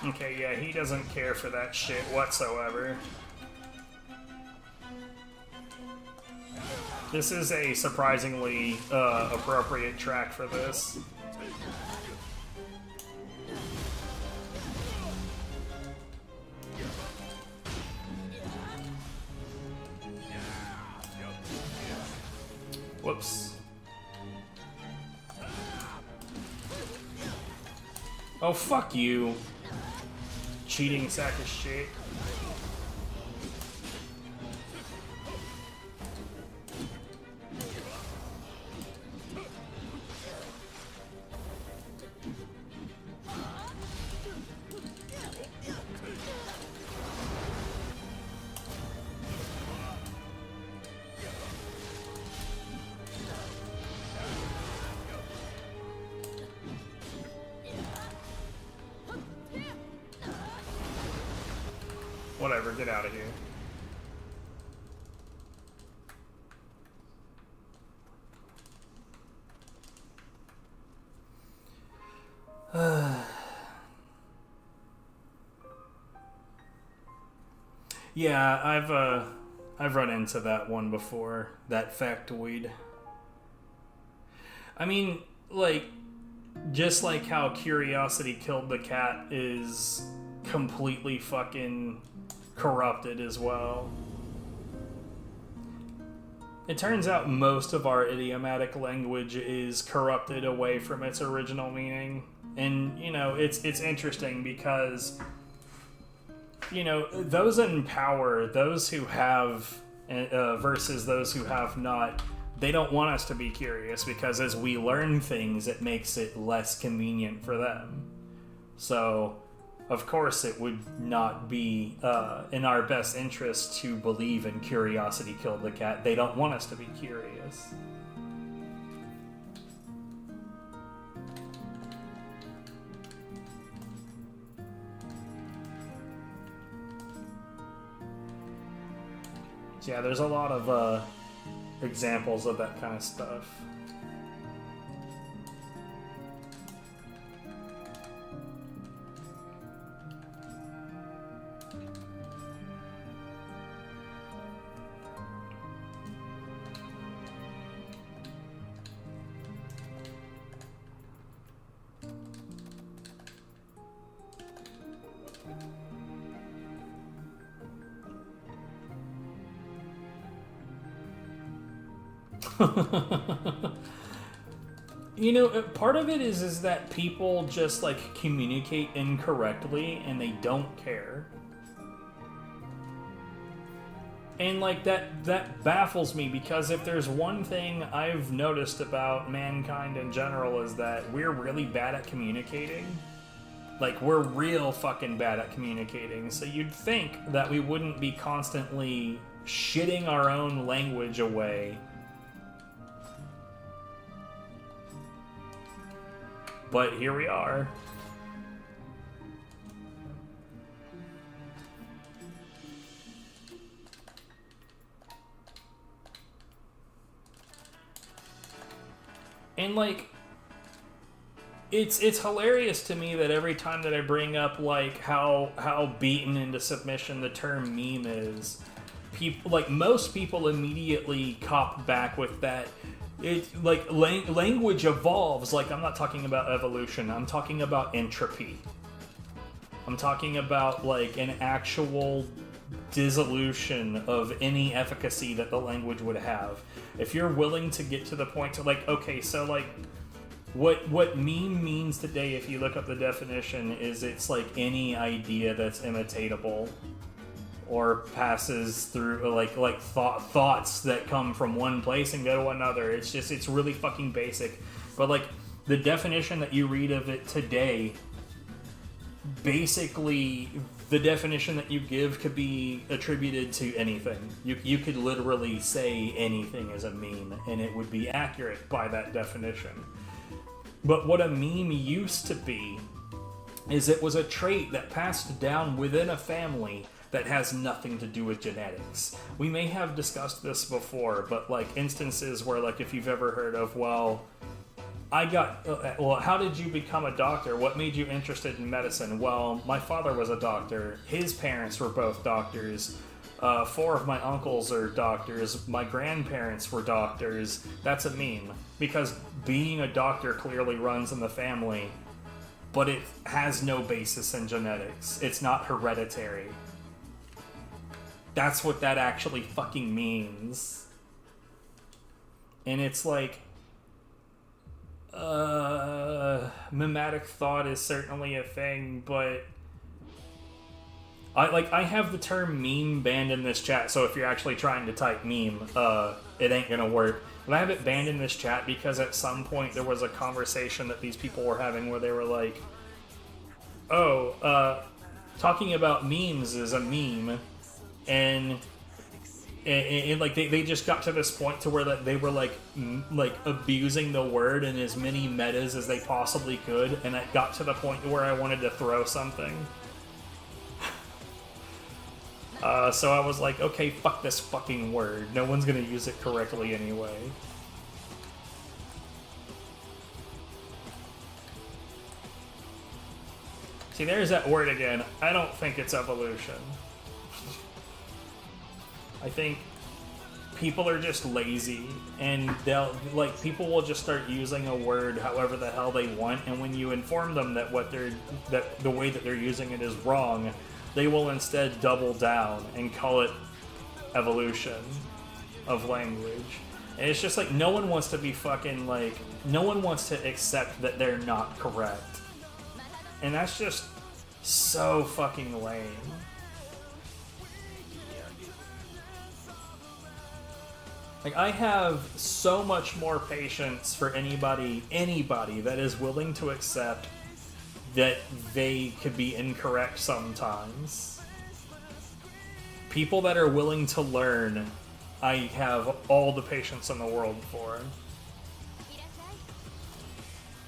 Okay, yeah, he doesn't care for that shit whatsoever. This is a surprisingly appropriate track for this. Whoops. Oh, fuck you. Cheating sack of shit. Whatever, get out of here. Yeah, I've run into that one before, that factoid. I mean, like, just like how curiosity killed the cat is completely fucking corrupted as well. It turns out most of our idiomatic language is corrupted away from its original meaning. And, you know, it's interesting because, you know, those in power, those who have versus those who have not, they don't want us to be curious because as we learn things, it makes it less convenient for them. So, of course, it would not be in our best interest to believe in curiosity killed the cat. They don't want us to be curious. So yeah, there's a lot of examples of that kind of stuff. You know, part of it is that people just like communicate incorrectly and they don't care. And like that baffles me because if there's one thing I've noticed about mankind in general is that we're really bad at communicating. Like, we're real fucking bad at communicating. So you'd think that we wouldn't be constantly shitting our own language away. But here we are. And like, it's hilarious to me that every time that I bring up like how beaten into submission the term meme is, people like most people immediately cop back with that. It like language evolves. Like, I'm not talking about evolution. I'm talking about entropy. I'm talking about like an actual dissolution of any efficacy that the language would have. If you're willing to get to the point to like, okay, so like what meme means today, if you look up the definition, is it's like any idea that's imitatable or passes through like thoughts that come from one place and go to another. It's really fucking basic. But like the definition that you read of it today, basically the definition that you give could be attributed to anything. You could literally say anything as a meme and it would be accurate by that definition. But what a meme used to be is it was a trait that passed down within a family that has nothing to do with genetics. We may have discussed this before, but like instances where like if you've ever heard of, well, how did you become a doctor? What made you interested in medicine? Well, my father was a doctor. His parents were both doctors. 4 of my uncles are doctors. My grandparents were doctors. That's a meme. Because being a doctor clearly runs in the family, but it has no basis in genetics. It's not hereditary. That's what that actually fucking means. And it's like, mimetic thought is certainly a thing, but I have the term meme banned in this chat, so if you're actually trying to type meme, it ain't gonna work. But I have it banned in this chat because at some point there was a conversation that these people were having where they were like, talking about memes is a meme, and like they just got to this point to where that they were like abusing the word in as many metas as they possibly could, and it got to the point where I wanted to throw something. So I was like, okay, fuck this fucking word. No one's gonna use it correctly anyway. See, there's that word again. I don't think it's evolution. I think people are just lazy, and people will just start using a word however the hell they want, and when you inform them that the way that they're using it is wrong, they will instead double down and call it evolution of language. And it's just like, no one wants to be fucking like, no one wants to accept that they're not correct. And that's just so fucking lame. Like, I have so much more patience for anybody that is willing to accept that they could be incorrect sometimes. People that are willing to learn, I have all the patience in the world for.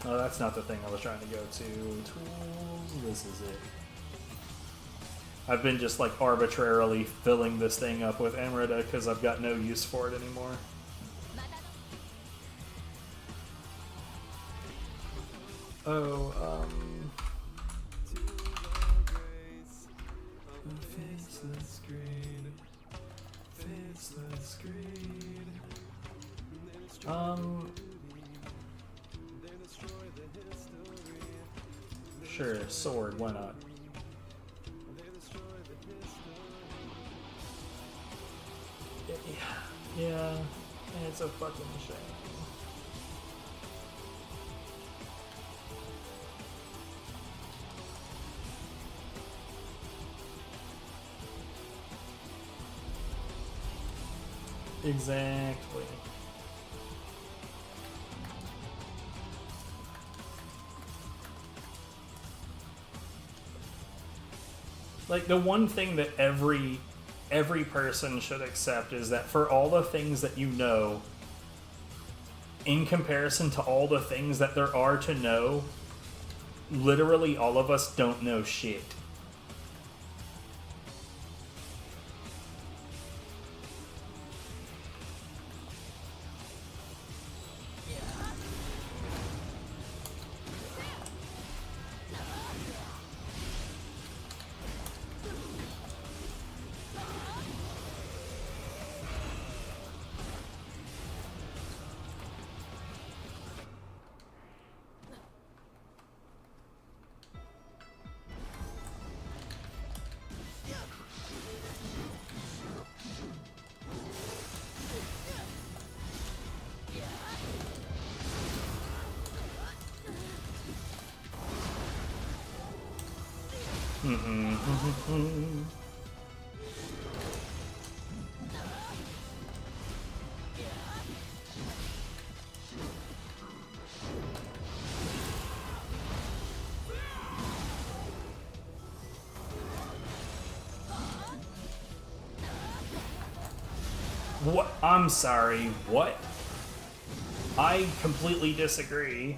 Oh, that's not the thing I was trying to go to. Tools, this is it. I've been just like arbitrarily filling this thing up with Emerita because I've got no use for it anymore. Oh, faceless green. Faceless green. Sure, sword, why not? Yeah, it's a fucking shame. Exactly. Like, the one thing that every person should accept is that for all the things that you know, in comparison to all the things that there are to know, literally all of us don't know shit. What? I'm sorry, what? I completely disagree.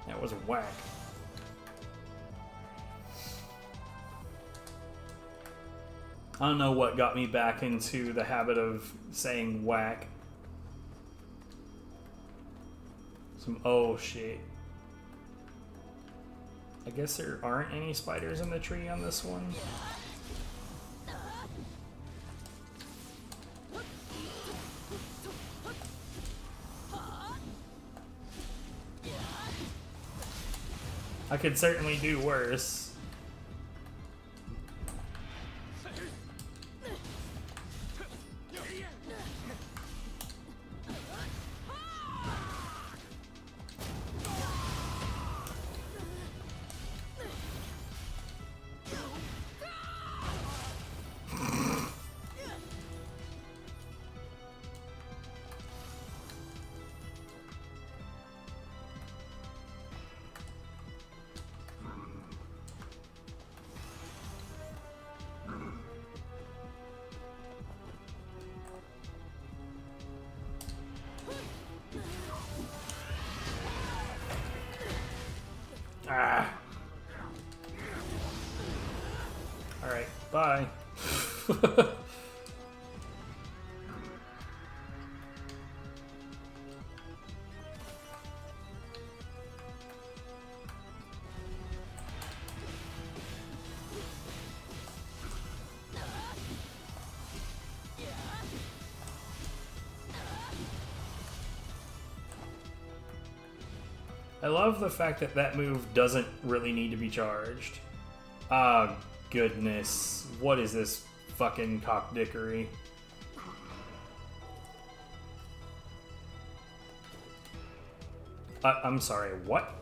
That was whack. I don't know what got me back into the habit of saying whack. Oh shit. I guess there aren't any spiders in the tree on this one. I could certainly do worse. Ah. Alright, bye. I love the fact that that move doesn't really need to be charged. Ah, goodness. What is this fucking cockdickery? I'm sorry, what?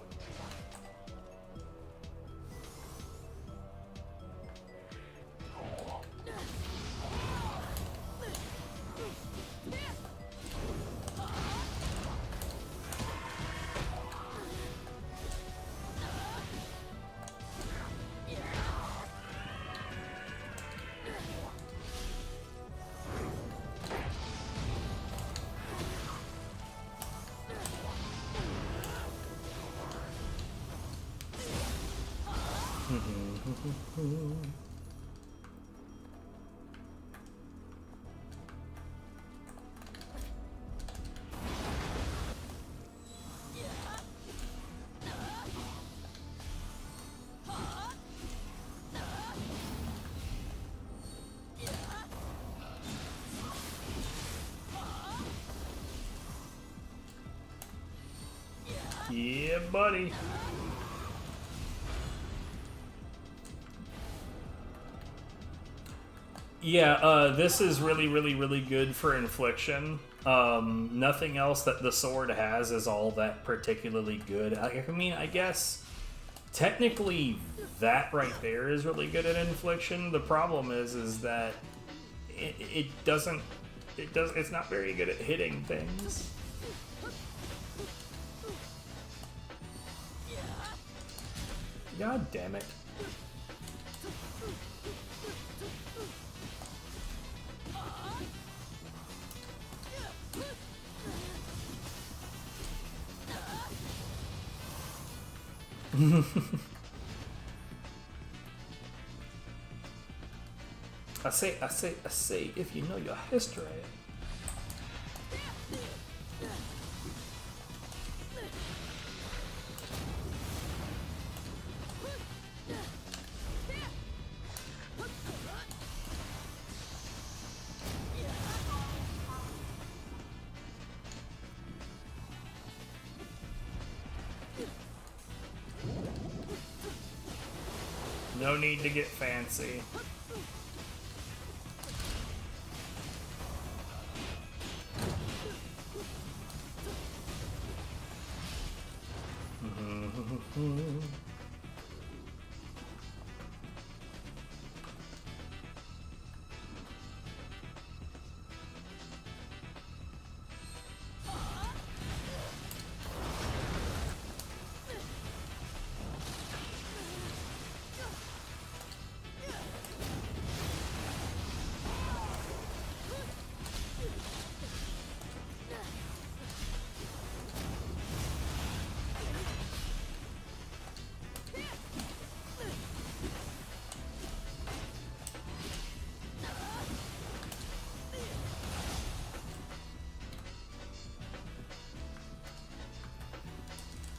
Yeah, buddy. Yeah, this is really good for infliction. Nothing else that the sword has is all that particularly good. I mean, I guess technically that right there is really good at infliction. The problem is that it's not very good at hitting things. God damn it. I say, if you know your history. No need to get fancy.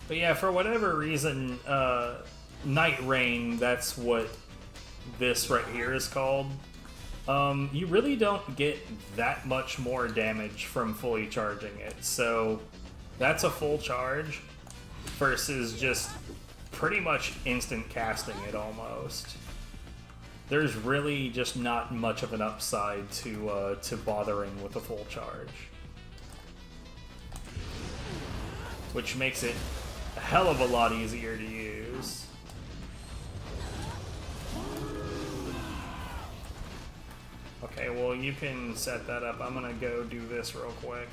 But yeah, for whatever reason, Night Rain, that's what this right here is called. You really don't get that much more damage from fully charging it. So that's a full charge versus just pretty much instant casting it almost. There's really just not much of an upside to bothering with a full charge. Which makes it a hell of a lot easier to use. Okay, well, you can set that up. I'm gonna go do this real quick.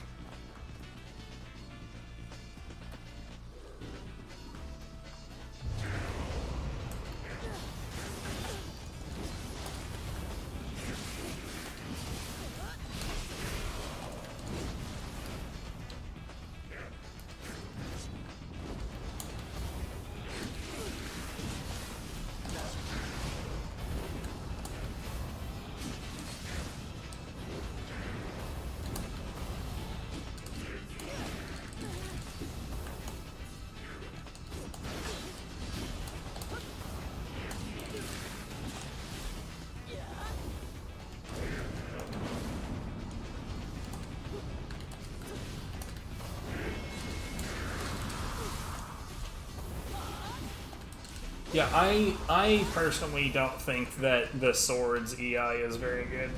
Yeah, I personally don't think that the sword's EI is very good.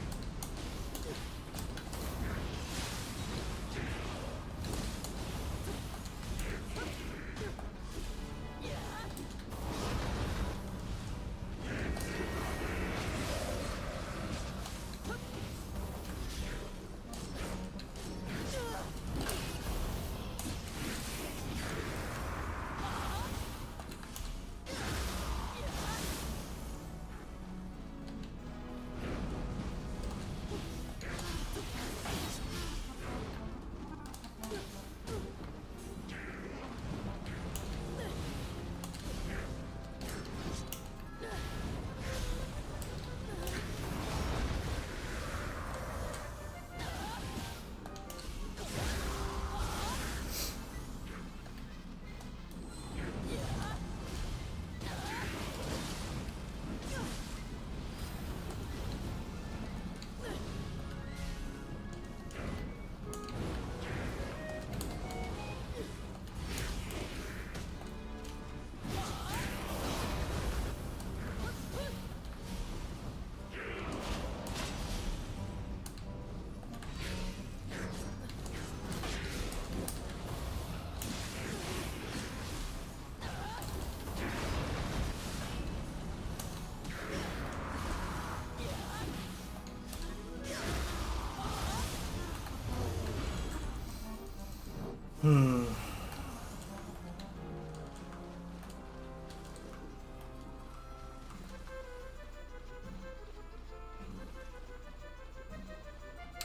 Hmm.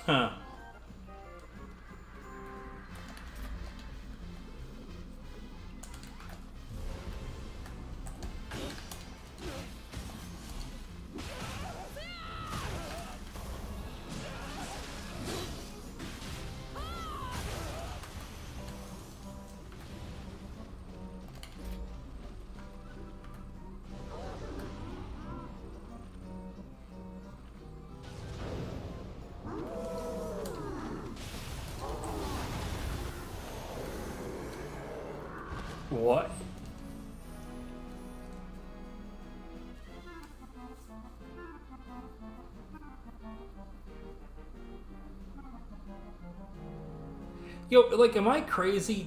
Huh. What? Yo, like, am I crazy?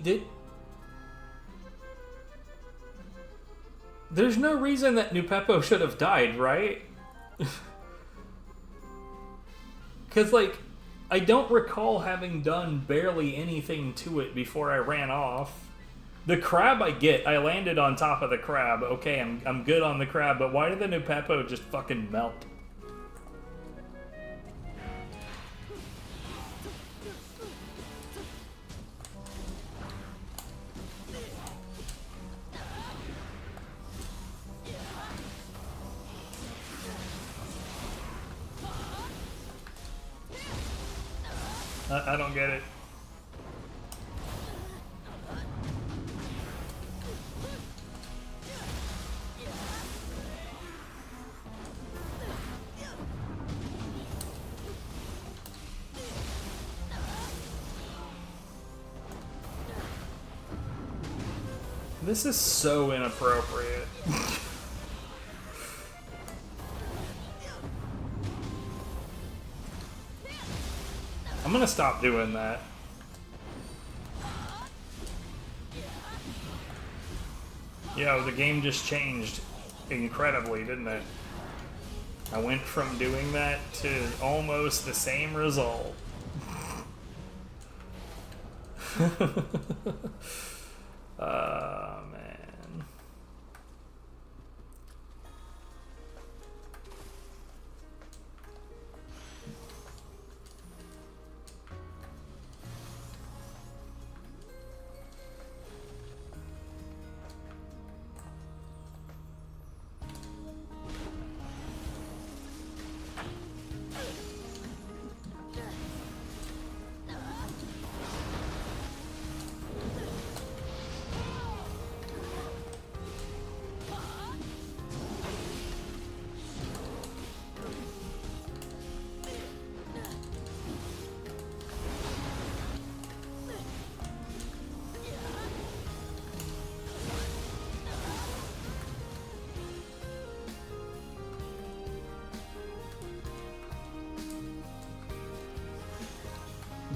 There's no reason that Nupepo should have died, right? Because, like, I don't recall having done barely anything to it before I ran off. The crab I get, I landed on top of the crab. Okay, I'm good on the crab, but why did the Nupepo just fucking melt? I don't get it. This is so inappropriate. I'm gonna stop doing that. Yo, the game just changed incredibly, didn't it? I went from doing that to almost the same result. Man.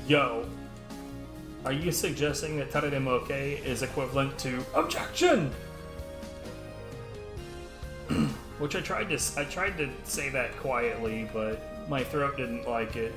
Yo, are you suggesting that Taredemoke is equivalent to objection? Which I tried to say that quietly, but my throat didn't like it.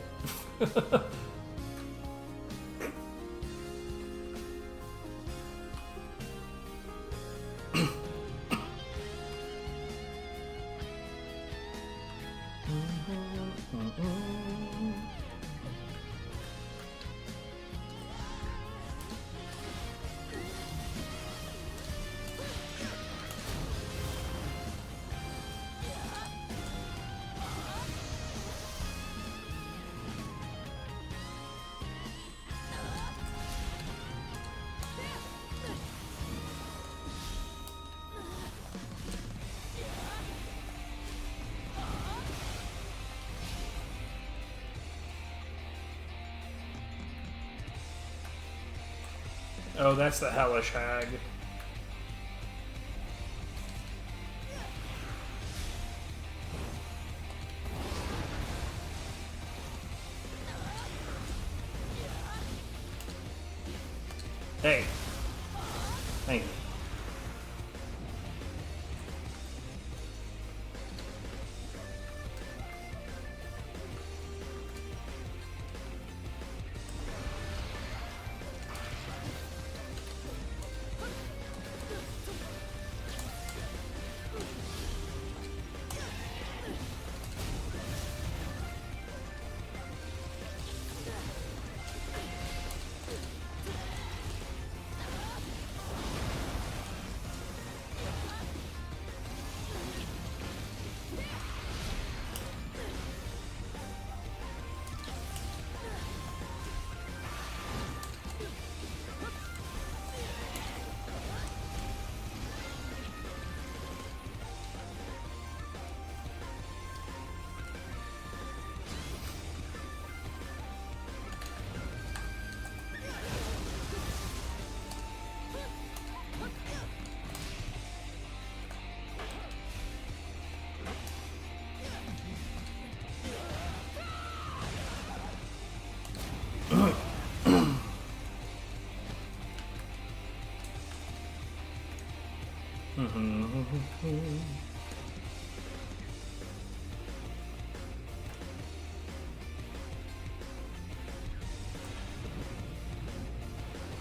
Oh, that's the hellish hag. Hey. Thank you.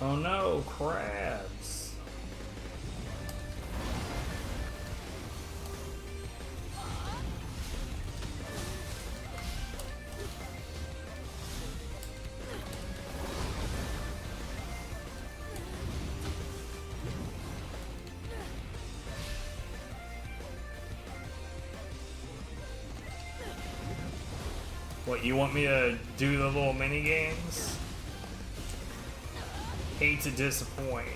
Oh no, crabs. What, you want me to do the little mini games? Hate to disappoint.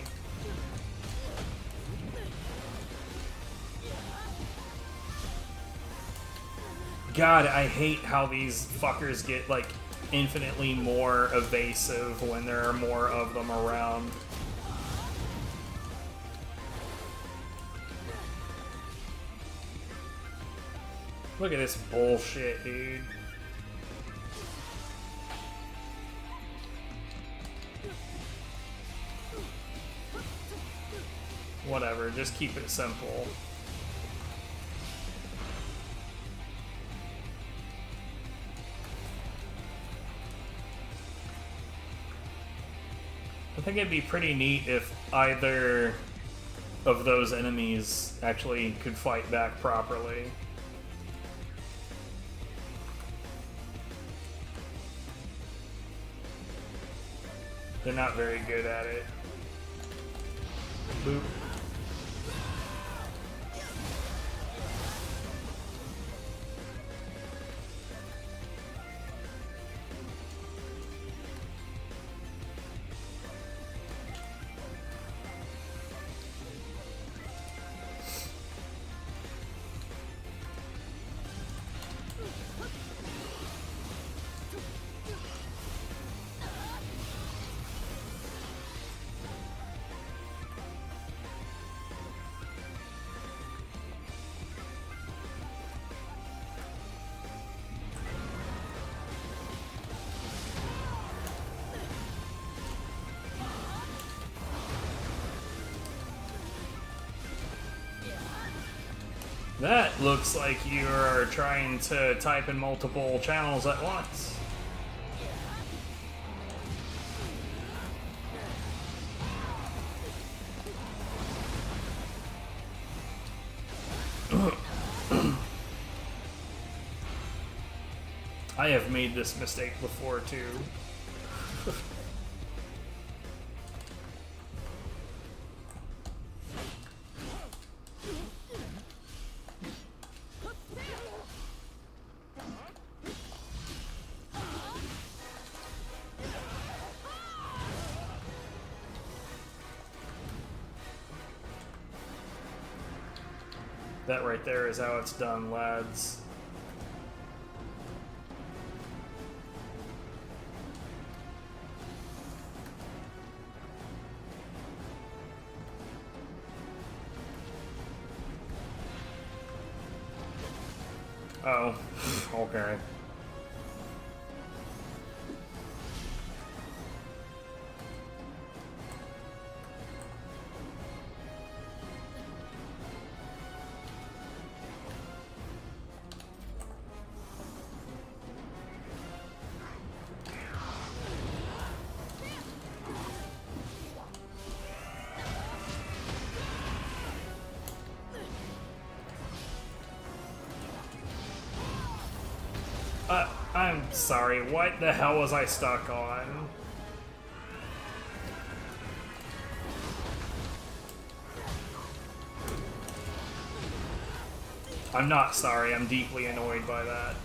God, I hate how these fuckers get, like, infinitely more evasive when there are more of them around. Look at this bullshit, dude. Whatever, just keep it simple. I think it'd be pretty neat if either of those enemies actually could fight back properly. They're not very good at it. Boop. That looks like you're trying to type in multiple channels at once. I have made this mistake before too. That right there is how it's done, lads. Oh, okay. I'm sorry, what the hell was I stuck on? I'm not sorry, I'm deeply annoyed by that.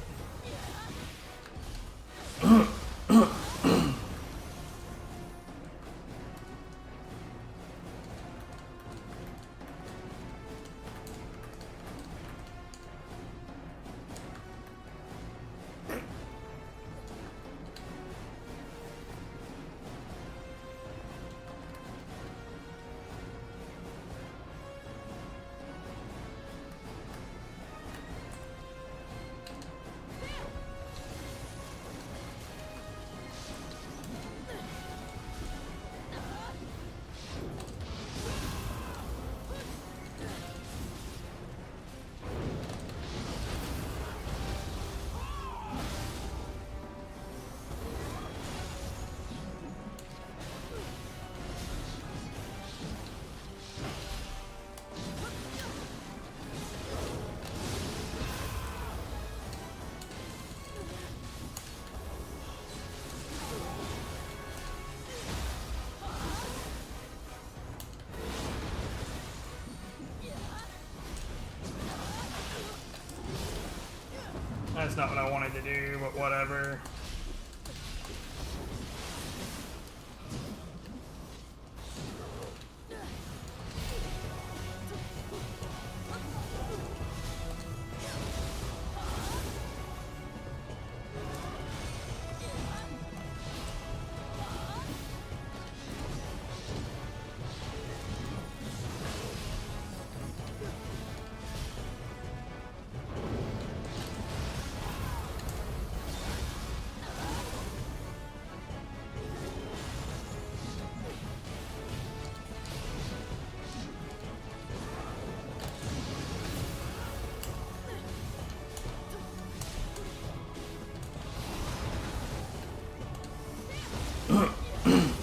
That's not what I wanted to do, but whatever.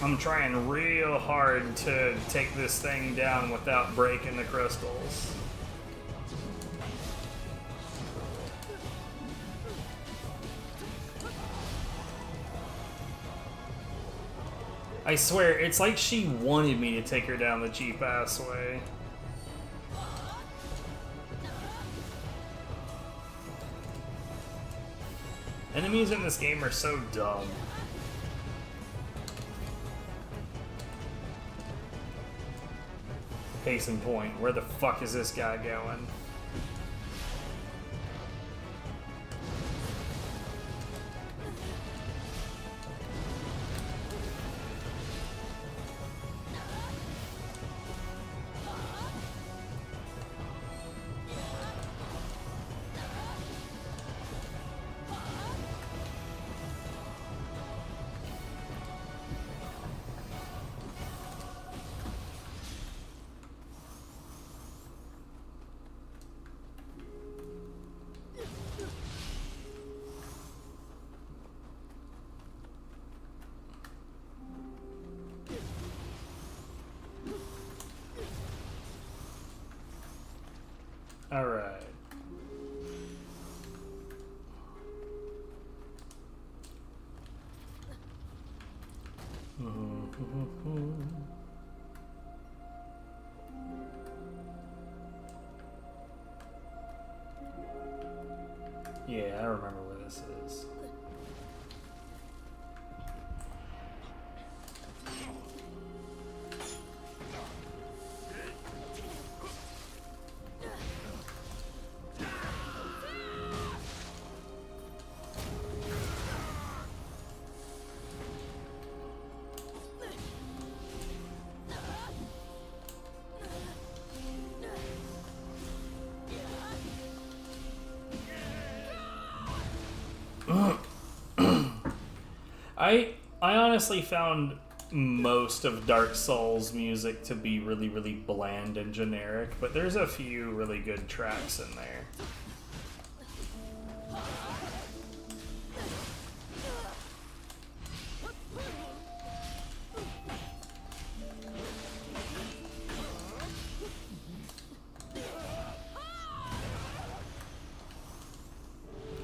I'm trying real hard to take this thing down without breaking the crystals. I swear, it's like she wanted me to take her down the cheap-ass way. Enemies in this game are so dumb. Case in point, where the fuck is this guy going? All right. Yeah, I remember where this is. I honestly found most of Dark Souls music to be really, really bland and generic, but there's a few really good tracks in there.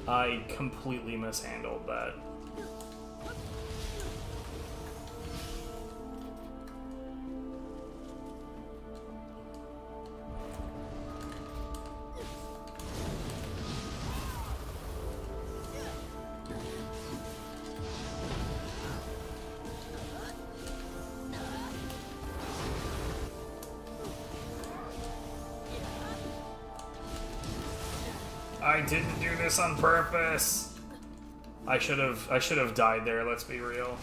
I completely mishandled that. I didn't do this on purpose. I should have died there, let's be real.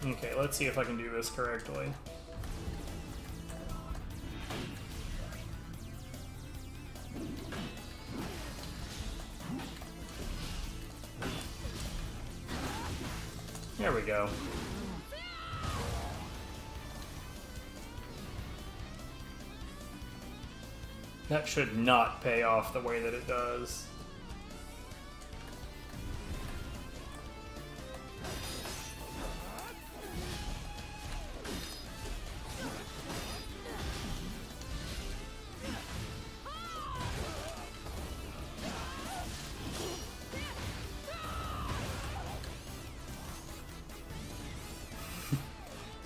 Okay, let's see if I can do this correctly. There we go. That should not pay off the way that it does.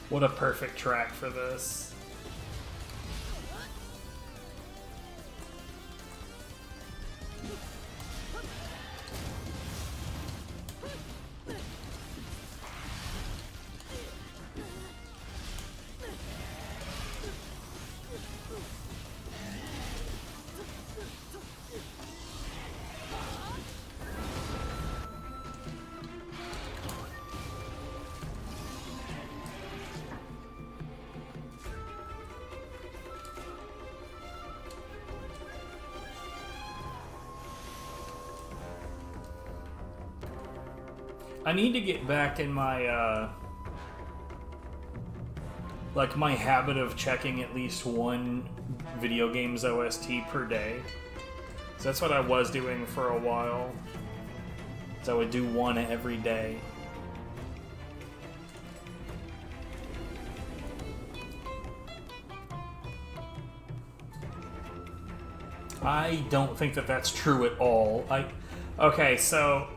What a perfect track for this. I need to get back in my, like, my habit of checking at least one video game's OST per day. So that's what I was doing for a while. So I would do one every day. I don't think that that's true at all. Okay, so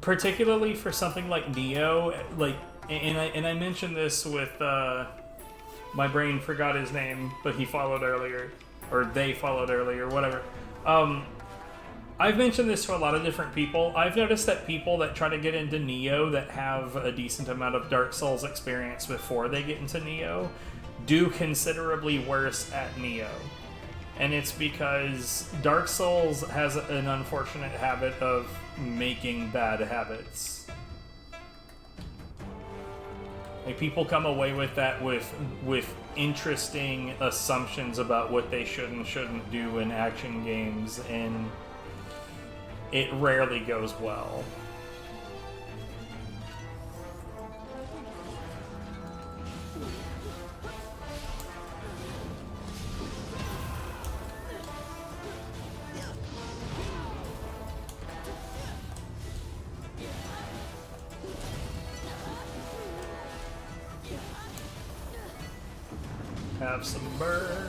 particularly for something like Nioh, like, and I mentioned this with my brain forgot his name, but he followed earlier, or they followed earlier, whatever. I've mentioned this to a lot of different people. I've noticed that people that try to get into Nioh that have a decent amount of Dark Souls experience before they get into Nioh do considerably worse at Nioh. And it's because Dark Souls has an unfortunate habit of making bad habits. Like, people come away with that with interesting assumptions about what they should and shouldn't do in action games, and it rarely goes well. Have some bird.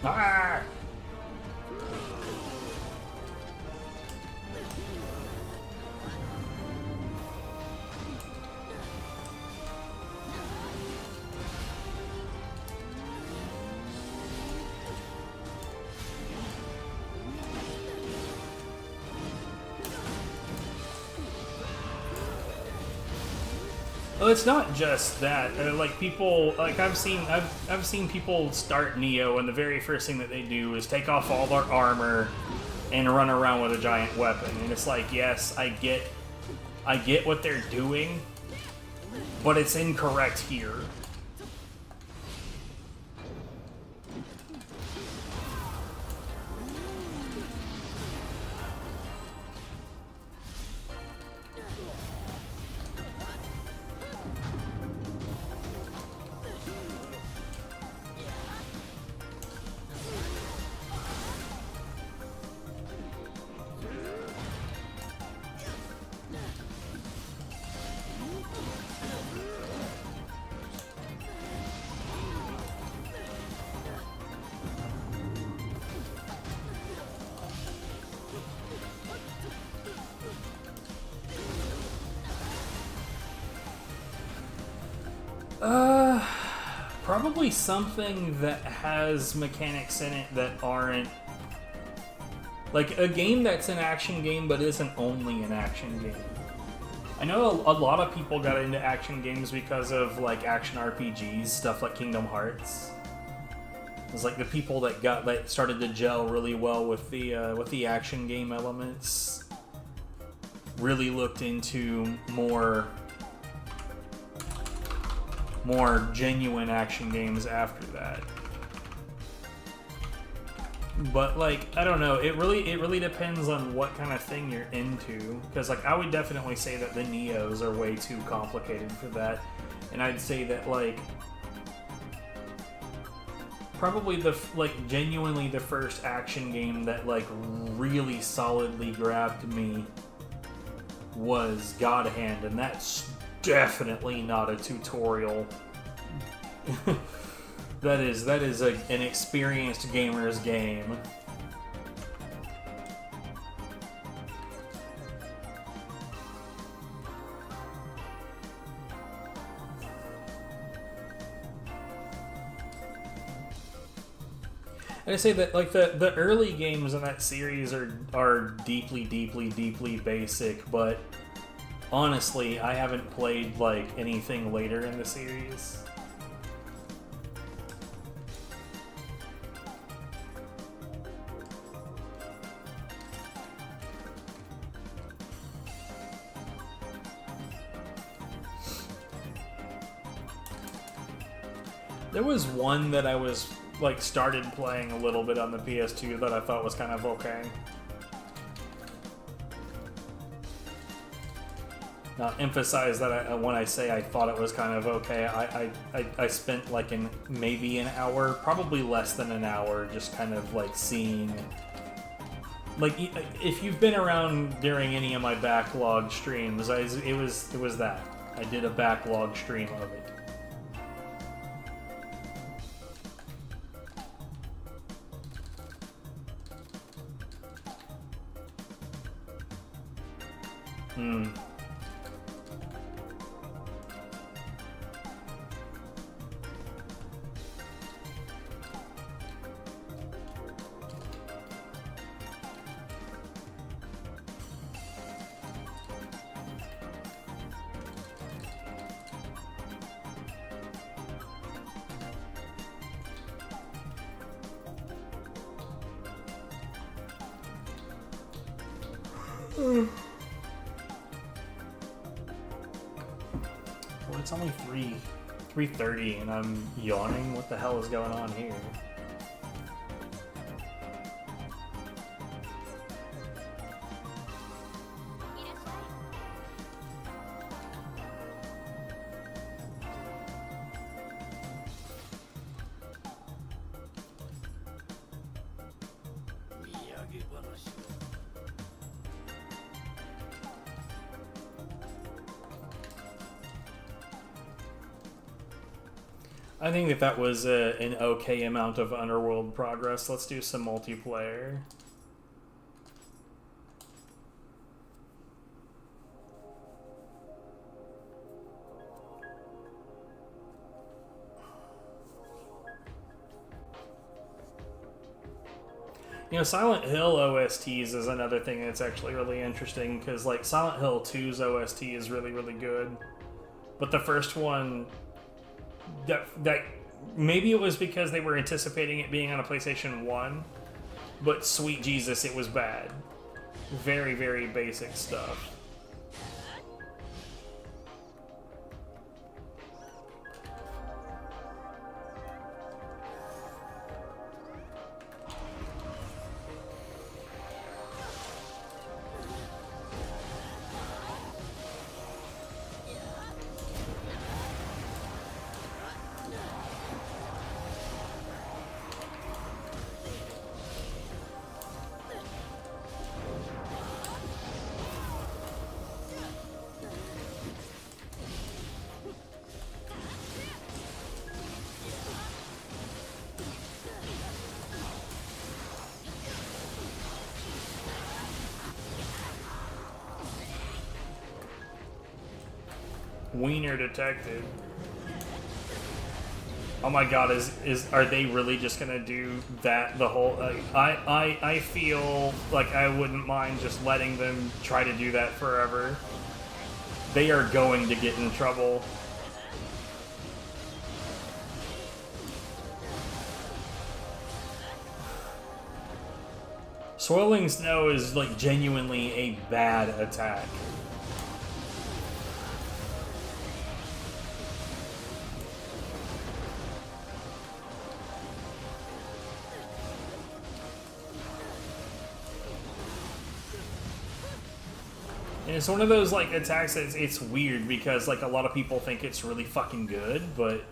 Ah! Well, it's not just that. Like, people, like, I've seen people start Nioh, and the very first thing that they do is take off all their armor and run around with a giant weapon. And it's like, yes, I get what they're doing, but it's incorrect here. Probably something that has mechanics in it that aren't... Like, a game that's an action game but isn't only an action game. I know a lot of people got into action games because of, like, action RPGs, stuff like Kingdom Hearts. It was like the people that started to gel really well with the action game elements really looked into more genuine action games after that. But like, I don't know, it really depends on what kind of thing you're into. Because like, I would definitely say that the Niohs are way too complicated for that. And I'd say that like, probably genuinely the first action game that like really solidly grabbed me was God Hand, and that's definitely not a tutorial. that is an experienced gamer's game. And I say that like the early games in that series are deeply basic, but honestly, I haven't played like anything later in the series. There was one that I was like started playing a little bit on the PS2 that I thought was kind of okay. Now, emphasize that when I say I thought it was kind of okay, I spent like maybe an hour, probably less than an hour, just kind of like seeing. Like, if you've been around during any of my backlog streams, it was that. I did a backlog stream of it. Well, it's only 3:30 and I'm yawning. What the hell is going on here? I think that was an okay amount of Underworld progress. Let's do some multiplayer. You know, Silent Hill OSTs is another thing that's actually really interesting, because like Silent Hill 2's OST is really, really good. But the first one, that maybe it was because they were anticipating it being on a PlayStation 1, but sweet Jesus, it was bad. Very, very basic stuff. Wiener detected. Oh my god, are they really just gonna do that the whole... I feel like I wouldn't mind just letting them try to do that forever. They are going to get in trouble. Swirling Snow is like genuinely a bad attack. And it's one of those like attacks that it's weird because like a lot of people think it's really fucking good, but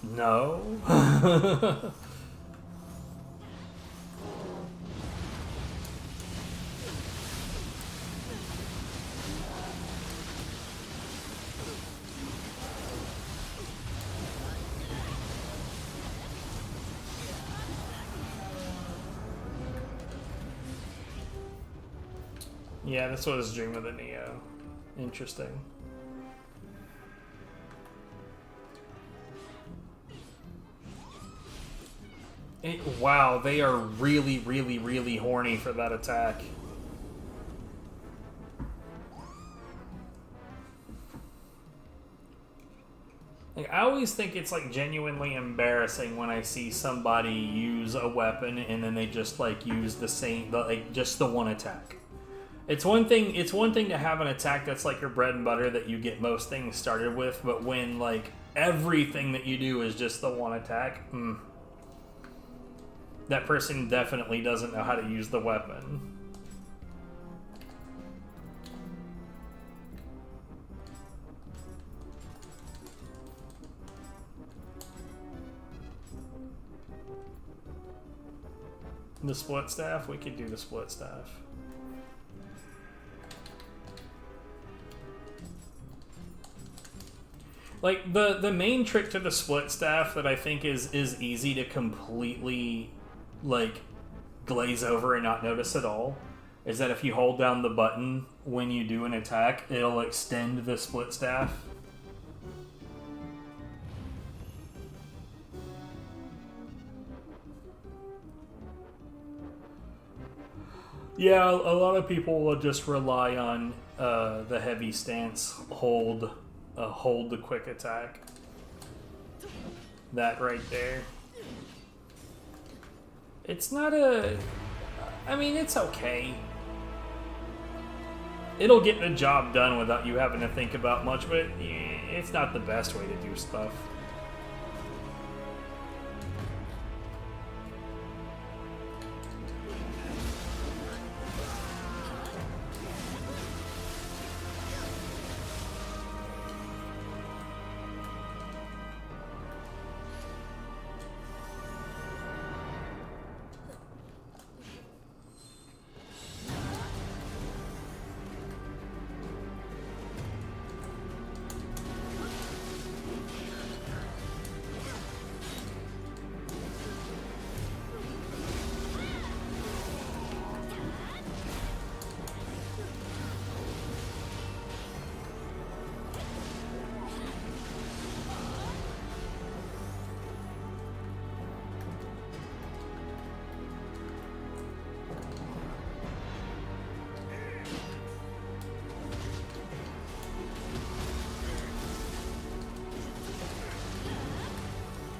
no. Yeah, this was Dream of the Nioh. Interesting. Wow, they are really, really, really horny for that attack. Like, I always think it's like genuinely embarrassing when I see somebody use a weapon and then they just like use the same, like just the one attack. It's one thing to have an attack that's like your bread and butter that you get most things started with, but when like everything that you do is just the one attack, that person definitely doesn't know how to use the weapon. The split staff? We could do the split staff. Like, the main trick to the split staff that I think is easy to completely, like, glaze over and not notice at all is that if you hold down the button when you do an attack, it'll extend the split staff. Yeah, a lot of people will just rely on the heavy stance, hold the quick attack. That right there. It's not a... I mean, it's okay. It'll get the job done without you having to think about much, but it's not the best way to do stuff.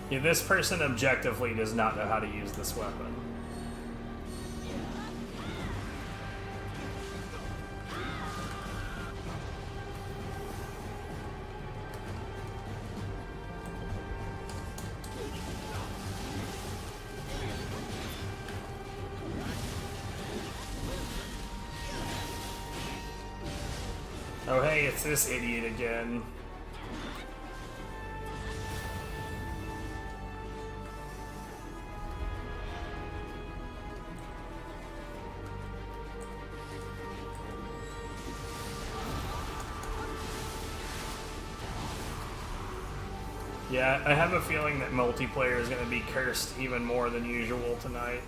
Yeah, this person objectively does not know how to use this weapon. Oh hey, it's this idiot again. Yeah, I have a feeling that multiplayer is going to be cursed even more than usual tonight.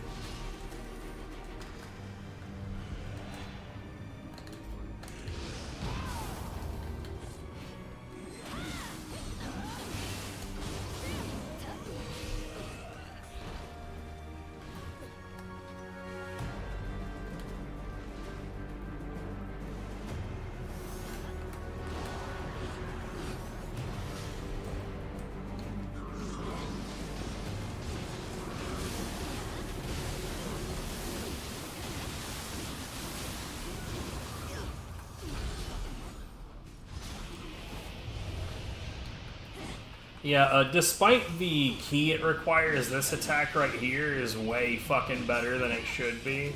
Yeah, despite the key it requires, this attack right here is way fucking better than it should be.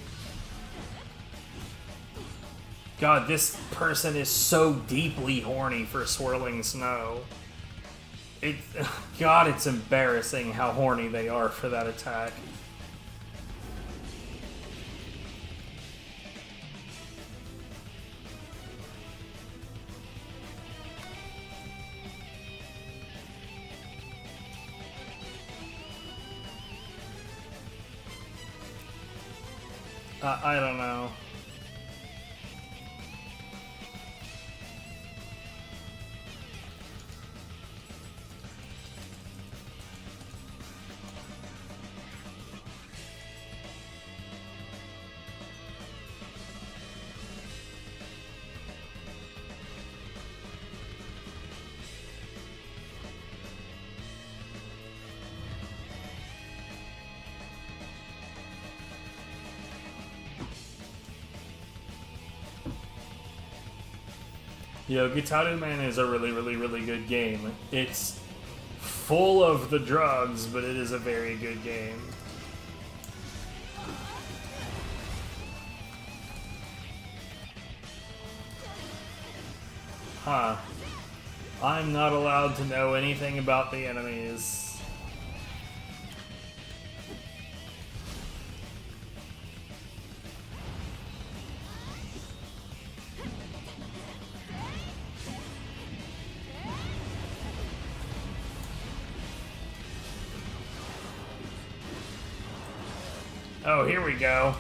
God, this person is so deeply horny for swirling snow. God, it's embarrassing how horny they are for that attack. I don't know. Yo, Gitaru Man is a really, really, really good game. It's full of the drugs, but it is a very good game. Huh. I'm not allowed to know anything about the enemies. Oh, here we go.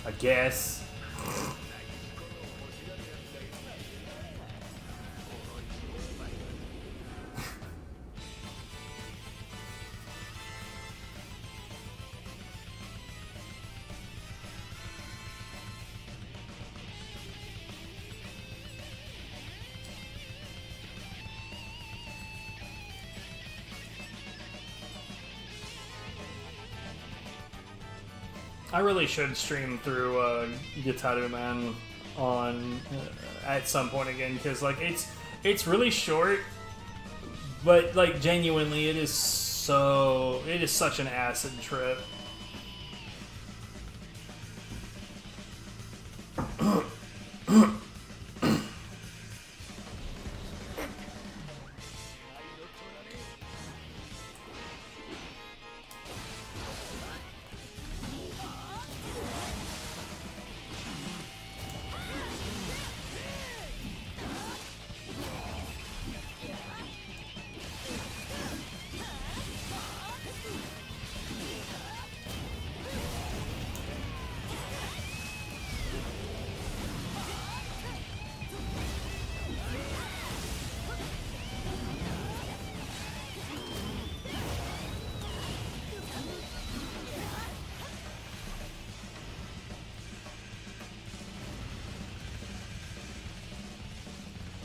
I guess. I really should stream through Gitaru Man on at some point again, because like it's really short, but like genuinely it is such an acid trip.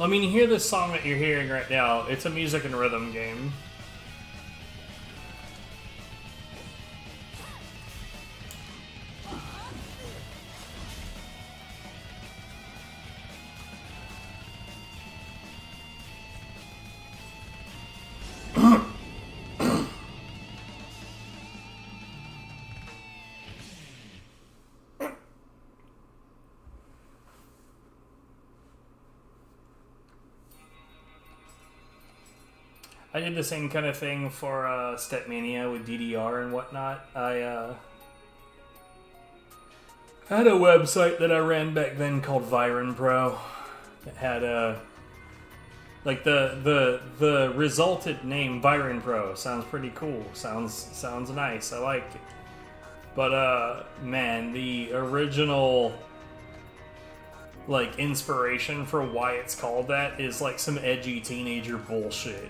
I mean, you hear this song that you're hearing right now, it's a music and rhythm game. I did the same kind of thing for StepMania with DDR and whatnot. I had a website that I ran back then called Viren Pro. It had like the resulted name Viren Pro sounds pretty cool. Sounds nice. I like it. But man, the original like inspiration for why it's called that is like some edgy teenager bullshit.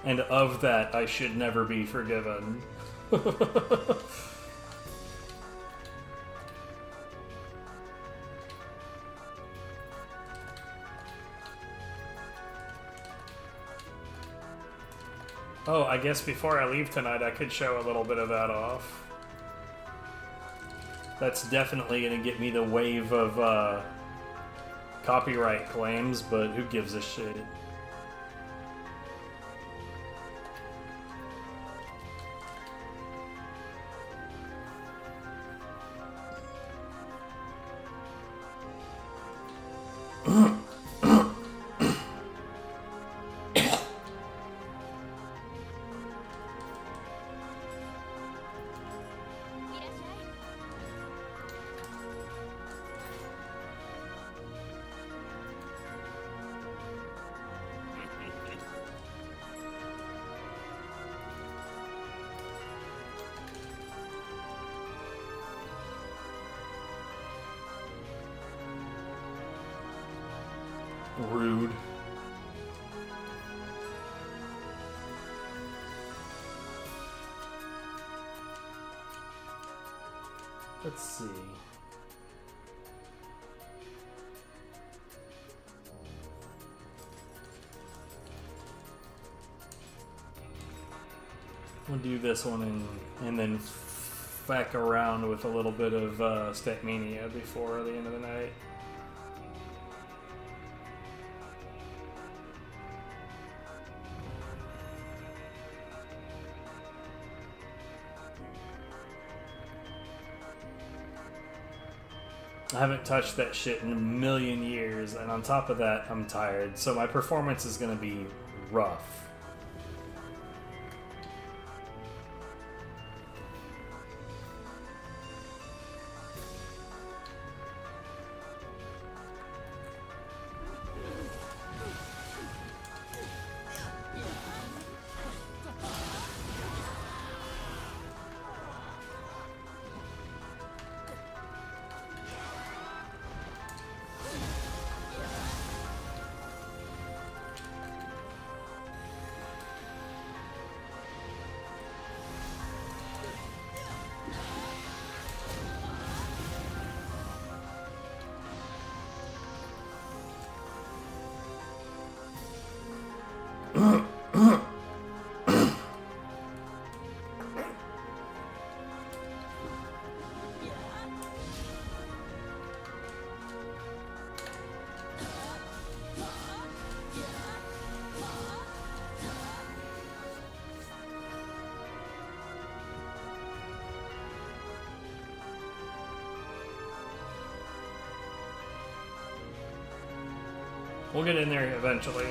And of that, I should never be forgiven. Oh, I guess before I leave tonight, I could show a little bit of that off. That's definitely going to get me the wave of copyright claims, but who gives a shit? Rude. Let's see. We'll do this one and then feck around with a little bit of StepMania before the end of the night. I haven't touched that shit in a million years, and on top of that, I'm tired, so my performance is going to be rough. We'll get in there eventually.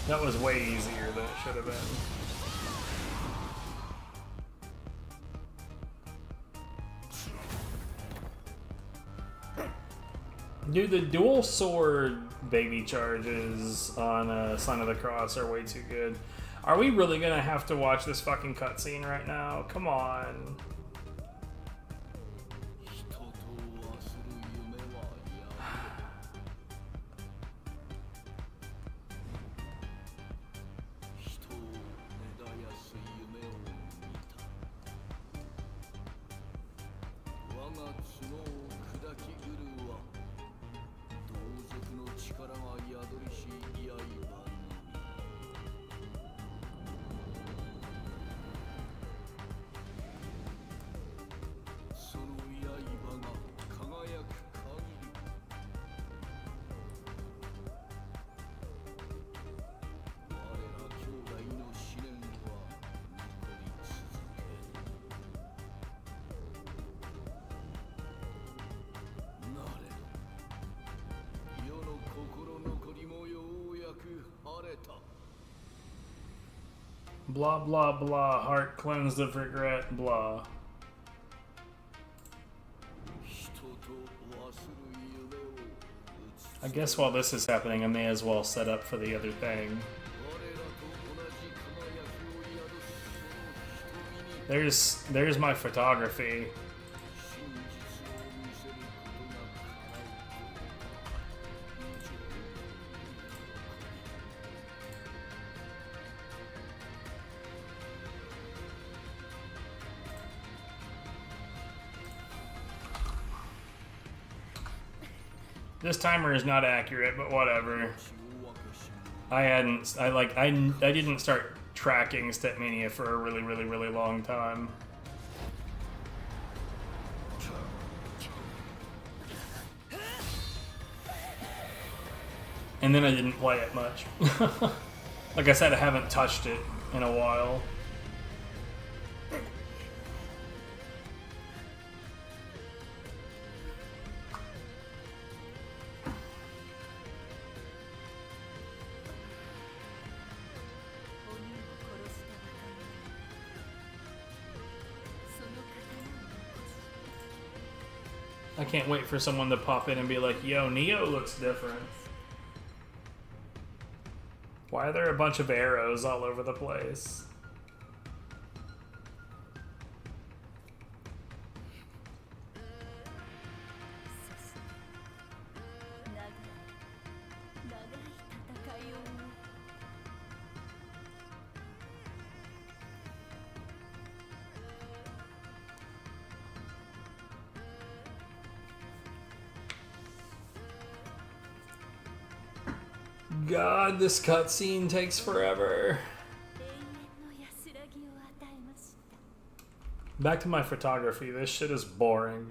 That was way easier than it should have been. Dude, the dual sword baby charges on Sign of the Cross are way too good. Are we really gonna have to watch this fucking cutscene right now? Come on. Blah blah blah, heart cleansed of regret, blah. I guess while this is happening, I may as well set up for the other thing. There's my photography. This timer is not accurate, but whatever. I didn't start tracking StepMania for a really long time. And then I didn't play it much. Like I said, I haven't touched it in a while. I can't wait for someone to pop in and be like, yo, Nioh looks different. Why are there a bunch of arrows all over the place? God, this cutscene takes forever. Back to my photography. This shit is boring.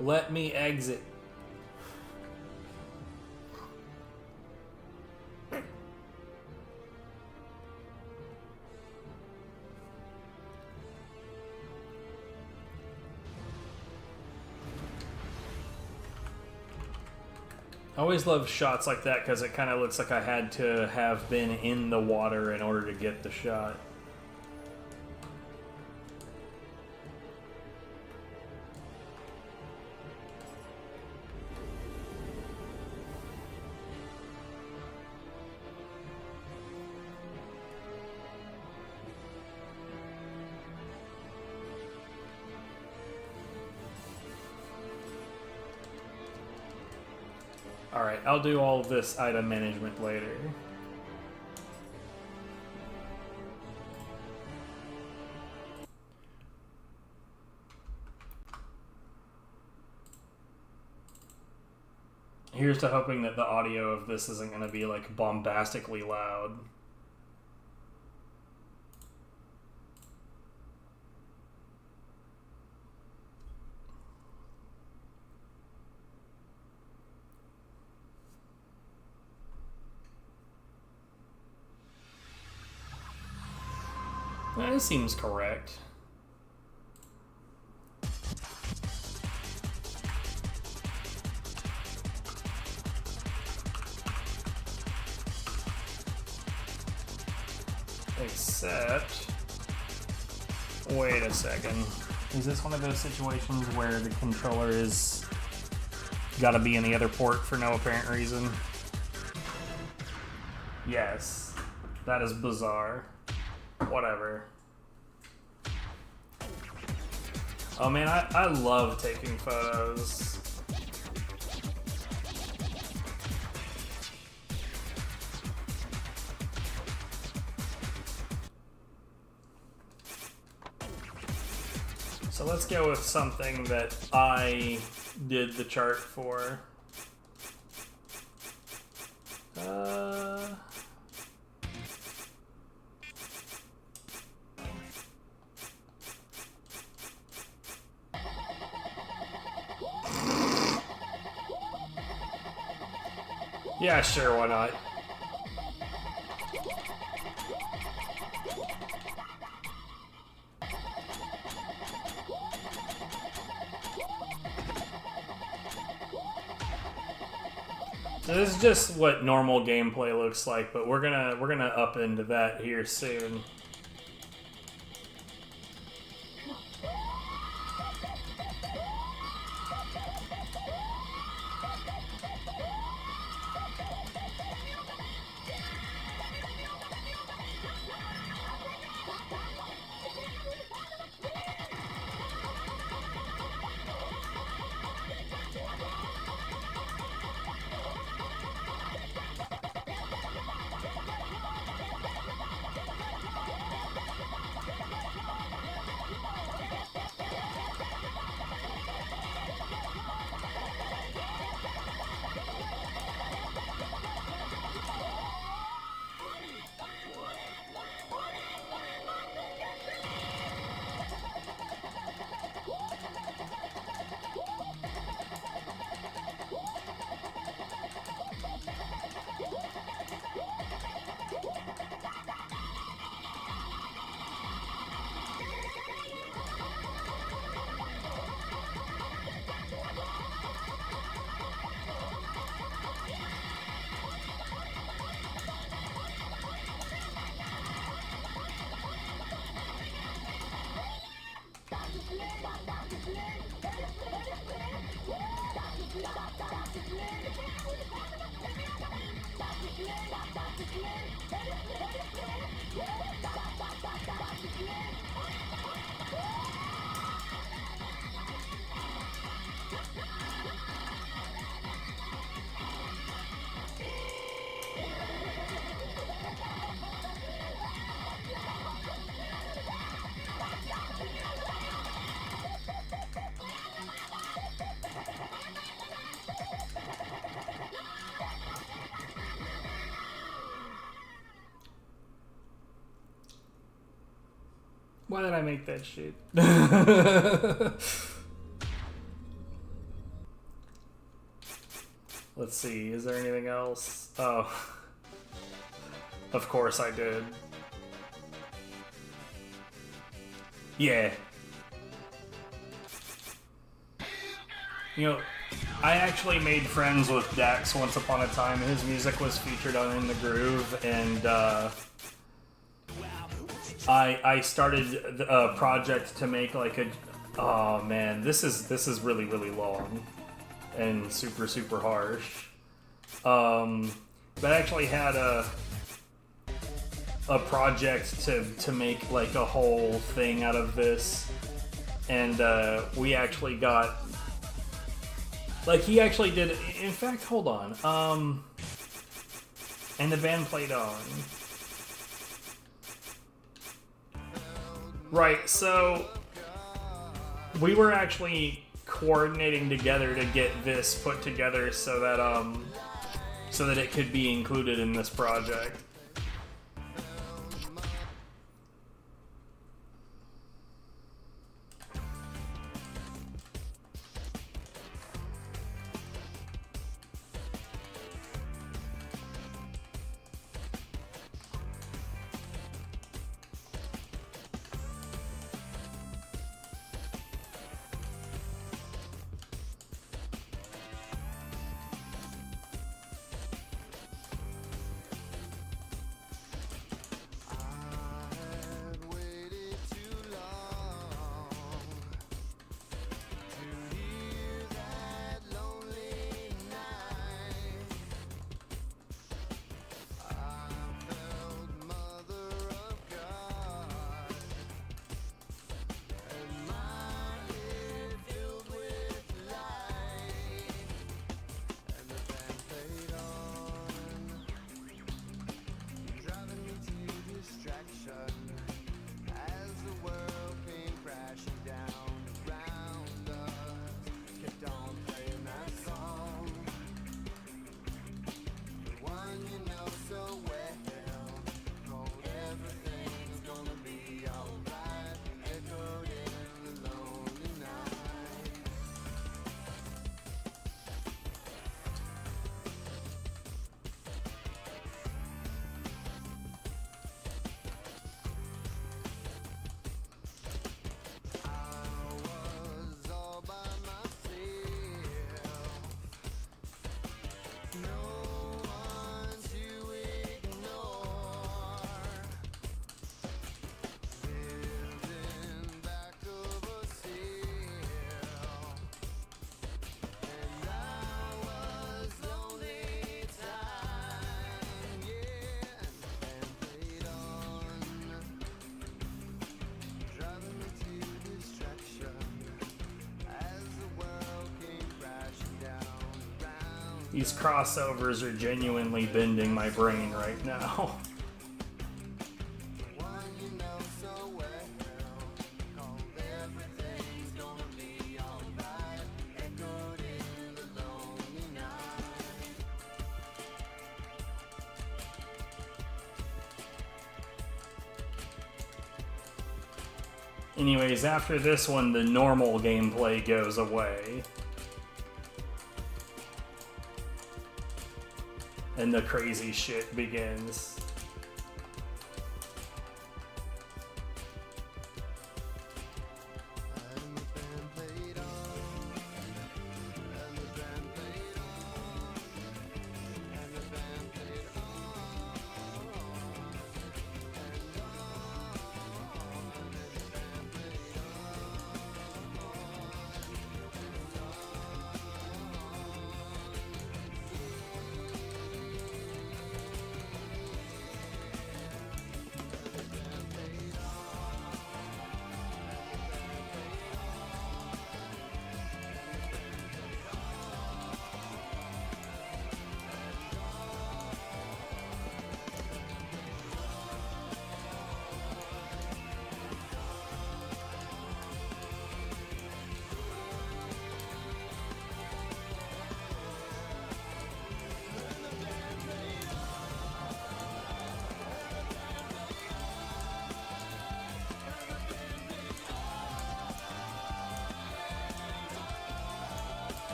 Let me exit. I always love shots like that because it kind of looks like I had to have been in the water in order to get the shot. Alright, I'll do all of this item management later. Here's to hoping that the audio of this isn't going to be like bombastically loud. That seems correct. Except... wait a second. Is this one of those situations where the controller is gotta be in the other port for no apparent reason? Yes. That is bizarre. Whatever. Oh man, I love taking photos. So let's go with something that I did the chart for. Yeah, sure, why not? So this is just what normal gameplay looks like, but we're gonna up into that here soon. Why did I make that shit? Let's see, is there anything else? Oh. Of course I did. Yeah. You know, I actually made friends with Dax once upon a time. His music was featured on In the Groove, and I started a project to make like a. Oh man, this is really really long and super super harsh. But I actually had a project to make like a whole thing out of this, and we actually got. Like, he actually did... In fact, hold on. And the band played on. Right, so... We were actually coordinating together to get this put together so that it could be included in this project. These crossovers are genuinely bending my brain right now. Anyways, after this one, the normal gameplay goes away. And the crazy shit begins.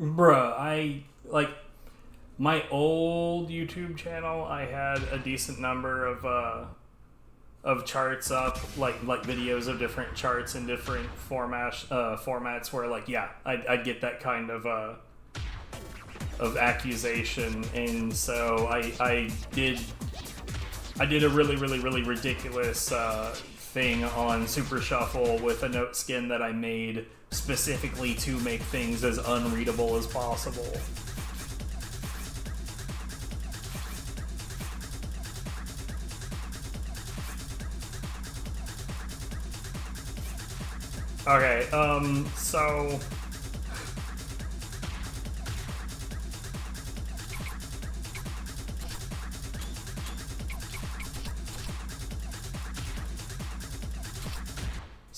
Bruh, my old YouTube channel, I had a decent number of charts up, like videos of different charts in different formats where, like, yeah, I'd get that kind of accusation, and so I did a really ridiculous thing on Super Shuffle with a note skin that I made specifically to make things as unreadable as possible. Okay, so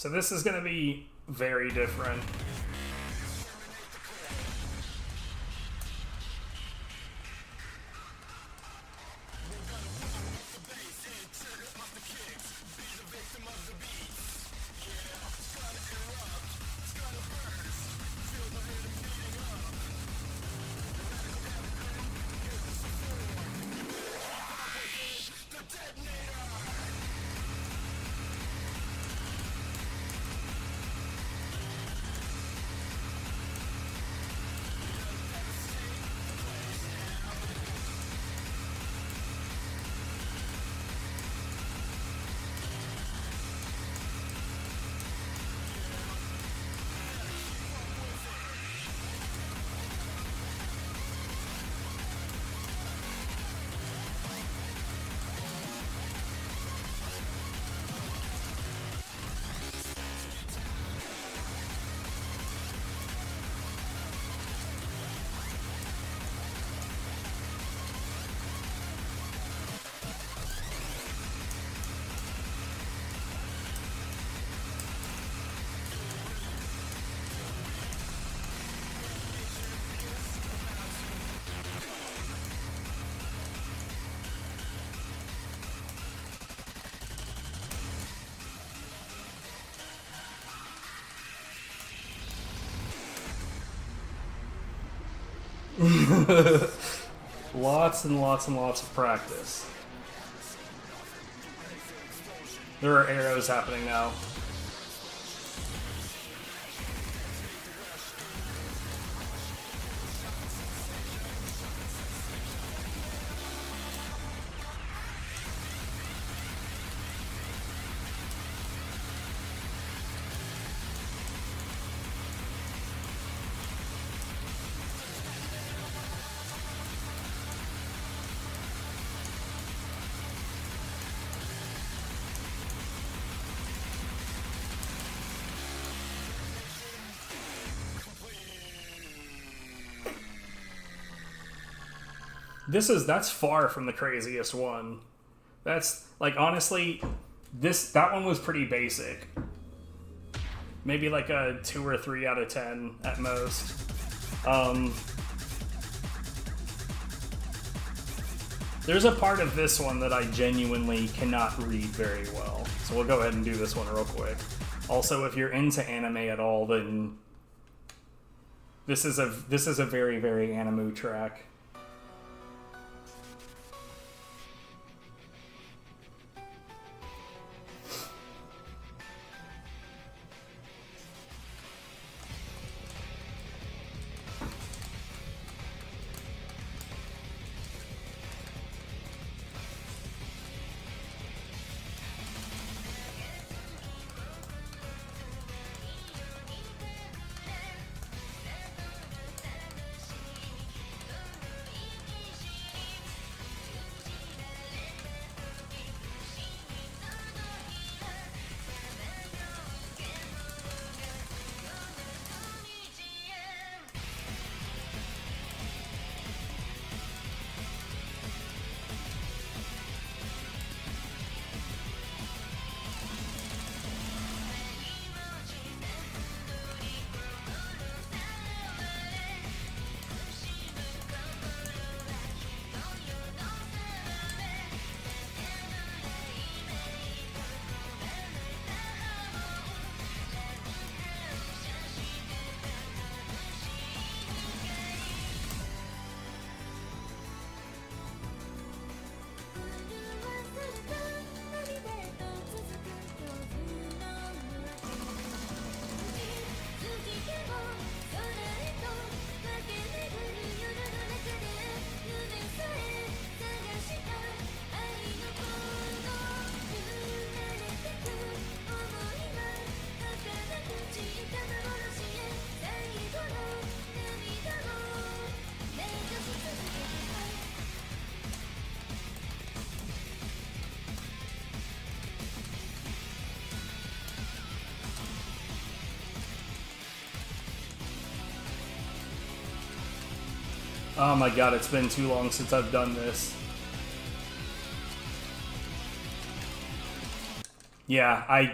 this is going to be very different. Lots and lots and lots of practice. There are arrows happening now. That's far from the craziest one. That's like honestly, that one was pretty basic. Maybe like a 2 or 3 out of 10 at most. There's a part of this one that I genuinely cannot read very well, so we'll go ahead and do this one real quick. Also, if you're into anime at all, then this is a very, very anime track. Oh my god, it's been too long since I've done this. Yeah,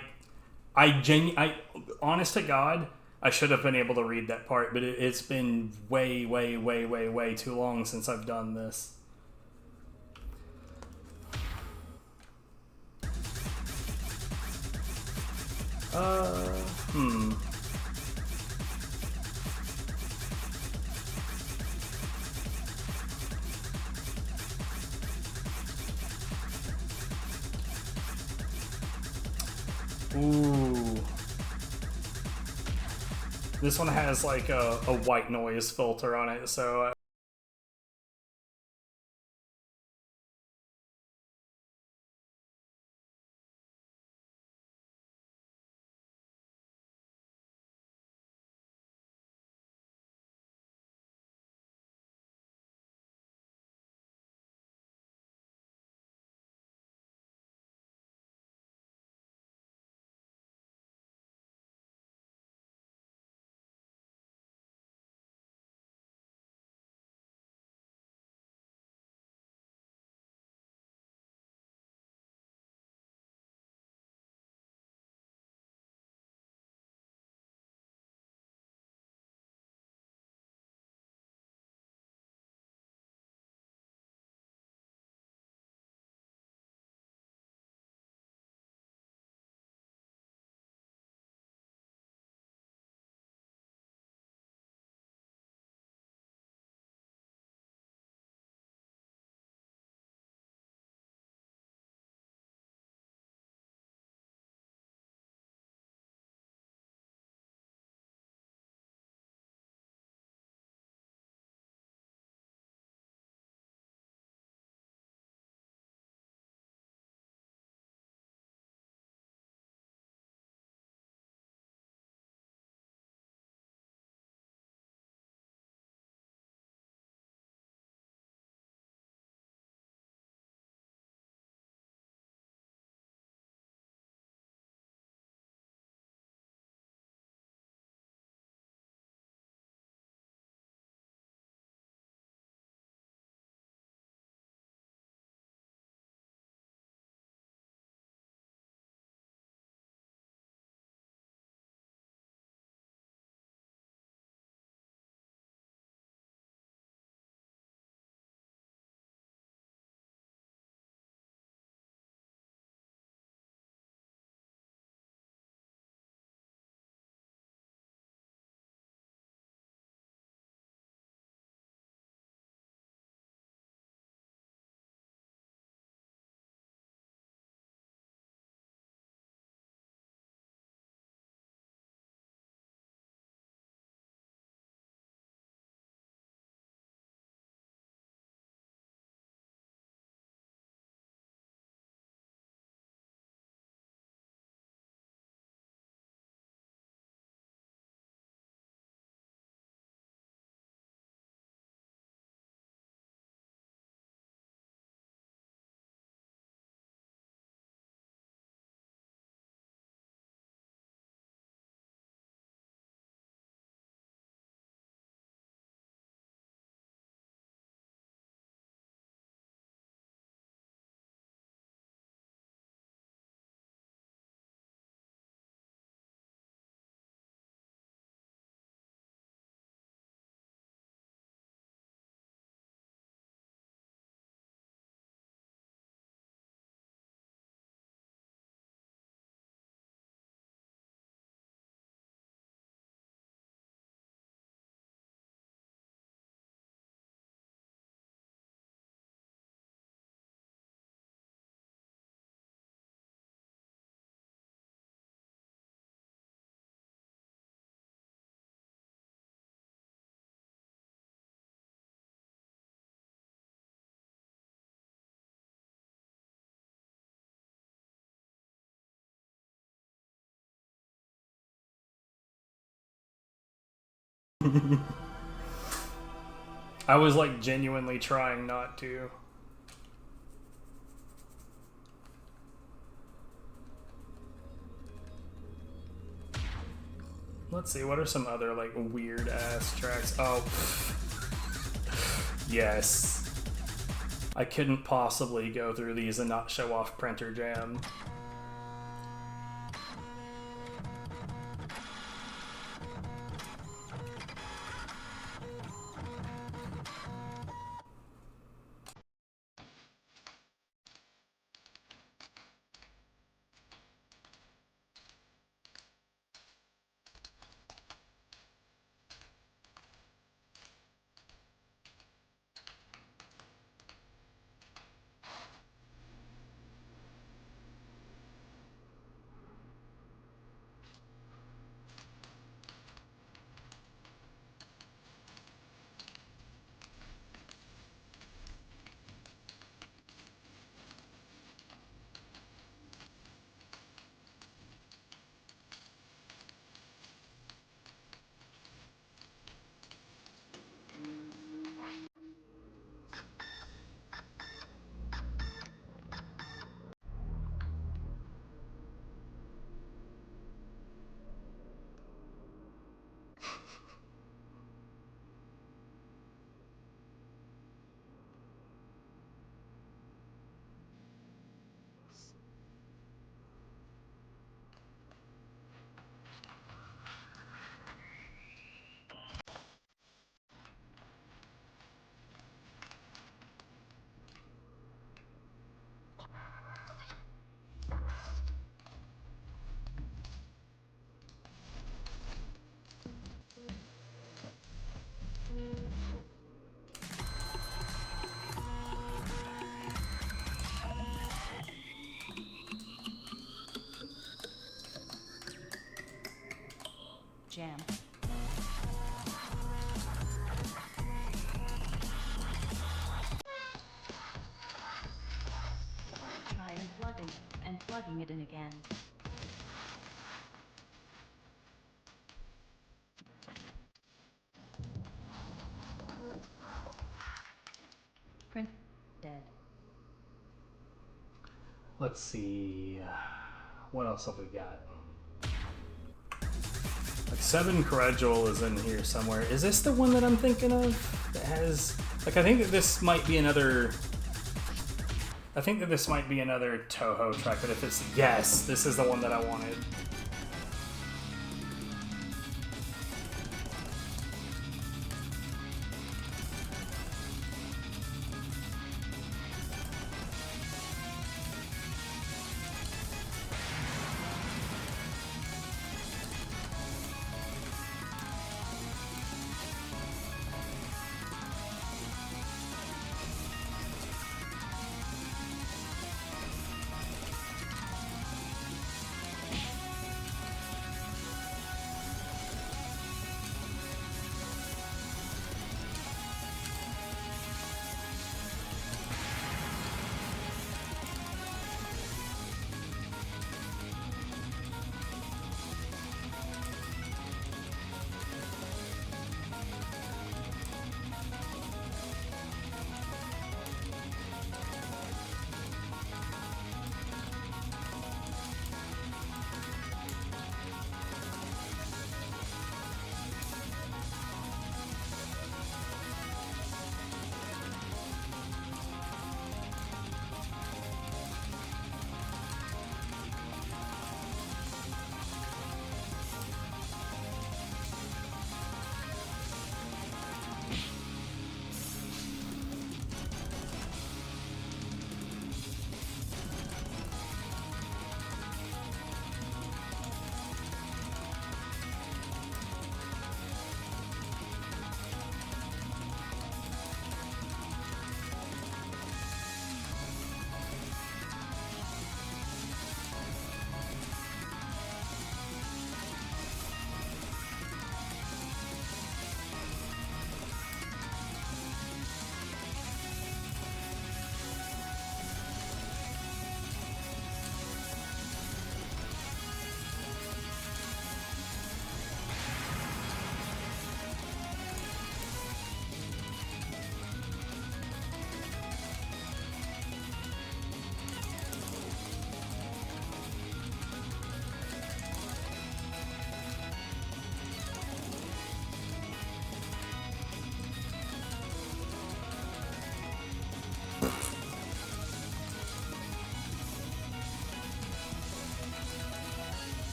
honest to God, I should have been able to read that part, but it's been way, way, way, way, way too long since I've done this. Hmm. Ooh. This one has like a white noise filter on it, so I was like genuinely trying not to. Let's see, what are some other like weird ass tracks? Oh, yes. I couldn't possibly go through these and not show off Printer Jam. Jam. Try plugging it in again. Print dead. Let's see. What else have we got? Like 7 Corregul is in here somewhere. Is this the one that I'm thinking of? That has like I think that this might be another Toho track, but if it's yes, this is the one that I wanted.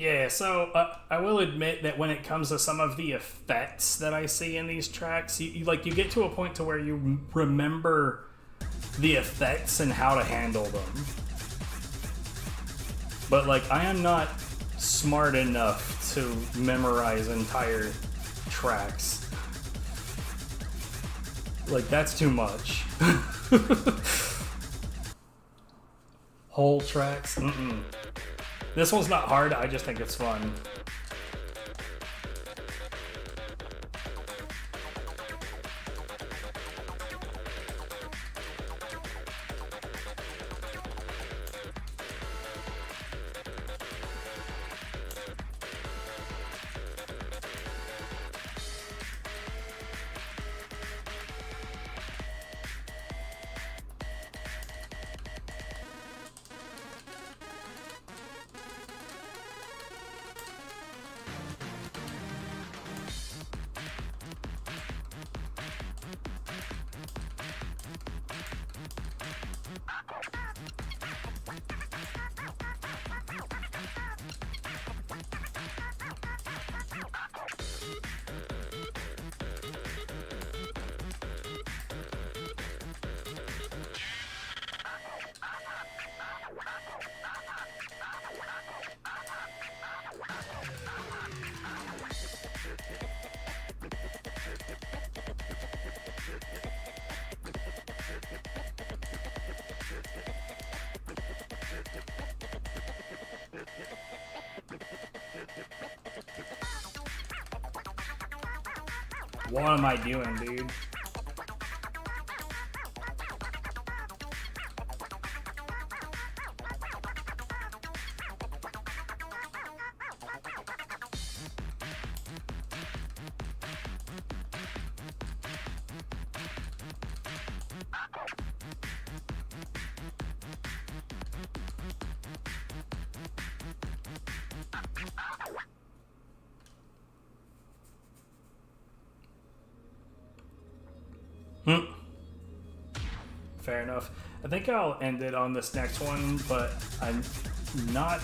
Yeah, so I will admit that when it comes to some of the effects that I see in these tracks, you get to a point to where you remember the effects and how to handle them. But like, I am not smart enough to memorize entire tracks. Like, that's too much. Whole tracks? Mm-mm. This one's not hard, I just think it's fun. What am I doing, dude? Fair enough. I think I'll end it on this next one, but I'm not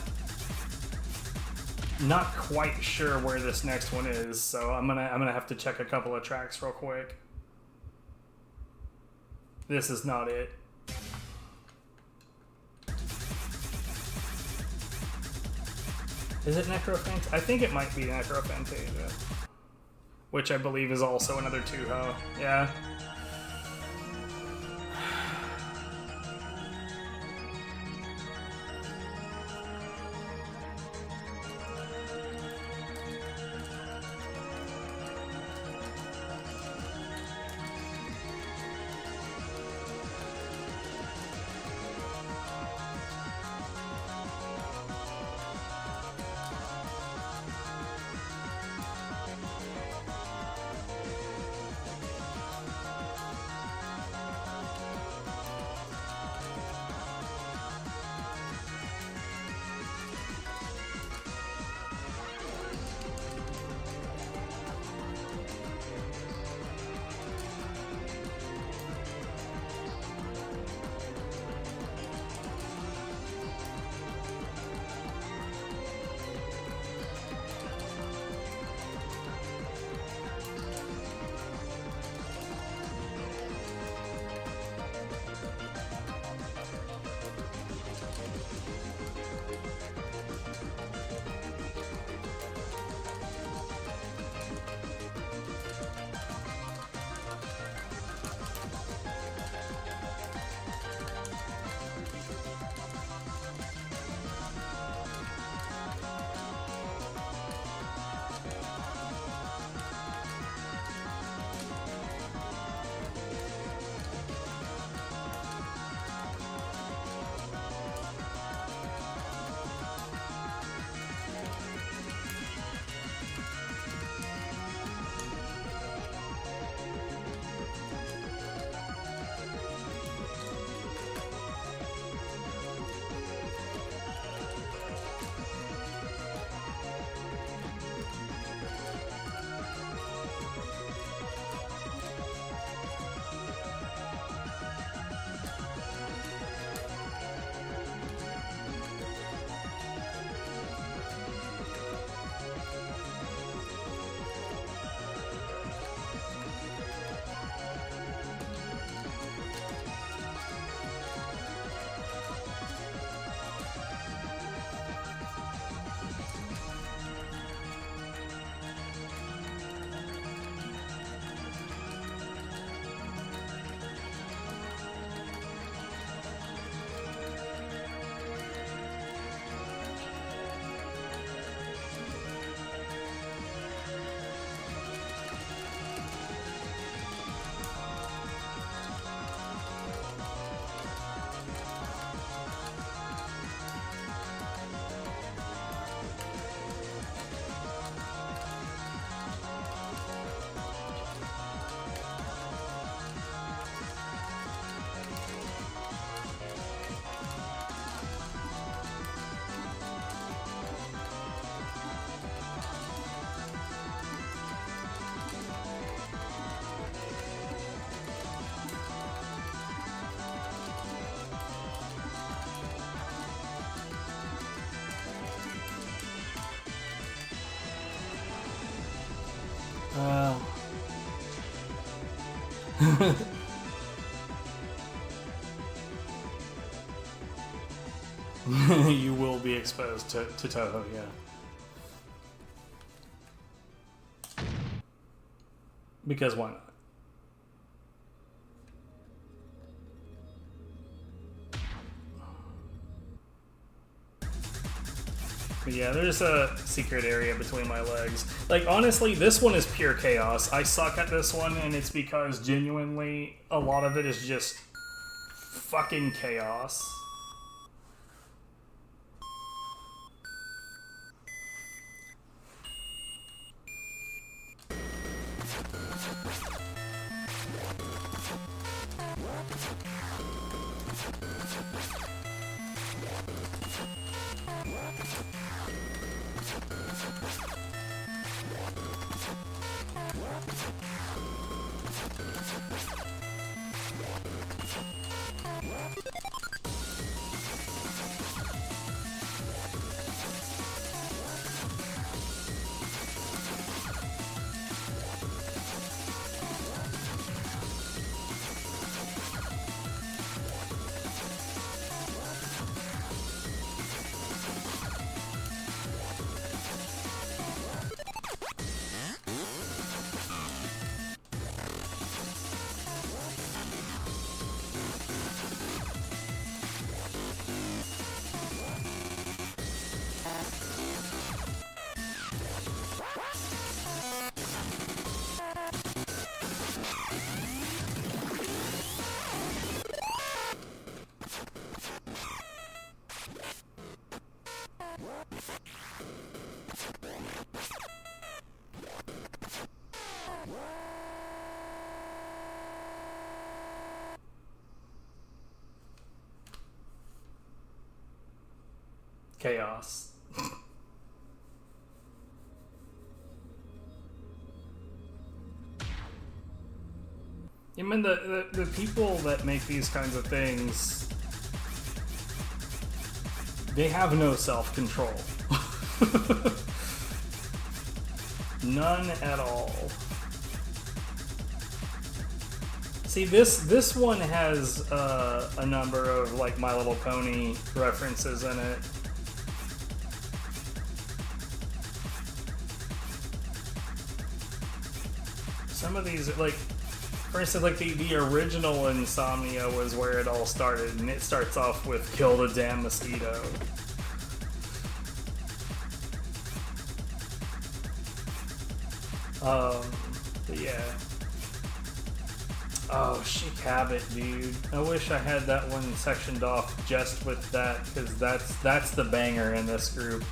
quite sure where this next one is, so I'm gonna have to check a couple of tracks real quick. This is not it. Is it Necrophantasia? I think it might be Necrophantasia, which I believe is also another Touhou. Yeah. You will be exposed to Toho, yeah. Because why not? But yeah, there's a secret area between my legs. Like, honestly, this one is pure chaos. I suck at this one, and it's because genuinely a lot of it is just fucking chaos. Chaos. I mean, the people that make these kinds of things, they have no self-control. None at all. See, this one has a number of, like, My Little Pony references in it. Some of these, like, for instance, like the original Insomnia was where it all started, and it starts off with "Kill the damn mosquito." But yeah. Oh, Chic Habit, dude. I wish I had that one sectioned off just with that, because that's the banger in this group.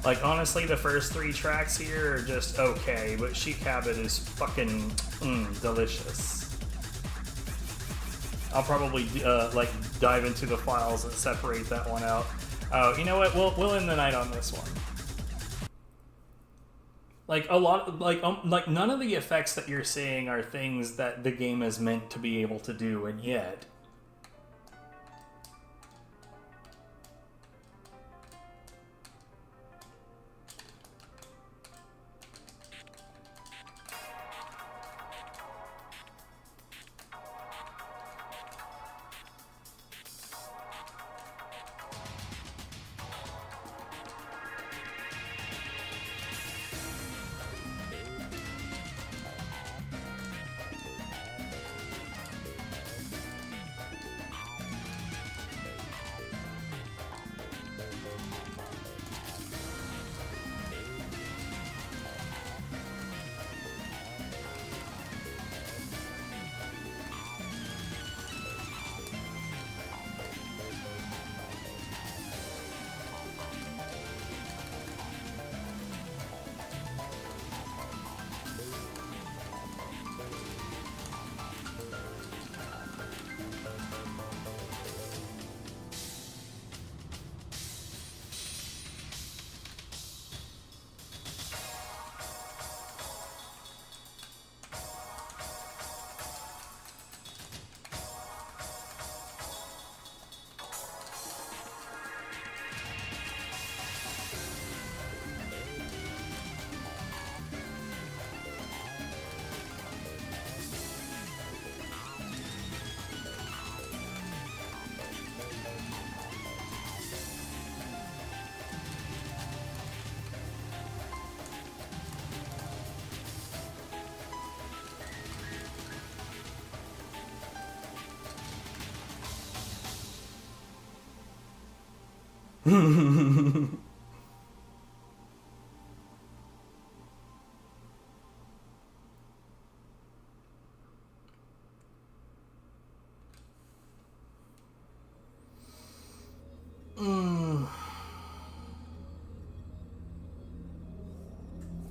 Like, honestly, the first 3 tracks here are just okay, but Chic Habit is fucking delicious. I'll probably like dive into the files and separate that one out. Oh, you know what? We'll end the night on this one. Like a lot, like none of the effects that you're seeing are things that the game is meant to be able to do, and yet.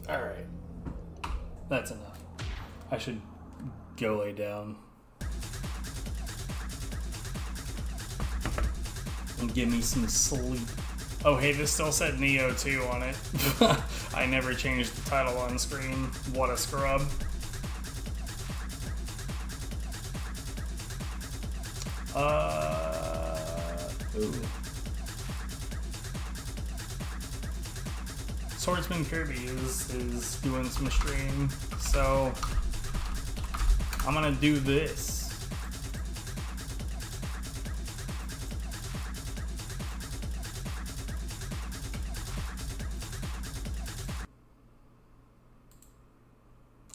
Alright. That's enough. I should go lay down. And give me some sleep. Oh hey, this still said Nioh 2 on it. I never changed the title on screen. What a scrub. Ooh. Swordsman Kirby is doing some stream, so I'm gonna do this.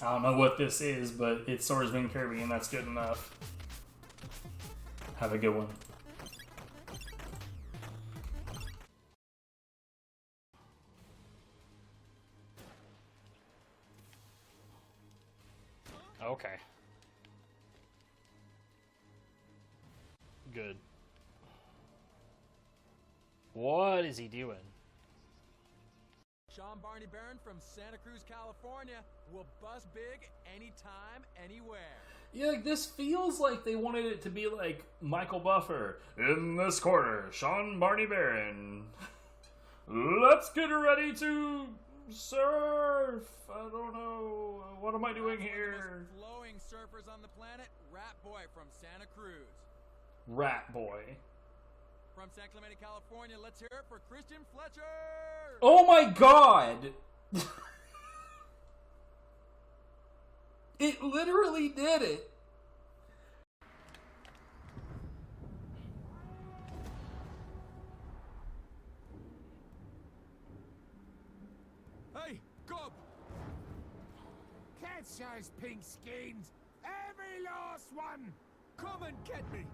I don't know what this is, but it's Swordsman Kirby, and that's good enough. Have a good one. Okay. Good. What is he doing? Sean Barney Barron from Santa Cruz, California will bust big anytime, anywhere. Yeah, like, this feels like they wanted it to be like Michael Buffer. In this corner, Sean Barney Barron. Let's get ready to surf. I don't know. What am I doing here? The most flowing surfers on the planet, Rat Boy from Santa Cruz. Rat Boy. From San Clemente, California, let's hear it for Christian Fletcher! Oh my god! It literally did it! Hey, Gob! Catch those pink skins! Every last one! Come and get me!